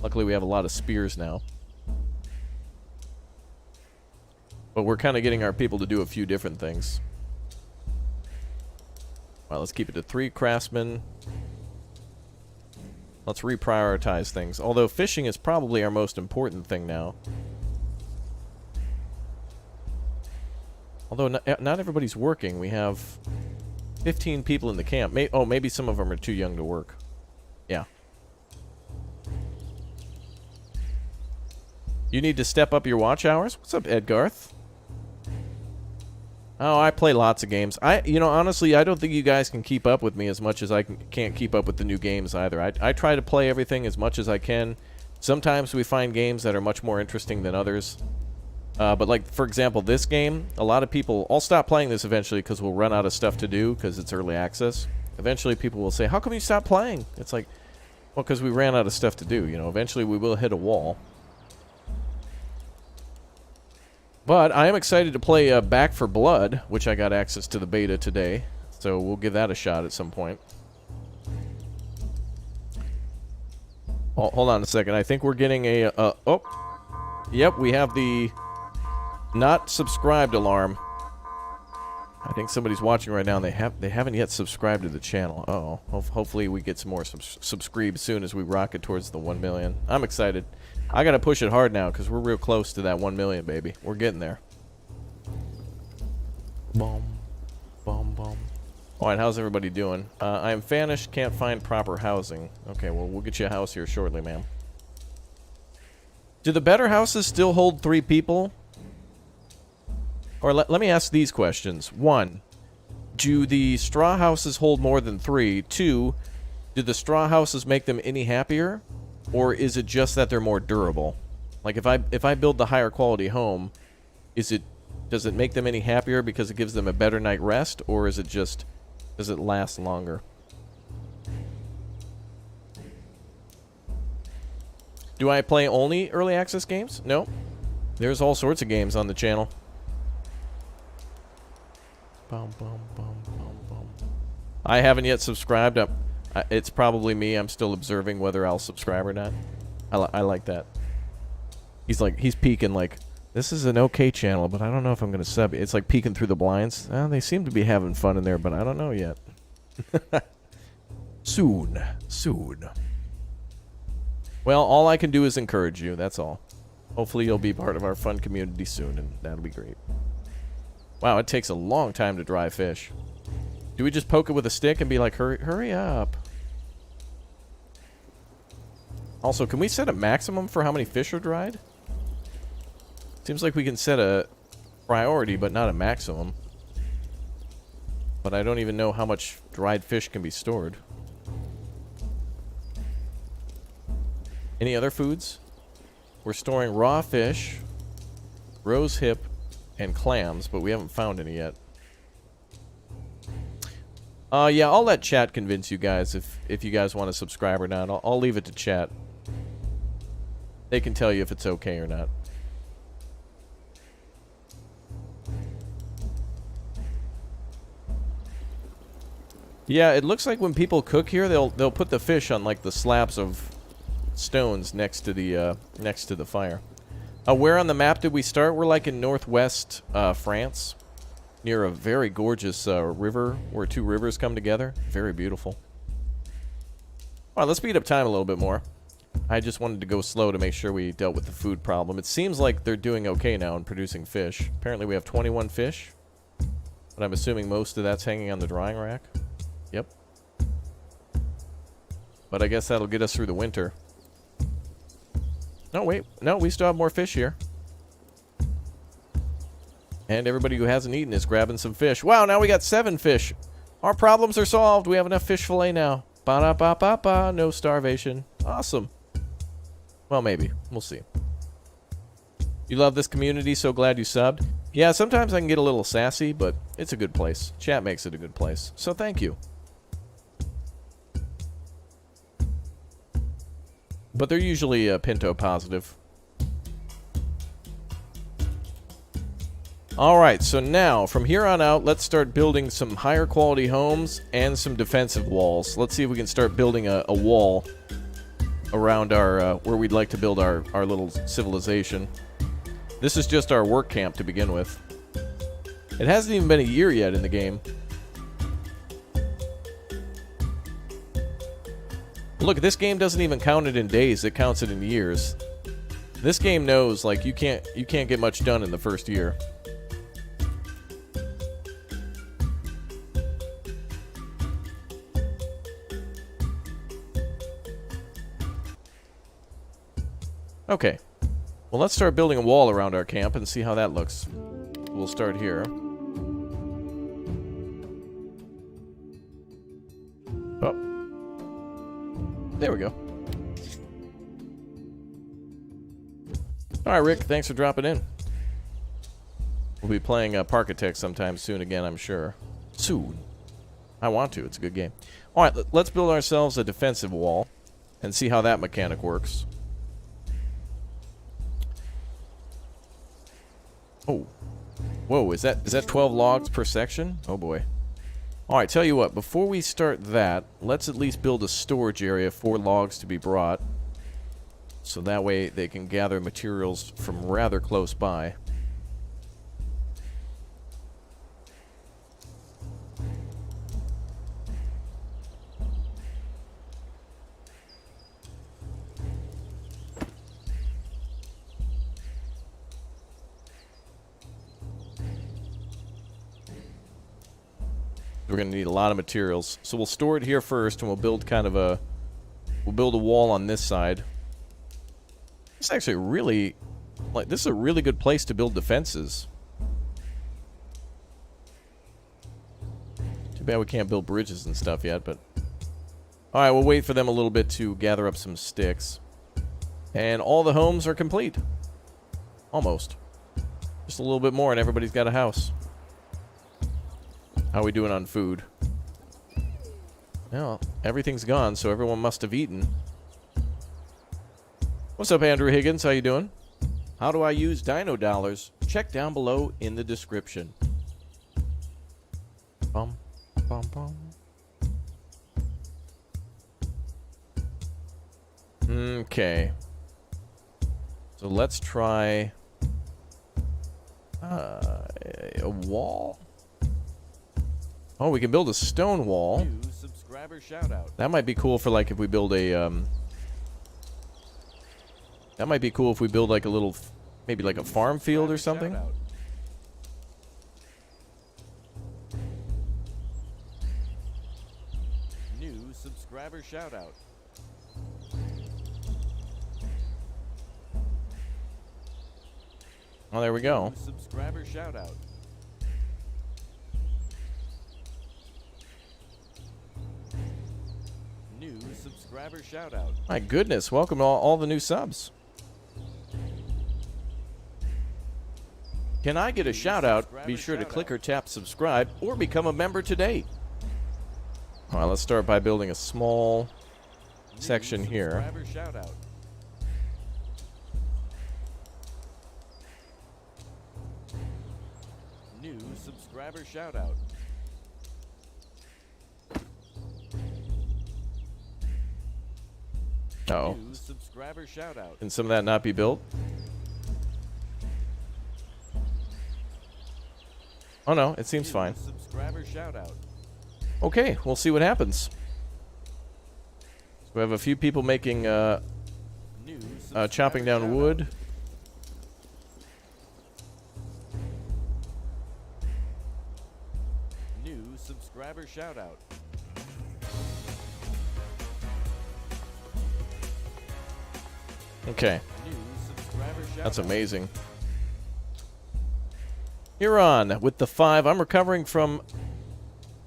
Luckily, we have a lot of spears now. But we're kind of getting our people to do a few different things. Well, let's keep it to 3 craftsmen. Let's reprioritize things. Although fishing is probably our most important thing now. Although not everybody's working. We have 15 people in the camp. Maybe some of them are too young to work. Yeah. You need to step up your watch hours? What's up, Edgarth? Oh, I play lots of games. Honestly, I don't think you guys can keep up with me as much as I can't keep up with the new games either. I try to play everything as much as I can. Sometimes we find games that are much more interesting than others. But like, for example, this game, a lot of people... I'll stop playing this eventually because we'll run out of stuff to do because it's early access. Eventually people will say, how come you stopped playing? It's like, well, because we ran out of stuff to do. Eventually we will hit a wall. But I am excited to play Back 4 Blood, which I got access to the beta today. So we'll give that a shot at some point. Oh, hold on a second. I think we're getting a... oh. Yep, we have the not subscribed alarm. I think somebody's watching right now and they haven't yet subscribed to the channel. Uh-oh. Hopefully we get some more subscribes soon as we rocket towards the 1 million. I'm excited. I gotta push it hard now because we're real close to that 1 million, baby. We're getting there. Boom. Boom, boom. Alright, how's everybody doing? I am famished, can't find proper housing. Okay, well, we'll get you a house here shortly, ma'am. Do the better houses still hold 3 people? Or let me ask these questions. 1, do the straw houses hold more than 3? 2, do the straw houses make them any happier? Or is it just that they're more durable? Like if I build the higher quality home, does it make them any happier because it gives them a better night rest? Or is it just, does it last longer? Do I play only early access games? No. There's all sorts of games on the channel. Boom, boom, boom, boom, boom. I haven't yet subscribed. It's probably me. I'm still observing whether I'll subscribe or not. I like that. He's peeking like, this is an okay channel, but I don't know if I'm going to sub. It's like peeking through the blinds. They seem to be having fun in there, but I don't know yet. Soon. Well, all I can do is encourage you. That's all. Hopefully you'll be part of our fun community soon, and that'll be great. Wow, it takes a long time to dry fish. Do we just poke it with a stick and be like, hurry up? Also, can we set a maximum for how many fish are dried? Seems like we can set a priority, but not a maximum. But I don't even know how much dried fish can be stored. Any other foods? We're storing raw fish, rose hip, and clams, but we haven't found any yet. Yeah, I'll let chat convince you guys if you guys want to subscribe or not. I'll leave it to chat. They can tell you if it's okay or not. Yeah, it looks like when people cook here, they'll put the fish on like the slabs of stones next to the fire. Where on the map did we start? We're like in northwest France, near a very gorgeous river where 2 rivers come together. Very beautiful. All right, let's speed up time a little bit more. I just wanted to go slow to make sure we dealt with the food problem. It seems like they're doing okay now in producing fish. Apparently we have 21 fish, but I'm assuming most of that's hanging on the drying rack. Yep. But I guess that'll get us through the winter. No, wait. No, we still have more fish here. And everybody who hasn't eaten is grabbing some fish. Wow, now we got 7 fish. Our problems are solved. We have enough fish fillet now. Ba-da-ba-ba-ba. No starvation. Awesome. Well, maybe. We'll see. You love this community, so glad you subbed. Yeah, sometimes I can get a little sassy, but it's a good place. Chat makes it a good place. So thank you. But they're usually Pinto positive. Alright, so now, from here on out, let's start building some higher quality homes and some defensive walls. Let's see if we can start building a wall around our, where we'd like to build our little civilization. This is just our work camp to begin with. It hasn't even been a year yet in the game. Look, this game doesn't even count it in days, it counts it in years. This game knows, like, you can't get much done in the first year. Okay. Well, let's start building a wall around our camp and see how that looks. We'll start here. Oh. There we go. Alright, Rick, thanks for dropping in. We'll be playing Parkitect sometime soon again, I'm sure. Soon. I want to. It's a good game. Alright, let's build ourselves a defensive wall and see how that mechanic works. Oh. Whoa, is that 12 logs per section? Oh boy. Alright, tell you what, before we start that, let's at least build a storage area for logs to be brought. So that way they can gather materials from rather close by. We're going to need a lot of materials. So we'll store it here first, and we'll build kind of a... We'll build a wall on this side. It's actually really... Like, this is a really good place to build defenses. Too bad we can't build bridges and stuff yet, but... Alright, we'll wait for them a little bit to gather up some sticks. And all the homes are complete. Almost. Just a little bit more and everybody's got a house. How are we doing on food? Well, everything's gone, so everyone must have eaten. What's up, Andrew Higgins? How you doing? How do I use Dino Dollars? Check down below in the description. Bum, bum, bum. Okay. So let's try a wall. Oh, we can build a stone wall. New subscriber shout out. That might be cool for, like, if we build a that might be cool if we build like a little, maybe like a farm field or something. New subscriber shout out. Oh, there we go. New subscriber shout out. New subscriber shout out. My goodness, welcome to all the new subs. Can I get a shout out? Be sure to click or tap subscribe or become a member today. All right, let's start by building a small section here. Subscriber shout out. New subscriber shout out. Uh-oh. New subscriber shout out. Can some of that not be built? Oh no, it seems fine. Subscriber shout out. Okay, we'll see what happens. So we have a few people making chopping down wood. New subscriber shout out. Okay, New subscriber shout that's out. amazing. Huron with the 5. I'm recovering from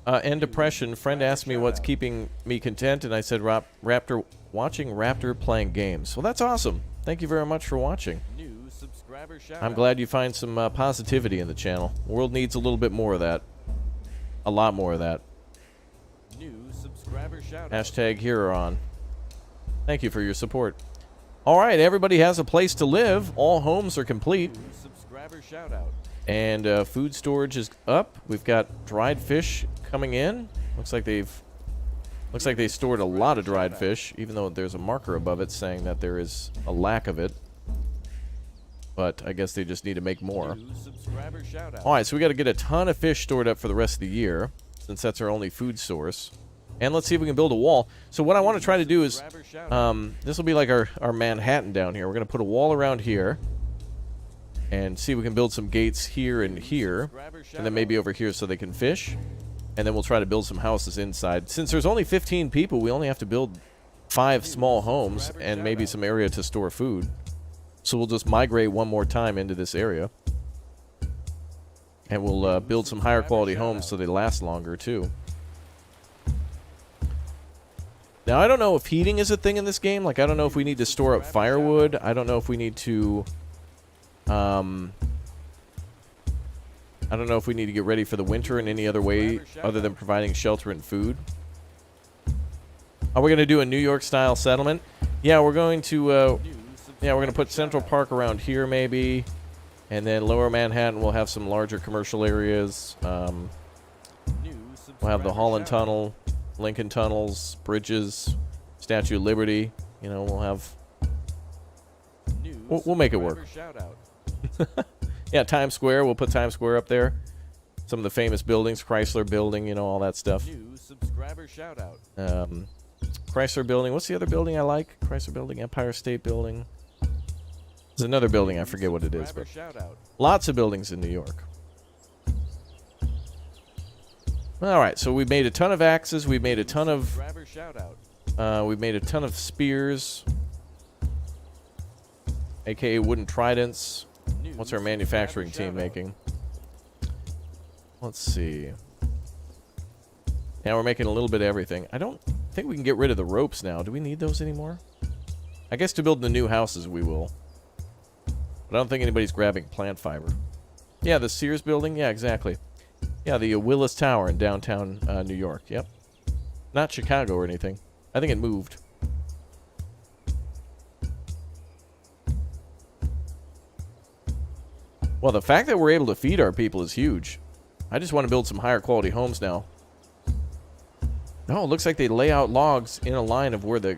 end depression. Friend asked me what's keeping me content, and I said Raptor, watching Raptor playing games. Well, that's awesome. Thank you very much for watching. New subscriber shout I'm out. glad you find some positivity in the channel. The world needs a little bit more of that. A lot more of that. New subscriber shout out. Hashtag hero on. Thank you for your support. All right, everybody has a place to live. All homes are complete. New subscriber shout out. And food storage is up. We've got dried fish coming in. Looks like they stored a lot of dried fish, even though there's a marker above it saying that there is a lack of it. But I guess they just need to make more. New subscriber shout out. All right, so we got to get a ton of fish stored up for the rest of the year, since that's our only food source. And let's see if we can build a wall. So what I want to try to do is, this will be like our Manhattan down here. We're going to put a wall around here, and see if we can build some gates here and here, and then maybe over here so they can fish. And then we'll try to build some houses inside. Since there's only 15 people, we only have to build 5 small homes and maybe some area to store food. So we'll just migrate one more time into this area. And we'll build some higher quality homes so they last longer too. Now, I don't know if heating is a thing in this game. Like, I don't know if we need to store up firewood. I don't know if we need to... I don't know if we need to get ready for the winter in any other way other than providing shelter and food. Are we going to do a New York-style settlement? Yeah, we're going to... yeah, we're going to put Central Park around here, maybe. And then Lower Manhattan will have some larger commercial areas. We'll have the Holland Tunnel, Lincoln Tunnels, bridges, Statue of Liberty. You know, we'll have... We'll make it work. Yeah, Times Square. We'll put Times Square up there. Some of the famous buildings, Chrysler Building, you know, all that stuff. New subscriber shout out. Chrysler Building. What's the other building I like? Chrysler Building, Empire State Building. There's another building, I forget what it is, but lots of buildings in New York. All right, so we made a ton of axes. We made a ton of we made a ton of spears, aka wooden tridents. What's our manufacturing team making? Let's see. Yeah, we're making a little bit of everything. I don't think we can get rid of the ropes now. Do we need those anymore? I guess to build the new houses we will. But I don't think anybody's grabbing plant fiber. Yeah, the Sears building. Yeah, exactly. Yeah, the Willis Tower in downtown New York. Yep. Not Chicago or anything. I think it moved. Well, the fact that we're able to feed our people is huge. I just want to build some higher quality homes now. No, it looks like they lay out logs in a line of where the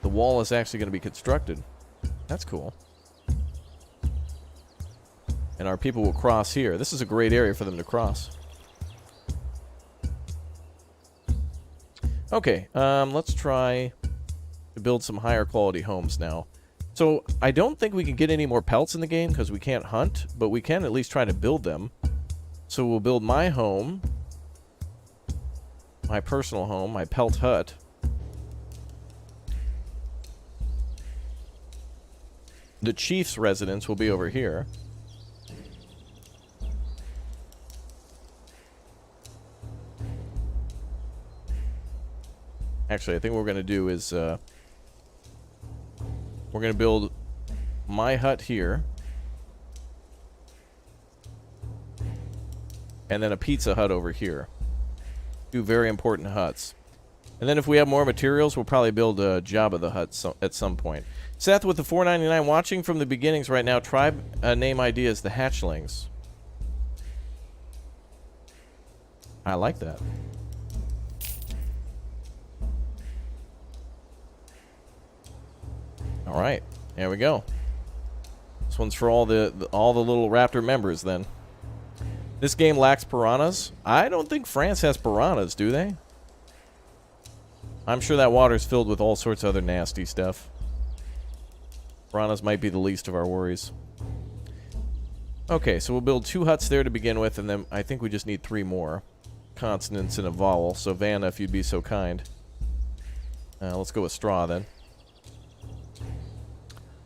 wall is actually going to be constructed. That's cool. And our people will cross here. This is a great area for them to cross. Okay, let's try to build some higher quality homes now. So, I don't think we can get any more pelts in the game because we can't hunt, but we can at least try to build them. So we'll build my home, my personal home, my pelt hut. The chief's residence will be over here. Actually, I think what we're going to do is... we're going to build my hut here. And then a pizza hut over here. Two very important huts. And then if we have more materials, we'll probably build a Jabba the Hutt at some point. Seth with the $4.99 watching from the beginnings right now. Tribe name idea is the Hatchlings. I like that. All right, there we go. This one's for all the little raptor members then. This game lacks piranhas. I don't think France has piranhas, do they? I'm sure that water's filled with all sorts of other nasty stuff. Piranhas might be the least of our worries. Okay, so we'll build 2 huts there to begin with, and then I think we just need 3 more consonants and a vowel. So Vanna, if you'd be so kind. Let's go with straw then.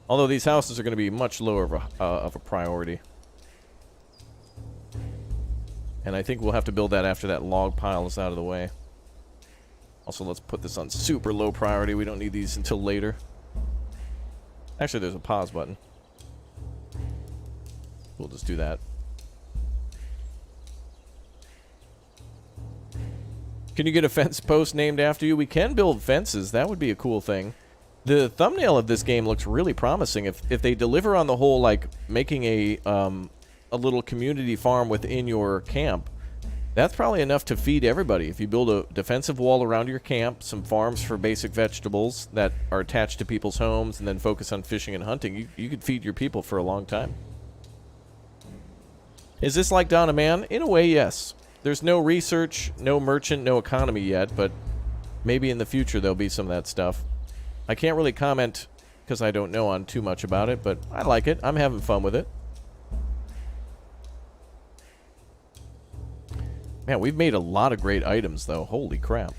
Although these houses are going to be much lower of a priority. And I think we'll have to build that after that log pile is out of the way. Also, let's put this on super low priority. We don't need these until later. Actually, there's a pause button. We'll just do that. Can you get a fence post named after you? We can build fences. That would be a cool thing. The thumbnail of this game looks really promising. If they deliver on the whole, like, making a little community farm within your camp, that's probably enough to feed everybody. If you build a defensive wall around your camp, some farms for basic vegetables that are attached to people's homes, and then focus on fishing and hunting, you could feed your people for a long time. Is this like Dawn of Man? In a way, yes. There's no research, no merchant, no economy yet, but maybe in the future there'll be some of that stuff. I can't really comment because I don't know on too much about it, but I like it. I'm having fun with it. Man, we've made a lot of great items, though. Holy crap.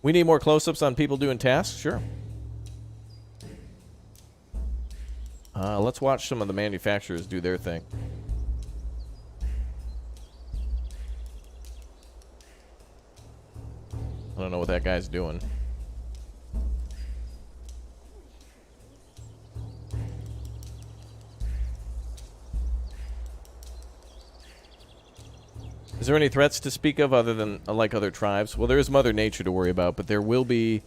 We need more close-ups on people doing tasks? Sure. Let's watch some of the manufacturers do their thing. I don't know what that guy's doing. Is there any threats to speak of other than, like, other tribes? Well, there is Mother Nature to worry about, but there will be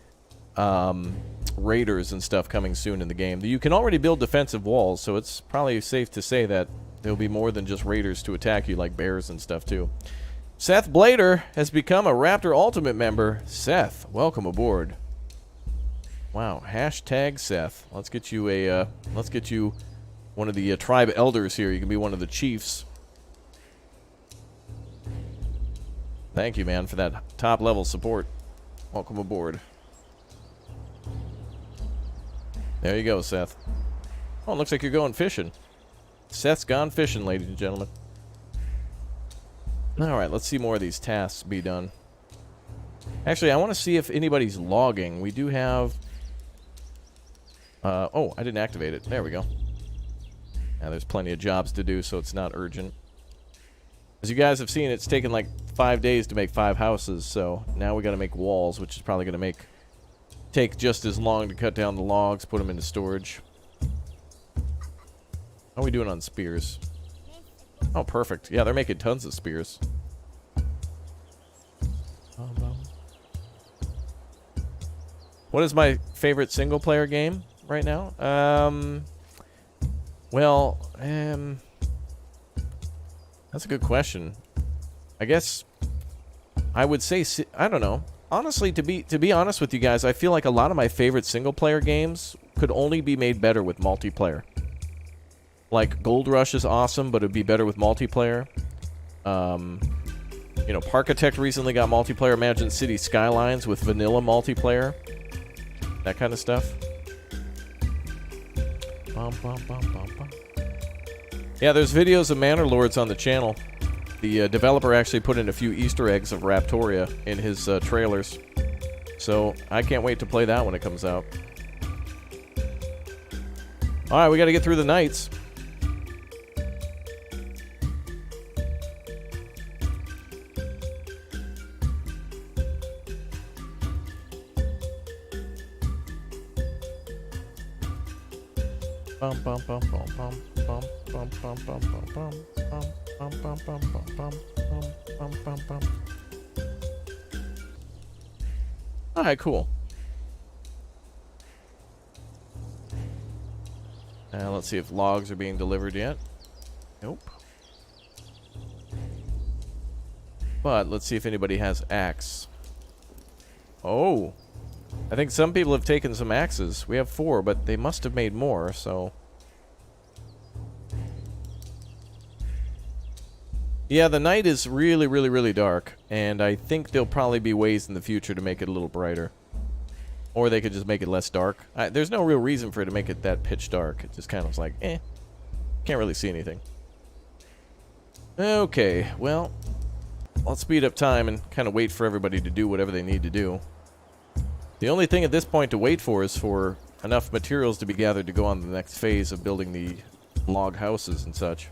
raiders and stuff coming soon in the game. You can already build defensive walls, so it's probably safe to say that there'll be more than just raiders to attack you, like bears and stuff, too. Seth Blader has become a Raptor Ultimate member. Seth, welcome aboard. Wow, hashtag Seth. Let's get you a, let's get you one of the tribe elders here. You can be one of the chiefs. Thank you, man, for that top-level support. Welcome aboard. There you go, Seth. Oh, it looks like you're going fishing. Seth's gone fishing, ladies and gentlemen. Alright, let's see more of these tasks be done. Actually, I want to see if anybody's logging. We do have... oh, I didn't activate it. There we go. Now, there's plenty of jobs to do, so it's not urgent. As you guys have seen, it's taken like 5 days to make 5 houses, so now we got to make walls, which is probably going to take just as long to cut down the logs, put them into storage. How are we doing on spears? Oh, perfect. Yeah, they're making tons of spears. What is my favorite single-player game right now? That's a good question. I guess I would say, I don't know. Honestly, to be honest with you guys, I feel like a lot of my favorite single-player games could only be made better with multiplayer. Like, Gold Rush is awesome, but it'd be better with multiplayer. You know, Parkitect recently got multiplayer. Imagine City Skylines with vanilla multiplayer. That kind of stuff. Yeah, there's videos of Manor Lords on the channel. The developer actually put in a few Easter eggs of Raptoria in his trailers. So, I can't wait to play that when it comes out. Alright, we gotta get through the nights. Alright, cool. Let's see if logs are being delivered yet. Nope. But let's see if anybody has axe. Oh. I think some people have taken some axes. We have 4, but they must have made more, so... Yeah, the night is really, really, really dark, and I think there'll probably be ways in the future to make it a little brighter. Or they could just make it less dark. There's no real reason for it to make it that pitch dark. It just kind of like, can't really see anything. Okay, well, let's speed up time and kind of wait for everybody to do whatever they need to do. The only thing at this point to wait for is for enough materials to be gathered to go on the next phase of building the log houses and such.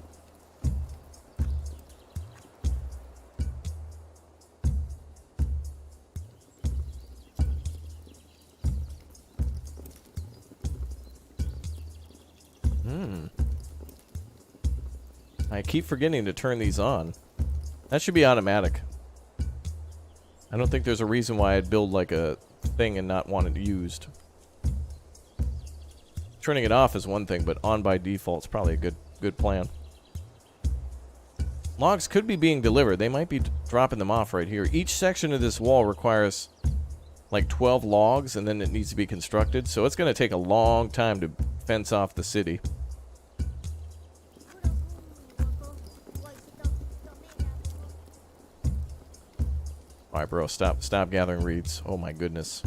I keep forgetting to turn these on. That should be automatic. I don't think there's a reason why I'd build like a thing and not want it used. Turning it off is one thing, but on by default is probably a good plan. Logs could be being delivered. They might be dropping them off right here. Each section of this wall requires like 12 logs, and then it needs to be constructed. So it's going to take a long time to fence off the city. Alright, bro, stop gathering reeds. Oh my goodness.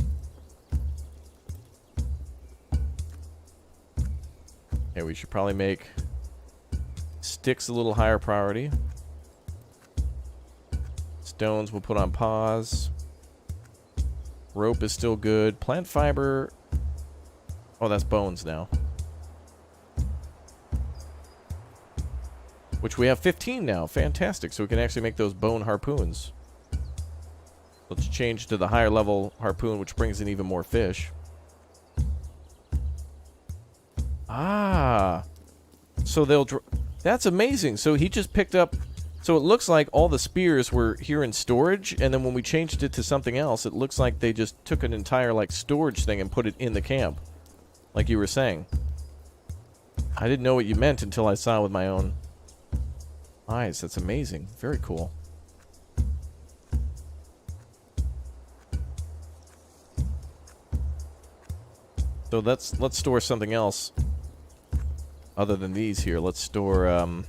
Okay, we should probably make sticks a little higher priority. Stones we'll put on pause. Rope is still good. Plant fiber. Oh, that's bones now. Which we have 15 now. Fantastic. So we can actually make those bone harpoons. Let's change to the higher level harpoon, which brings in even more fish. Ah. So they'll... That's amazing. So he just picked up... So it looks like all the spears were here in storage, and then when we changed it to something else, it looks like they just took an entire, like, storage thing and put it in the camp. Like you were saying. I didn't know what you meant until I saw it with my own eyes. That's amazing. Very cool. So let's store something else other than these here. Let's store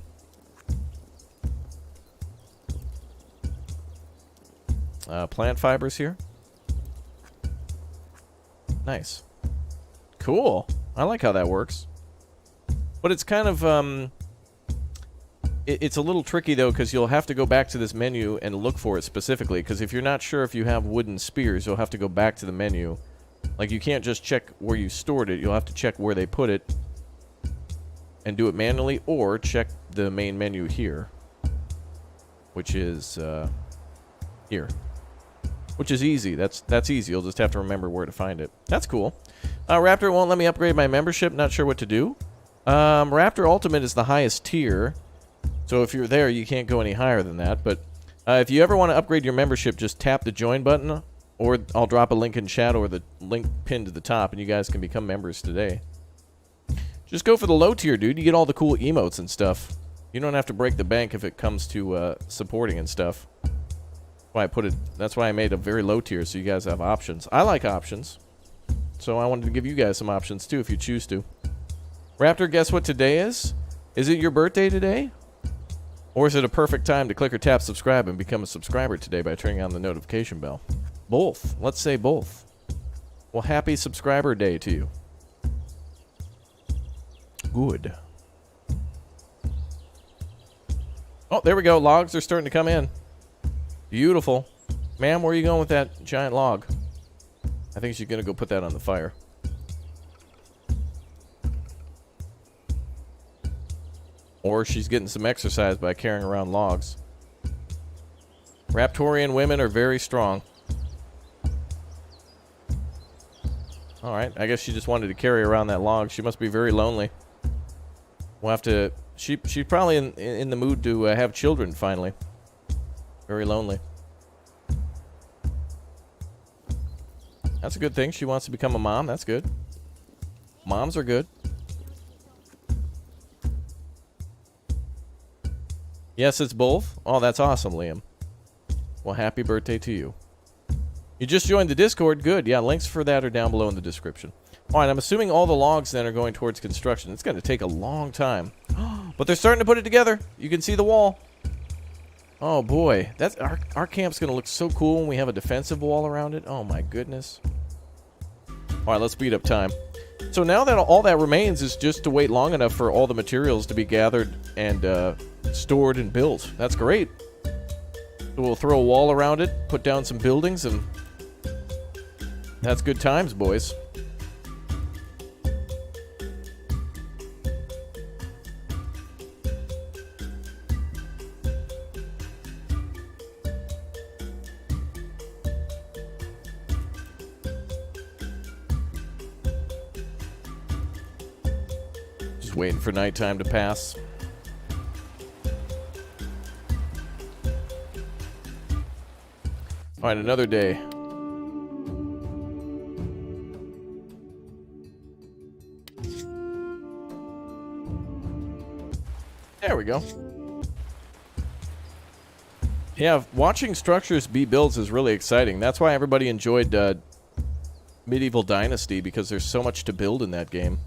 plant fibers here. Nice. Cool. I like how that works. But it's kind of it's a little tricky though, because you'll have to go back to this menu and look for it specifically, because if you're not sure if you have wooden spears, you'll have to go back to the menu. Like, you can't just check where you stored it. You'll have to check where they put it and do it manually, or check the main menu here, which is here, which is easy. That's easy. You'll just have to remember where to find it. That's cool. Raptor won't let me upgrade my membership. Not sure what to do. Raptor Ultimate is the highest tier, so if you're there, you can't go any higher than that. But if you ever want to upgrade your membership, just tap the join button. Or I'll drop a link in chat or the link pinned to the top, and you guys can become members today. Just go for the low tier, dude. You get all the cool emotes and stuff. You don't have to break the bank if it comes to supporting and stuff. That's why I made a very low tier, so you guys have options. I like options. So I wanted to give you guys some options, too, if you choose to. Raptor, guess what today is? Is it your birthday today? Or is it a perfect time to click or tap subscribe and become a subscriber today by turning on the notification bell? Both. Let's say both. Well, happy subscriber day to you. Good. Oh, there we go. Logs are starting to come in. Beautiful. Ma'am, where are you going with that giant log? I think she's going to go put that on the fire. Or she's getting some exercise by carrying around logs. Raptorian women are very strong. Alright, I guess she just wanted to carry around that log. She must be very lonely. We'll have to... She's probably in the mood to have children, finally. Very lonely. That's a good thing. She wants to become a mom. That's good. Moms are good. Yes, it's both. Oh, that's awesome, Liam. Well, happy birthday to you. You just joined the Discord. Good. Yeah, links for that are down below in the description. All right, I'm assuming all the logs then are going towards construction. It's going to take a long time. But they're starting to put it together. You can see the wall. Oh, boy. That's our camp's going to look so cool when we have a defensive wall around it. Oh, my goodness. All right, let's speed up time. So now that all that remains is just to wait long enough for all the materials to be gathered and stored and built. That's great. So we'll throw a wall around it, put down some buildings, and that's good times, boys. waiting for nighttime to pass. All right, another day. There we go. Yeah, watching structures be built is really exciting. That's why everybody enjoyed Medieval Dynasty, because there's so much to build in that game.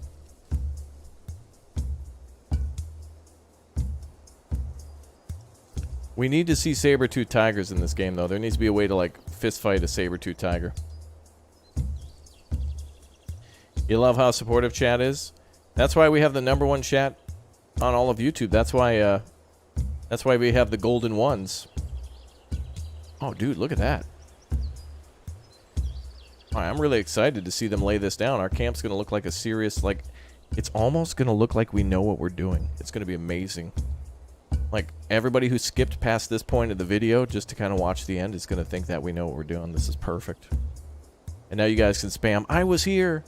We need to see saber-tooth tigers in this game, though. There needs to be a way to, like, fist-fight a saber-tooth tiger. You love how supportive chat is? That's why we have the #1 chat on all of YouTube. That's why we have the golden ones. Oh, dude, look at that. All right, I'm really excited to see them lay this down. Our camp's going to look like a serious, like, it's almost going to look like we know what we're doing. It's going to be amazing. Like, everybody who skipped past this point of the video just to kind of watch the end is going to think that we know what we're doing. This is perfect. And now you guys can spam, I was here.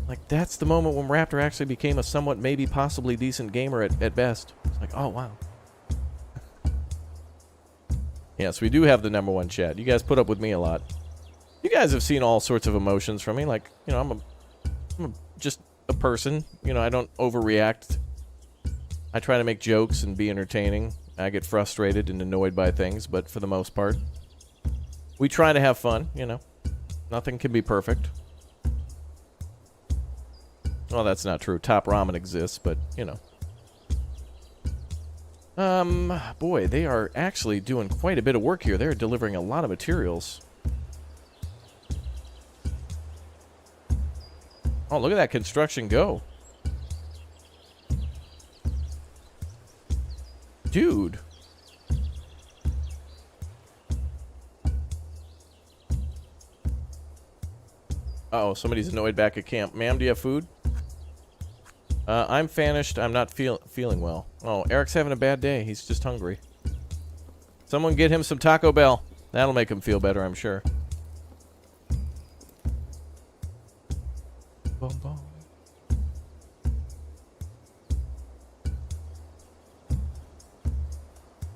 Like, that's the moment when Raptor actually became a somewhat, maybe, possibly decent gamer at best. It's like, oh, wow. Yes, we do have the #1 chat. You guys put up with me a lot. You guys have seen all sorts of emotions from me. Like, you know, I'm just a person. You know, I don't overreact. I try to make jokes and be entertaining. I get frustrated and annoyed by things, but for the most part, we try to have fun, you know. Nothing can be perfect. Well, that's not true. Top Ramen exists, but, you know. Boy, they are actually doing quite a bit of work here. They're delivering a lot of materials. Oh, look at that construction go. Dude. Uh-oh, somebody's annoyed back at camp. Ma'am, do you have food? I'm famished. I'm not feeling well. Oh, Eric's having a bad day. He's just hungry. Someone get him some Taco Bell. That'll make him feel better, I'm sure. Bum, bum.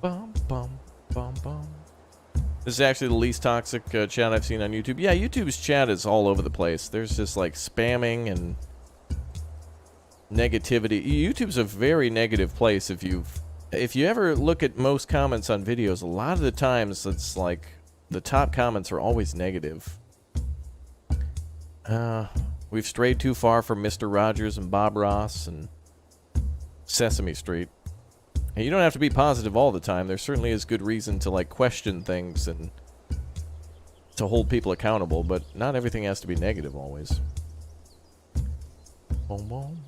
Bum, bum, bum, bum. This is actually the least toxic chat I've seen on YouTube. Yeah, YouTube's chat is all over the place. There's just like spamming and negativity. YouTube's a very negative place. If you ever look at most comments on videos, a lot of the times it's like the top comments are always negative. We've strayed too far from Mr. Rogers and Bob Ross and Sesame Street. And you don't have to be positive all the time. There certainly is good reason to like question things and to hold people accountable, but not everything has to be negative always. Boom, boom.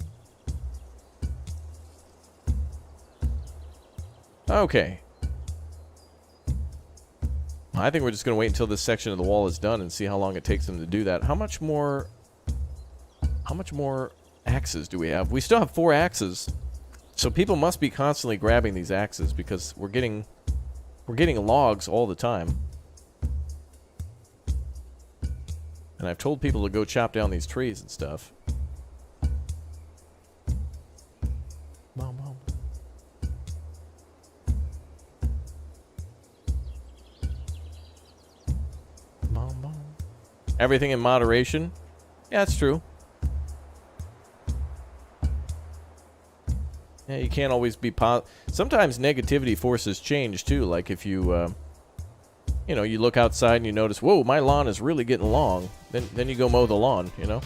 Okay. I think we're just going to wait until this section of the wall is done and see how long it takes them to do that. How much more axes do we have? We still have 4 axes. So people must be constantly grabbing these axes because we're getting logs all the time. And I've told people to go chop down these trees and stuff. Mom. Everything in moderation? Yeah, that's true. Yeah, you can't always be sometimes negativity forces change, too. Like if you, you know, you look outside and you notice, whoa, my lawn is really getting long. Then you go mow the lawn, you know?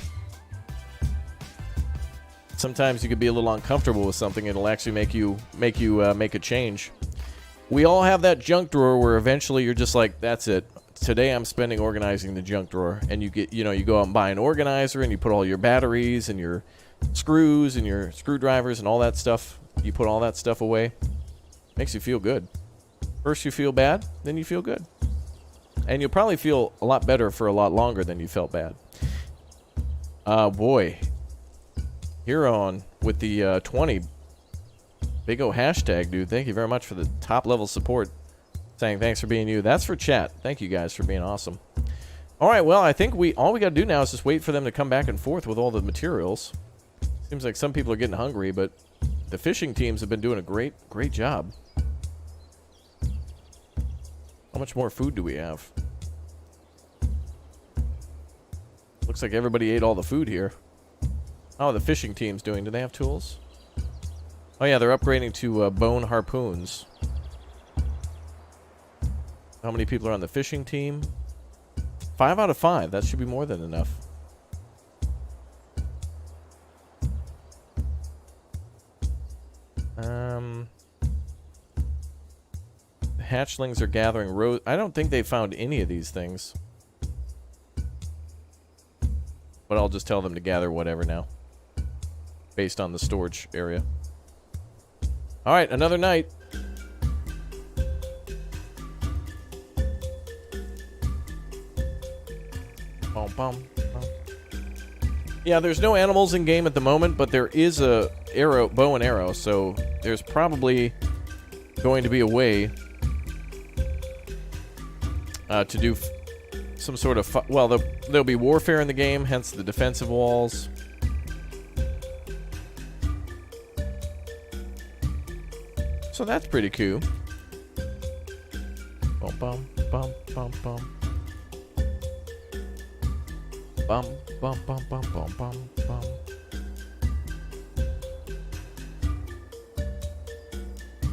Sometimes you could be a little uncomfortable with something. It'll actually make you make a change. We all have that junk drawer where eventually you're just like, that's it. Today I'm spending organizing the junk drawer, and you go out and buy an organizer, and you put all your batteries and your screws and your screwdrivers and all that stuff. You put all that stuff away. Makes you feel good. First you feel bad, then you feel good. And you'll probably feel a lot better for a lot longer than you felt bad. Boy. Huron with the 20. Big O hashtag, dude. Thank you very much for the top level support. Saying thanks for being you. That's for chat. Thank you guys for being awesome. All right, well, I think all we got to do now is just wait for them to come back and forth with all the materials. Seems like some people are getting hungry, but the fishing teams have been doing a great job. How much more food do we have? Looks like everybody ate all the food here. Oh, the fishing team's doing. Do they have tools? Oh yeah, they're upgrading to bone harpoons. How many people are on the fishing team? 5 out of 5. That should be more than enough. The hatchlings are gathering rose. I don't think they found any of these things. But I'll just tell them to gather whatever now. Based on the storage area. Alright, another night. Bum, bum, bum. Yeah, there's no animals in game at the moment, but there is a bow and arrow, so there's probably going to be a way to do some sort of well, there'll be warfare in the game, hence the defensive walls. So that's pretty cool. Bum bum bum bum bum. Bum bum bum bum bum bum bum.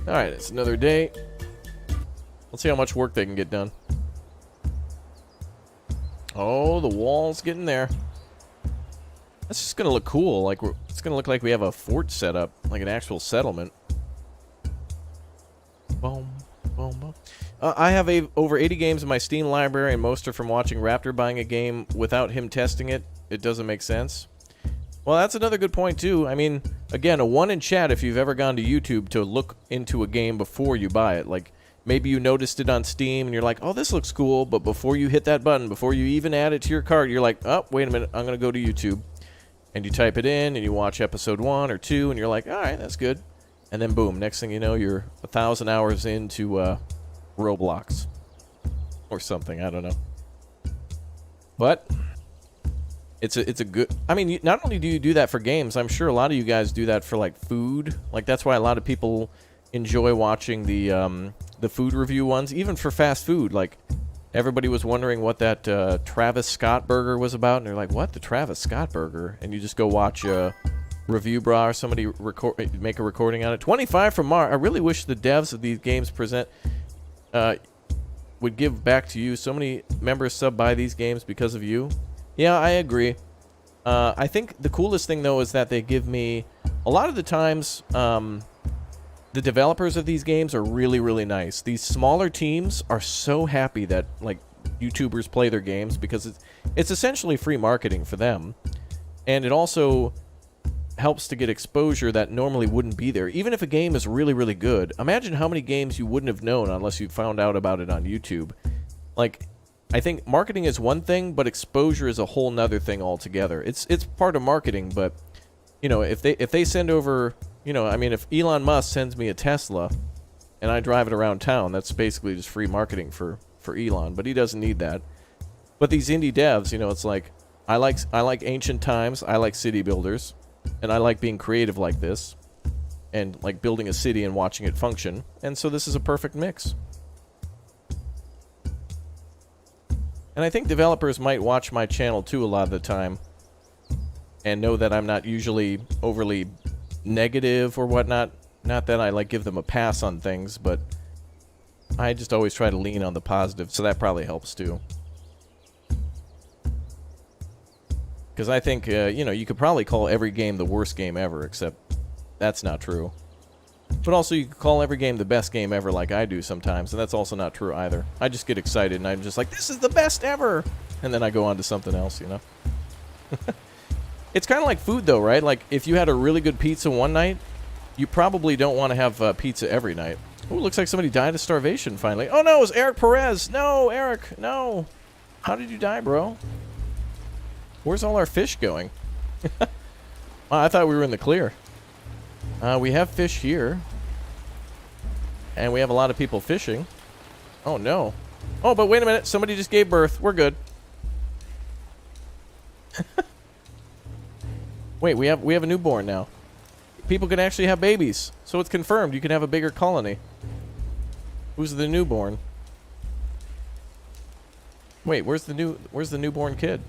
Alright, it's another day. Let's see how much work they can get done. Oh, the wall's getting there. That's just gonna look cool. Like it's gonna look like we have a fort set up, like an actual settlement. Boom, boom, boom. I have over 80 games in my Steam library, and most are from watching Raptor buying a game without him testing it. It doesn't make sense. Well, that's another good point, too. I mean, again, a 1 in chat if you've ever gone to YouTube to look into a game before you buy it. Like, maybe you noticed it on Steam, and you're like, oh, this looks cool, but before you hit that button, before you even add it to your cart, you're like, oh, wait a minute, I'm going to go to YouTube. And you type it in, and you watch episode 1 or 2, and you're like, all right, that's good. And then, boom, next thing you know, you're 1,000 hours into Roblox. Or something, I don't know. But it's a good... I mean, not only do you do that for games, I'm sure a lot of you guys do that for, like, food. Like, that's why a lot of people enjoy watching the food review ones, even for fast food. Like, everybody was wondering what that Travis Scott burger was about, and they're like, what, the Travis Scott burger? And you just go watch Review Bra or somebody make a recording on it. 25 from Mar. I really wish the devs of these games would give back to you. So many members sub buy these games because of you. Yeah, I agree. I think the coolest thing, though, is that they give me... A lot of the times, the developers of these games are really, really nice. These smaller teams are so happy that, like, YouTubers play their games because it's essentially free marketing for them. And it also helps to get exposure that normally wouldn't be there. Even if a game is really, really good, imagine how many games you wouldn't have known unless you found out about it on YouTube. Like, I think marketing is one thing, but exposure is a whole nother thing altogether. It's part of marketing, but, you know, if they send over, you know, I mean, if Elon Musk sends me a Tesla and I drive it around town, that's basically just free marketing for Elon, but he doesn't need that. But these indie devs, you know, it's like, I like Ancient Times, I like City Builders, and I like being creative like this, and like building a city and watching it function. And so this is a perfect mix. And I think developers might watch my channel too a lot of the time, and know that I'm not usually overly negative or whatnot. Not that I like give them a pass on things, but I just always try to lean on the positive, so that probably helps too. Because I think, you know, you could probably call every game the worst game ever, except that's not true. But also, you could call every game the best game ever like I do sometimes, and that's also not true either. I just get excited, and I'm just like, this is the best ever! And then I go on to something else, you know? It's kind of like food, though, right? Like, if you had a really good pizza one night, you probably don't want to have pizza every night. Oh, looks like somebody died of starvation, finally. Oh, no, it was Eric Perez! No, Eric, no! How did you die, bro? Where's all our fish going? I thought we were in the clear. We have fish here. And we have a lot of people fishing. Oh, no. Oh, but wait a minute. Somebody just gave birth. We're good. Wait, we have a newborn now. People can actually have babies. So it's confirmed you can have a bigger colony. Who's the newborn? Wait, where's the newborn kid?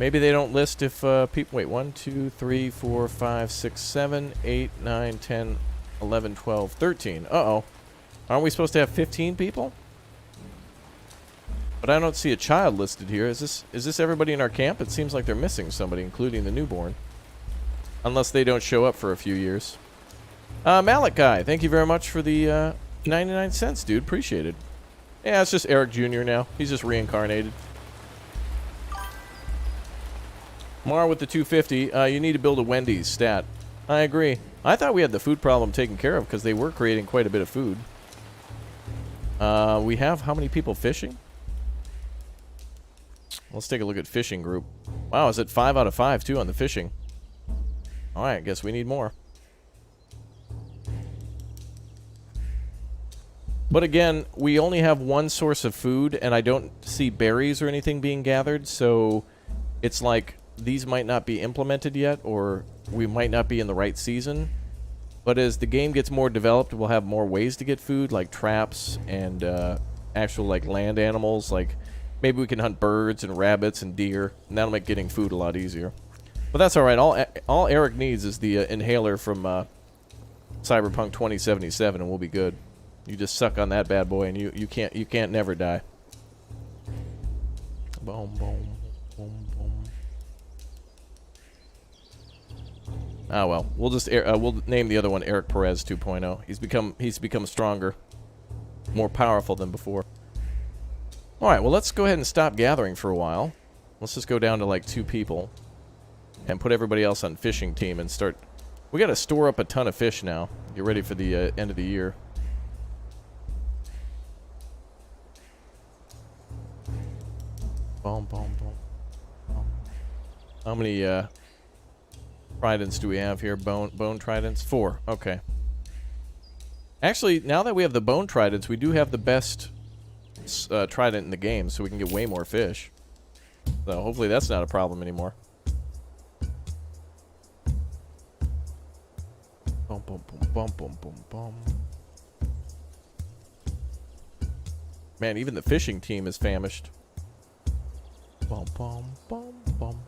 Maybe they don't list if people... Wait, 1, 2, 3, 4, 5, 6, 7, 8, 9, 10, 11, 12, 13. Uh-oh. Aren't we supposed to have 15 people? But I don't see a child listed here. Is this everybody in our camp? It seems like they're missing somebody, including the newborn. Unless they don't show up for a few years. Malachi, thank you very much for the 99 cents, dude. Appreciate it. Yeah, it's just Eric Jr. now. He's just reincarnated. Mar with the 250. You need to build a Wendy's stat. I agree. I thought we had the food problem taken care of because they were creating quite a bit of food. We have how many people fishing? Let's take a look at fishing group. Wow, is it 5 out of 5 too on the fishing? Alright, guess we need more. But again, we only have one source of food, and I don't see berries or anything being gathered, so it's like these might not be implemented yet, or we might not be in the right season. But as the game gets more developed, we'll have more ways to get food, like traps and actual like land animals. Like maybe we can hunt birds and rabbits and deer, and that'll make getting food a lot easier. But that's all right. All Eric needs is the inhaler from Cyberpunk 2077, and we'll be good. You just suck on that bad boy, and you can't never die. Boom, boom, boom, boom. Ah well, we'll just we'll name the other one Eric Perez 2.0. He's become stronger, more powerful than before. All right, well let's go ahead and stop gathering for a while. Let's just go down to like 2 people, and put everybody else on fishing team and start. We got to store up a ton of fish now. Get ready for the end of the year. Boom, boom, boom. How many tridents do we have here? Bone tridents? 4. Okay. Actually, now that we have the bone tridents, we do have the best trident in the game, so we can get way more fish. So hopefully that's not a problem anymore. Boom, boom, boom, boom, boom, boom, boom. Man, even the fishing team is famished. Boom, boom, boom, boom.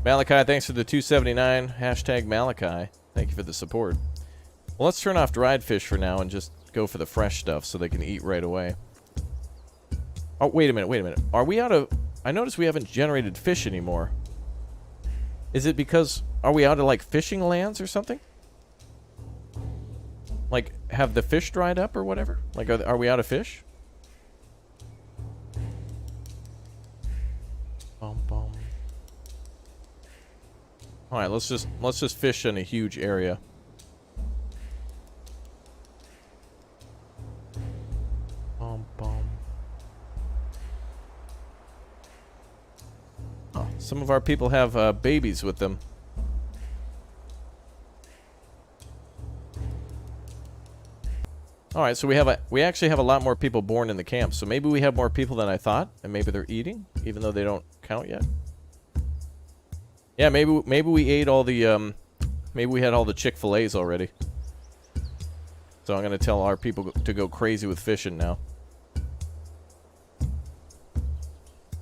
Malachi, thanks for the 279. Hashtag Malachi. Thank you for the support. Well, let's turn off dried fish for now and just go for the fresh stuff so they can eat right away. Oh, wait a minute. Are we out of... I noticed we haven't generated fish anymore. Is it because... Are we out of, like, fishing lands or something? Like, have the fish dried up or whatever? Like, are we out of fish? Boom, boom. All right, let's just fish in a huge area. Boom, boom. Oh, some of our people have babies with them. All right, so we actually have a lot more people born in the camp. So maybe we have more people than I thought, and maybe they're eating, even though they don't count yet. Yeah, maybe we ate all the maybe we had all the Chick-fil-A's already. So I'm gonna tell our people to go crazy with fishing now.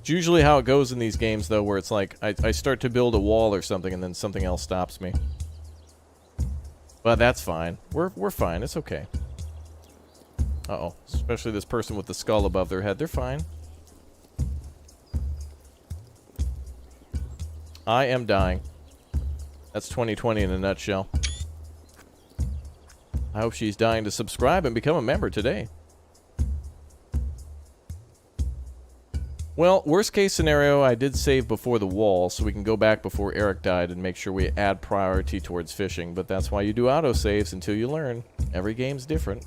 It's usually how it goes in these games, though, where it's like I start to build a wall or something, and then something else stops me. But that's fine. We're fine. It's okay. Uh-oh. Especially this person with the skull above their head. They're fine. I am dying. That's 2020 in a nutshell. I hope she's dying to subscribe and become a member today. Well, worst case scenario, I did save before the wall, so we can go back before Eric died and make sure we add priority towards fishing. But that's why you do autosaves until you learn. Every game's different.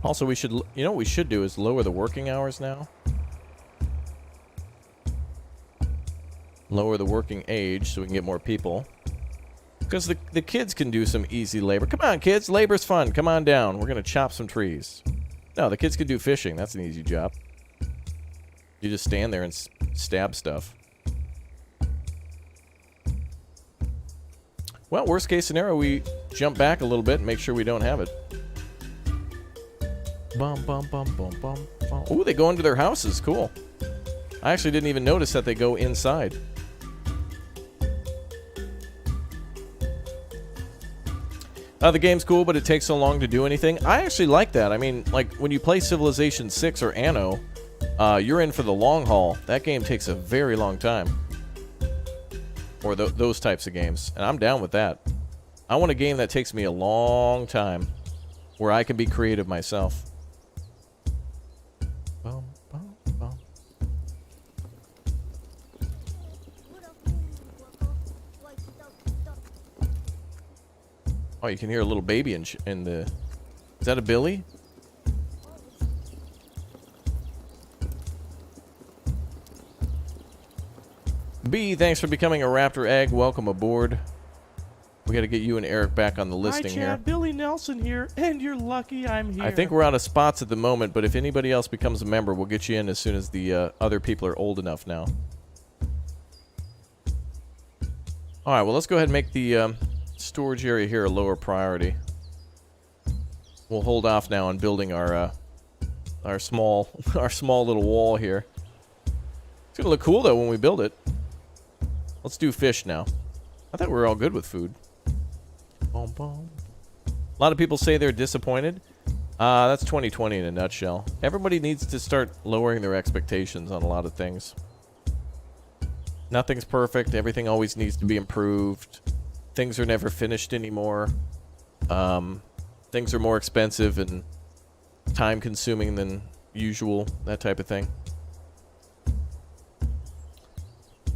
Also, we should, you know what we should do is lower the working hours now. Lower the working age so we can get more people. Because the kids can do some easy labor. Come on, kids. Labor's fun. Come on down. We're going to chop some trees. No, the kids could do fishing. That's an easy job. You just stand there and stab stuff. Well, worst case scenario, we jump back a little bit and make sure we don't have it. Bum, bum, bum, bum, bum, bum. Ooh, they go into their houses. Cool. I actually didn't even notice that they go inside. The game's cool, but it takes so long to do anything. I actually like that. I mean, like, when you play Civilization 6 or Anno, you're in for the long haul. That game takes a very long time. Or those types of games. And I'm down with that. I want a game that takes me a long time, where I can be creative myself. Bum, bum, bum. Oh, you can hear a little baby in the... Is that a Billy? B, thanks for becoming a Raptor Egg. Welcome aboard. We got to get you and Eric back on the listing Hi, Chad. here. Billy Nelson here, and you're lucky I'm here. I think we're out of spots at the moment, but if anybody else becomes a member, we'll get you in as soon as the other people are old enough now. All right, well, let's go ahead and make the storage area here a lower priority. We'll hold off now on building our small little wall here. It's gonna look cool though when we build it. Let's do fish now. I thought we were all good with food. Boom, boom. A lot of people say they're disappointed. That's 2020 in a nutshell. Everybody needs to start lowering their expectations on a lot of things. Nothing's perfect. Everything always needs to be improved. Things are never finished anymore. Things are more expensive and time-consuming than usual. That type of thing.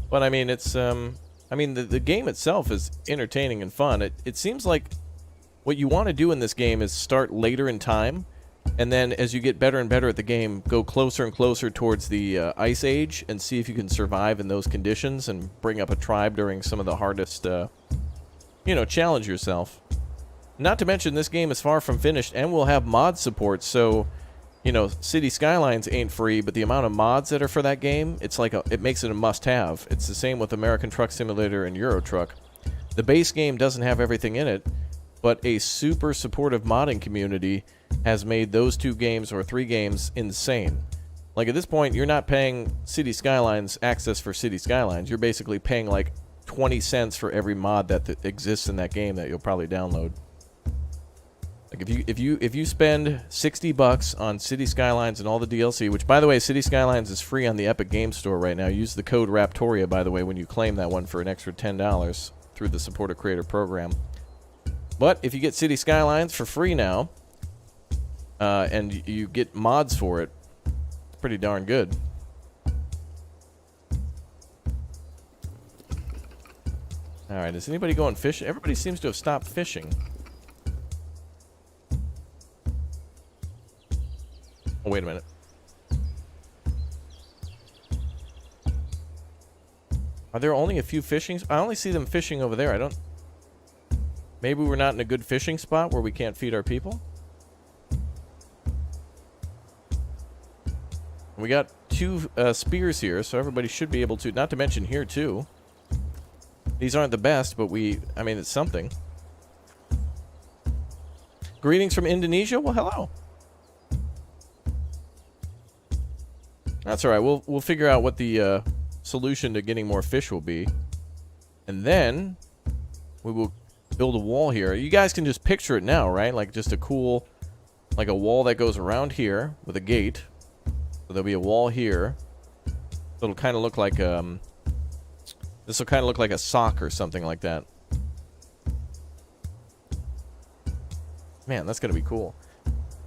But I mean, it's I mean, the game itself is entertaining and fun. It seems like what you want to do in this game is start later in time, and then as you get better and better at the game, go closer and closer towards the Ice Age and see if you can survive in those conditions and bring up a tribe during some of the hardest, you know, challenge yourself. Not to mention, this game is far from finished and will have mod support, so... You know, City Skylines ain't free, but the amount of mods that are for that game, it's like it makes it a must-have. It's the same with American Truck Simulator and Euro Truck. The base game doesn't have everything in it, but a super supportive modding community has made those 2 games or 3 games insane. Like, at this point, you're not paying City Skylines access for City Skylines. You're basically paying like 20 cents for every mod that exists in that game that you'll probably download. Like if you spend $60 on City Skylines and all the DLC, which by the way, City Skylines is free on the Epic Games Store right now. Use the code Raptoria, by the way, when you claim that one for an extra $10 through the Support a Creator program. But if you get City Skylines for free now, and you get mods for it, it's pretty darn good. All right, is anybody going fishing? Everybody seems to have stopped fishing. Oh, wait a minute. Are there only a few fishing? I only see them fishing over there. I don't... Maybe we're not in a good fishing spot where we can't feed our people? We got 2 spears here, so everybody should be able to... Not to mention here, too. These aren't the best, but I mean, it's something. Greetings from Indonesia? Well, hello. That's all right. We'll figure out what the solution to getting more fish will be, and then we will build a wall here. You guys can just picture it now, right? Like just a cool, like a wall that goes around here with a gate. So there'll be a wall here. It'll kind of look like this will kind of look like a sock or something like that. Man, that's gonna be cool.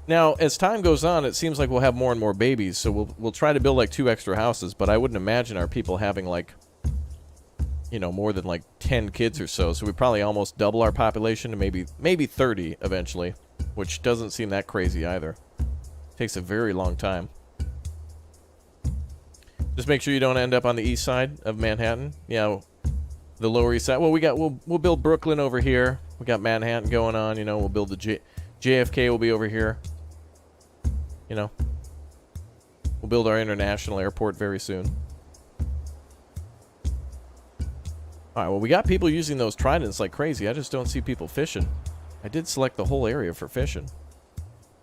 Now, as time goes on, it seems like we'll have more and more babies, so we'll try to build like 2 extra houses, but I wouldn't imagine our people having like, you know, more than like 10 kids or so. So we probably almost double our population to maybe 30 eventually, which doesn't seem that crazy either. Takes a very long time. Just make sure you don't end up on the east side of Manhattan. Yeah, the Lower East Side. Well, we'll build Brooklyn over here. We got Manhattan going on. You know, we'll build the JFK will be over here. you know, we'll build our international airport very soon. All right, well, we got people using those tridents like crazy. I just don't see people fishing. I did select the whole area for fishing.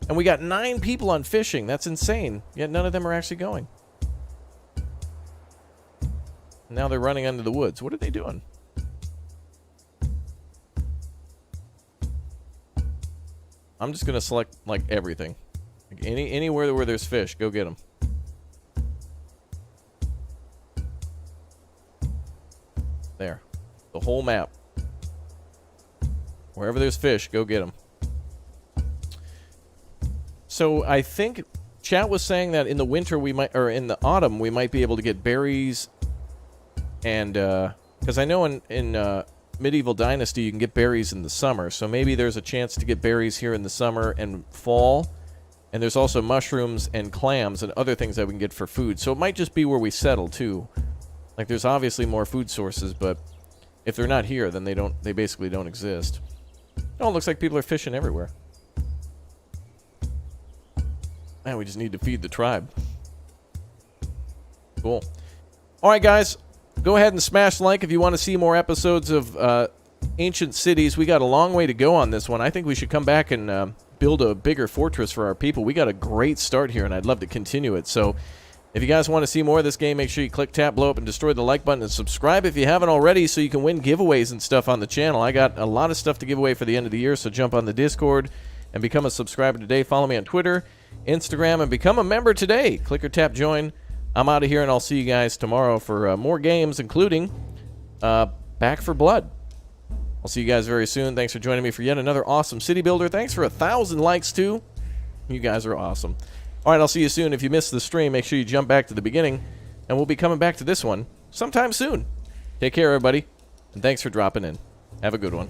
And we got 9 people on fishing. That's insane. Yet none of them are actually going. Now they're running into the woods. What are they doing? I'm just going to select, like, everything. Like anywhere where there's fish, go get them. There. The whole map. Wherever there's fish, go get them. So I think chat was saying that in the winter we might, or in the autumn, we might be able to get berries. And, because I know in Medieval Dynasty you can get berries in the summer. So maybe there's a chance to get berries here in the summer and fall. And there's also mushrooms and clams and other things that we can get for food. So it might just be where we settle too. Like there's obviously more food sources, but if they're not here, then they basically don't exist. Oh, it looks like people are fishing everywhere. Man, we just need to feed the tribe. Cool. Alright, guys. Go ahead and smash like if you want to see more episodes of Ancient Cities. We got a long way to go on this one. I think we should come back and build a bigger fortress for our people. We got a great start here, and I'd love to continue it. So if you guys want to see more of this game, make sure you click, tap, blow up, and destroy the like button, and subscribe if you haven't already so you can win giveaways and stuff on the channel. I got a lot of stuff to give away for the end of the year, so jump on the Discord and become a subscriber today. Follow me on Twitter, Instagram, and become a member today. Click or tap join. I'm out of here, and I'll see you guys tomorrow for more games, including Back for Blood. I'll see you guys very soon. Thanks for joining me for yet another awesome city builder. Thanks for 1,000 likes, too. You guys are awesome. All right, I'll see you soon. If you missed the stream, make sure you jump back to the beginning, and we'll be coming back to this one sometime soon. Take care, everybody, and thanks for dropping in. Have a good one.